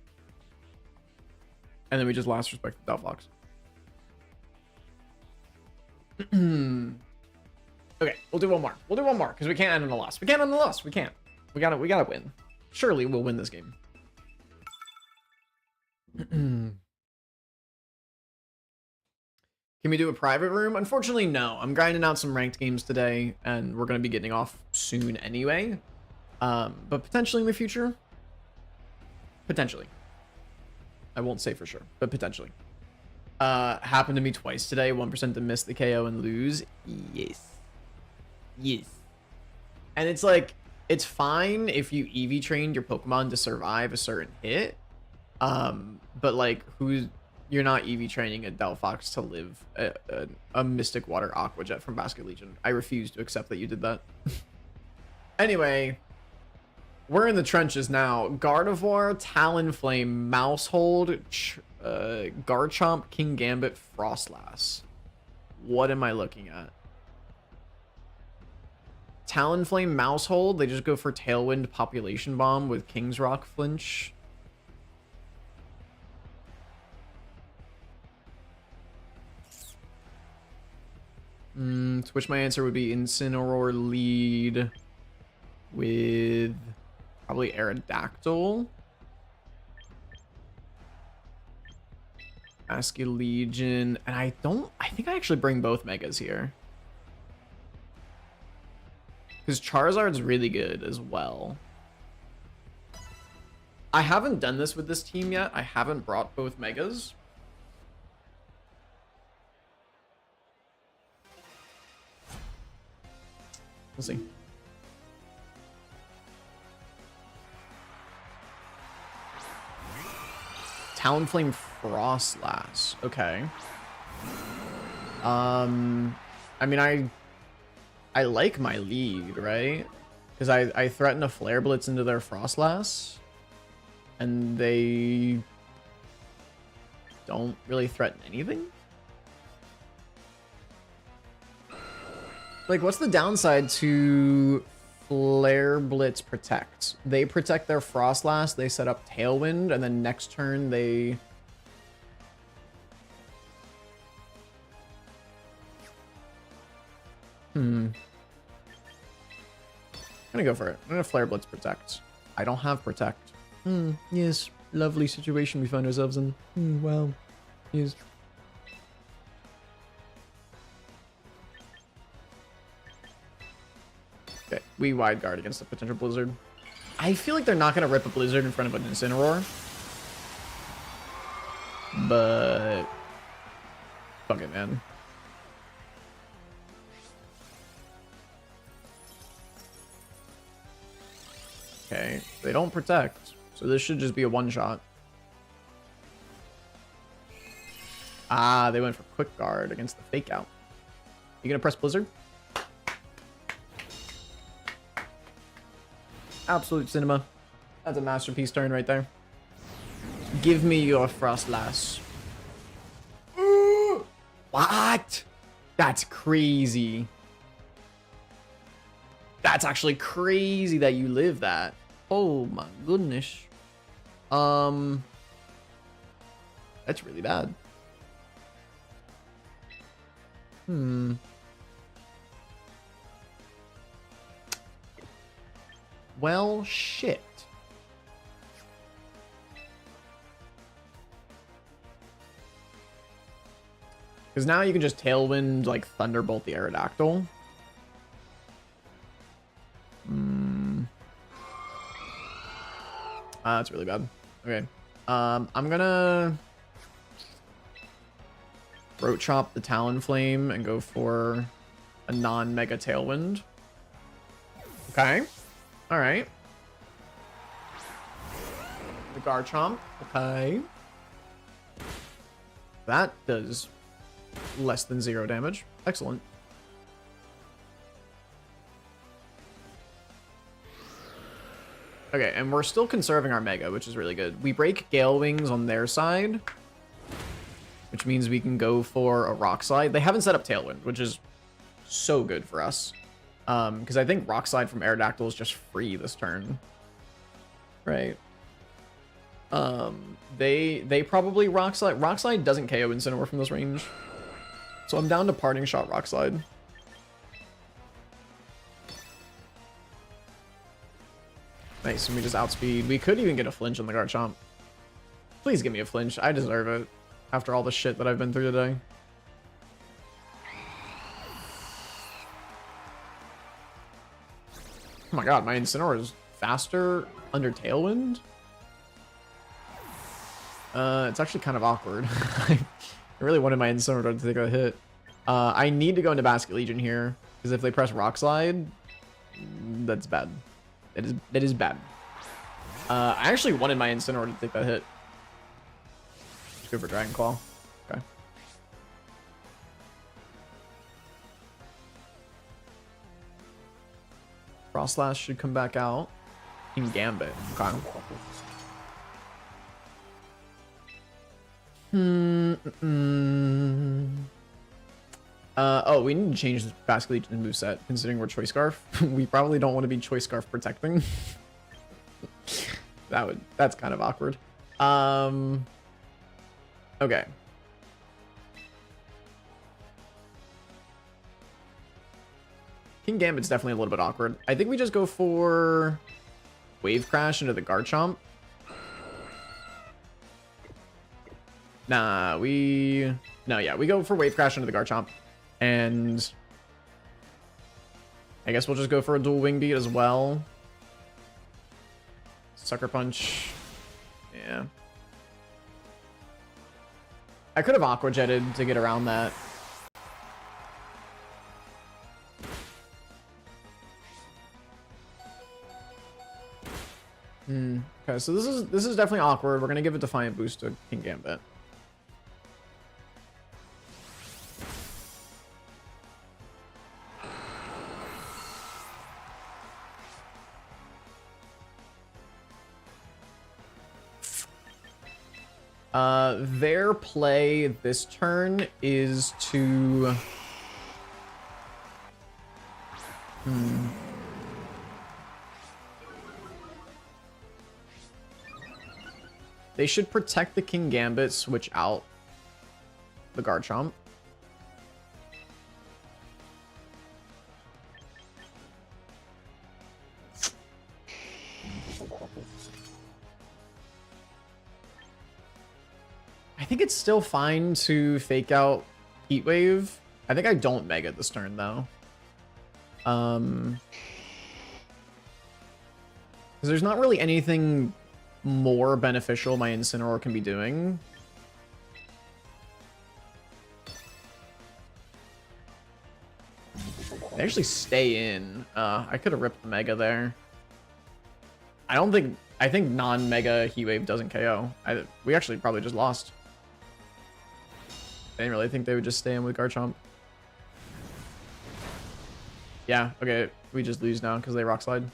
and then we just last respect the Delphox. Okay, we'll do one more. We'll do one more because we can't end on a loss. We can't end on a loss. We can't. We gotta win. Surely we'll win this game. Can we do a private room? Unfortunately, no. I'm grinding out some ranked games today, and we're going to be getting off soon anyway. But potentially in the future. Potentially. I won't say for sure, but potentially. Happened to me twice today. 1% to miss the KO and lose. Yes. Yes. And it's like, it's fine if you EV trained your Pokemon to survive a certain hit. But like, you're not EV training a Delphox to live a Mystic Water Aqua Jet from Basculegion. I refuse to accept that you did that. Anyway, we're in the trenches now. Gardevoir, Talonflame, Mousehold, Garchomp, King Gambit, Frostlass. What am I looking at? Talonflame, Mousehold. They just go for Tailwind, Population Bomb with King's Rock Flinch. To which my answer would be Incineroar lead with probably Aerodactyl. Asky Legion. And I think I actually bring both Megas here. Because Charizard's really good as well. I haven't done this with this team yet. I haven't brought both Megas. We'll see. Talonflame Frostlass. Okay. I mean, I like my lead, right? Because I threaten a Flare Blitz into their Frostlass. And they don't really threaten anything. Like, what's the downside to Flare Blitz Protect? They protect their Frostlass, they set up Tailwind, and then next turn they... I'm gonna go for it. I'm gonna Flare Blitz Protect. I don't have Protect. Yes. Lovely situation we find ourselves in. Wow. Yes. Okay, we wide guard against a potential Blizzard. I feel like they're not going to rip a Blizzard in front of an Incineroar. But... fuck it, man. Okay, they don't protect. So this should just be a one-shot. Ah, they went for Quick Guard against the Fake Out. You gonna press Blizzard? Absolute cinema. That's a masterpiece turn right there. Give me your Frostlass. What? That's crazy. That's actually crazy that you live that. Oh my goodness. That's really bad. Well, shit. Because now you can just Tailwind, like, Thunderbolt the Aerodactyl. That's really bad. Okay. I'm gonna... Throat Chop the Talonflame and go for a non-Mega Tailwind. Okay. Alright. The Garchomp. Okay. That does less than 0 damage. Excellent. Okay, and we're still conserving our Mega, which is really good. We break Gale Wings on their side, which means we can go for a Rock Slide. They haven't set up Tailwind, which is so good for us. Because I think Rock Slide from Aerodactyl is just free this turn. Right. They probably Rock Slide. Rock Slide doesn't KO Incineroar from this range. So I'm down to Parting Shot Rock Slide. Nice, and we just outspeed. We could even get a flinch on the Garchomp. Please give me a flinch. I deserve it. After all the shit that I've been through today. Oh my god, my Incineroar is faster under Tailwind? It's actually kind of awkward. I really wanted my Incineroar to take a hit. I need to go into Basket Legion here, because if they press Rock Slide, that's bad. That is bad. I actually wanted my Incineroar to take that hit. Let's go for Dragon Claw. Okay. Frostlass should come back out. In Gambit. Okay. Oh, we need to change this Basket Legion moveset, considering we're Choice Scarf. We probably don't want to be Choice Scarf protecting. That's kind of awkward. Okay. King Gambit's definitely a little bit awkward. I think we just go for Wave Crash into the Garchomp. Nah, no, we go for Wave Crash into the Garchomp. And I guess we'll just go for a dual Wing Beat as well. Sucker Punch. Yeah. I could have Aqua Jetted to get around that. Okay, so this is definitely awkward. We're gonna give a Defiant Boost to King Gambit. Their play this turn is to... They should protect the King Gambit, switch out the Garchomp. I think it's still fine to fake out Heat Wave. I think I don't Mega this turn, though. Because there's not really anything more beneficial my Incineroar can be doing. They actually stay in. I could have ripped the Mega there. I think non-Mega Heat Wave doesn't KO. We actually probably just lost. I didn't really think they would just stay in with Garchomp. Yeah, okay. We just lose now because they Rock Slide.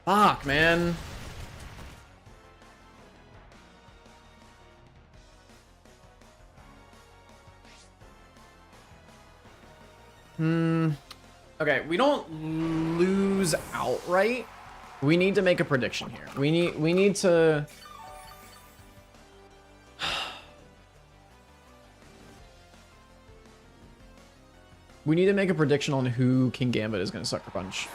Fuck, man. Okay, we don't lose outright. We need to make a prediction here. We need to... We need to make a prediction on who King Gambit is going to Sucker Punch.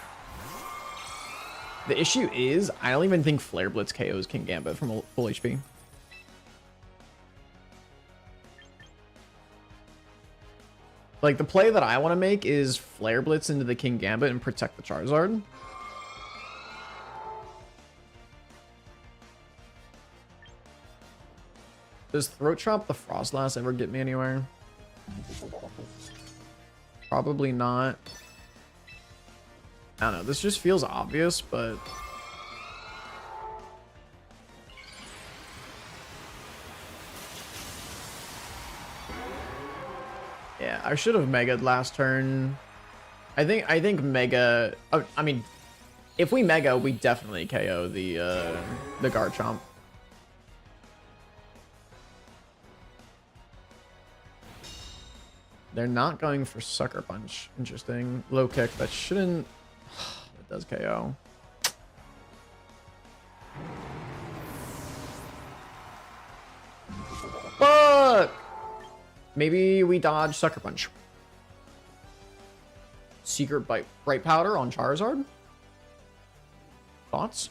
The issue is, I don't even think Flare Blitz KOs King Gambit from full HP. Like, the play that I want to make is Flare Blitz into the King Gambit and protect the Charizard. Does Throat Chop the Frostlass ever get me anywhere? Probably not. I don't know, this just feels obvious, but... Yeah, I should have Mega'd last turn. I think Mega... I mean, if we Mega, we definitely KO the Garchomp. They're not going for Sucker Punch. Interesting. Low kick. That shouldn't... It does KO. Fuck! Maybe we dodge Sucker Punch. Secret Bright Powder on Charizard? Thoughts?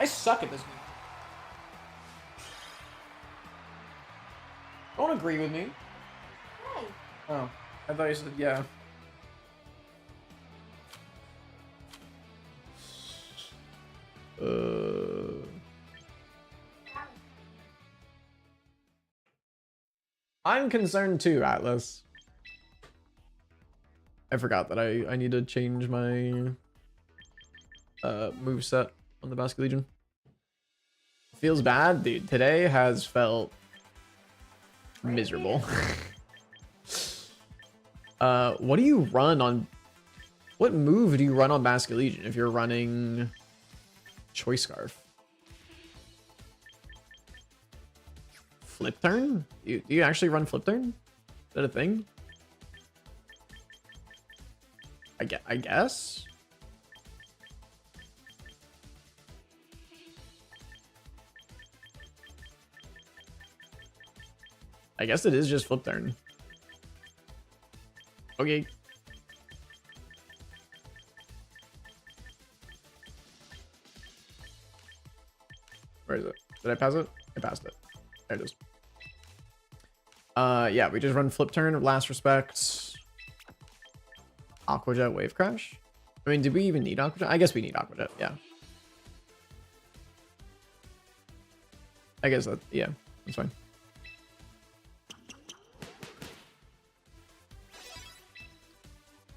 I suck at this game. Don't agree with me. Hey. Oh, I thought you said yeah. I'm concerned too, Atlas. I forgot that I need to change my moveset on the Basket Legion. Feels bad, dude. Today has felt miserable. What do you run on? What move do you run on Basket Legion if you're running Choice Scarf? Flip turn? Do you actually run flip turn? Is that a thing? I guess. I guess it is just flip turn. Okay. Where is it? Did I pass it? I passed it. There it is. Yeah, we just run flip turn, last respect. Aqua Jet, Wave Crash. I mean, did we even need Aqua Jet? I guess we need Aqua Jet, yeah. I guess that, yeah, that's fine.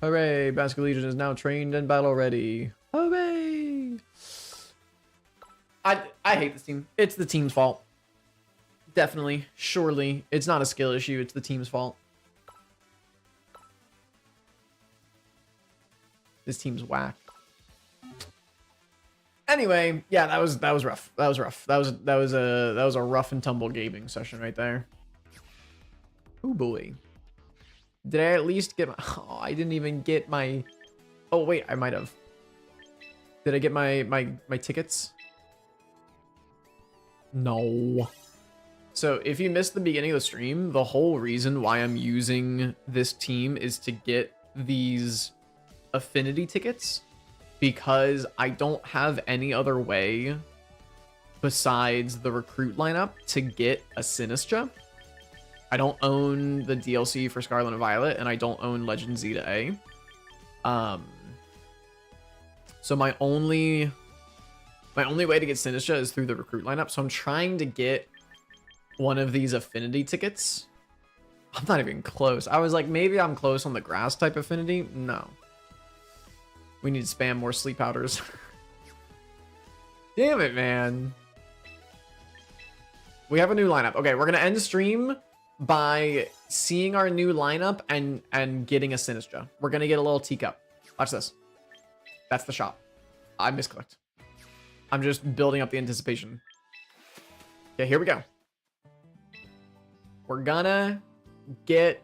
Hooray, Basket Legion is now trained and battle ready. Hooray! I hate this team. It's the team's fault. Definitely, surely. It's not a skill issue, it's the team's fault. This team's whack. Anyway, yeah, that was rough. That was rough. That was a rough and tumble gaming session right there. Oh boy. Did I at least get my... Oh, I didn't even get my... Oh, wait, I might have. Did I get my tickets? No. So if you missed the beginning of the stream, the whole reason why I'm using this team is to get these affinity tickets, because I don't have any other way besides the recruit lineup to get a Sinistra. I don't own the DLC for Scarlet and Violet, and I don't own Legend Z to A. So my only way to get Sinistra is through the recruit lineup. So I'm trying to get one of these affinity tickets. I'm not even close. I was like, maybe I'm close on the grass type affinity. No. We need to spam more sleep powders. Damn it, man. We have a new lineup. Okay, we're gonna end the stream by seeing our new lineup and getting a Sinistra. We're gonna get a little teacup. Watch this. That's the shot. I misclicked. I'm just building up the anticipation. Okay, here we go. We're gonna get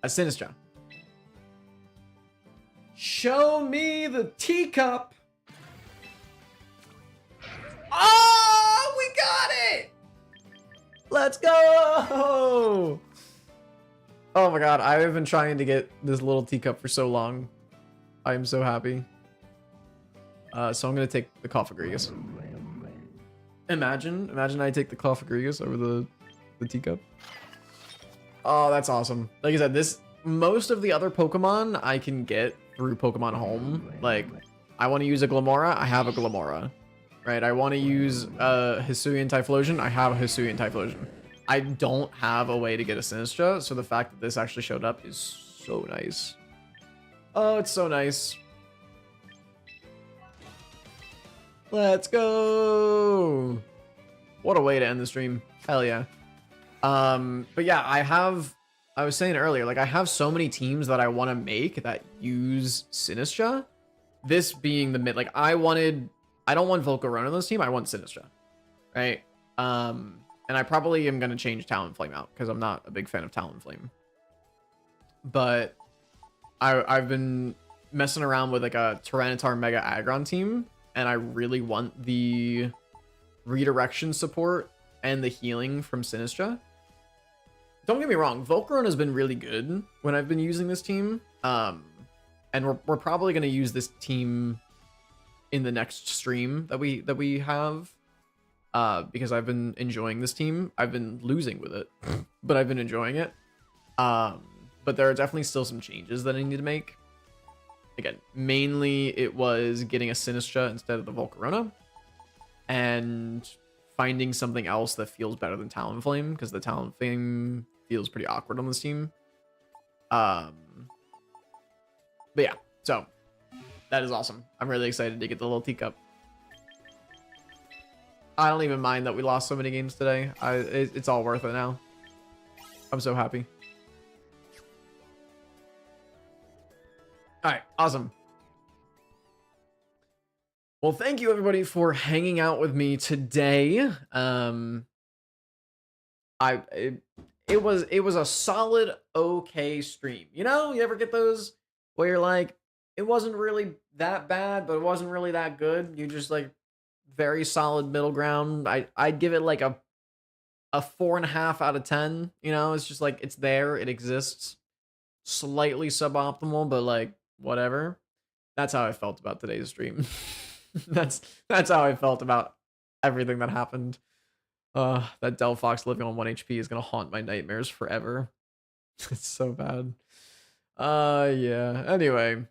a Sinistra. Show me the teacup. Oh, we got it. Let's go. Oh my god, I've been trying to get this little teacup for so long. I am so happy. So I'm gonna take the Cofagrigus. Imagine I take the Cofagrigus over the teacup. Oh, that's awesome. Like I said, most of the other Pokemon I can get through Pokemon Home. Like, I want to use a Glimmora, I have a Glimmora. Right, I want to use a Hisuian Typhlosion, I have a Hisuian Typhlosion. I don't have a way to get a Sinistra, so the fact that this actually showed up is so nice. Oh, it's so nice. Let's go. What a way to end the stream. Hell yeah. But yeah, I was saying earlier, like I have so many teams that I want to make that use Sinistra. This being the mid, like I don't want Volcarona on this team, I want Sinistra. Right? And I probably am gonna change Talonflame out because I'm not a big fan of Talonflame. But I've been messing around with like a Tyranitar Mega Aggron team, and I really want the redirection support and the healing from Sinistra. Don't get me wrong, Volcarona has been really good when I've been using this team. And we're probably gonna use this team in the next stream that we have. Because I've been enjoying this team. I've been losing with it, but I've been enjoying it. But there are definitely still some changes that I need to make. Again, mainly it was getting a Sinistra instead of the Volcarona, and finding something else that feels better than Talonflame, because the Talonflame feels pretty awkward on this team. But yeah, so that is awesome. I'm really excited to get the little teacup. I don't even mind that we lost so many games today. It's all worth it now. I'm so happy. All right, awesome. Well, thank you everybody for hanging out with me today. I it was a solid okay stream. You know, you ever get those where you're like, it wasn't really that bad, but it wasn't really that good. You just like very solid middle ground. I'd give it like a 4.5 out of 10. You know, it's just like it's there, it exists. Slightly suboptimal, but like whatever. That's how I felt about today's stream. That's how I felt about everything that happened. That Delphox living on 1 HP is gonna haunt my nightmares forever. It's so bad. Yeah. Anyway,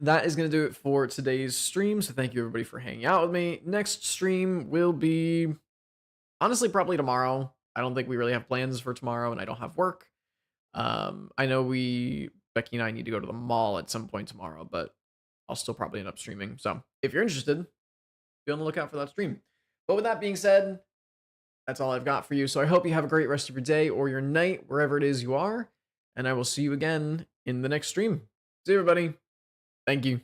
that is gonna do it for today's stream. So thank you everybody for hanging out with me. Next stream will be honestly probably tomorrow. I don't think we really have plans for tomorrow, and I don't have work. I know Becky and I need to go to the mall at some point tomorrow, but I'll still probably end up streaming. So if you're interested, be on the lookout for that stream. But with that being said, that's all I've got for you. So I hope you have a great rest of your day or your night, wherever it is you are. And I will see you again in the next stream. See you, everybody. Thank you.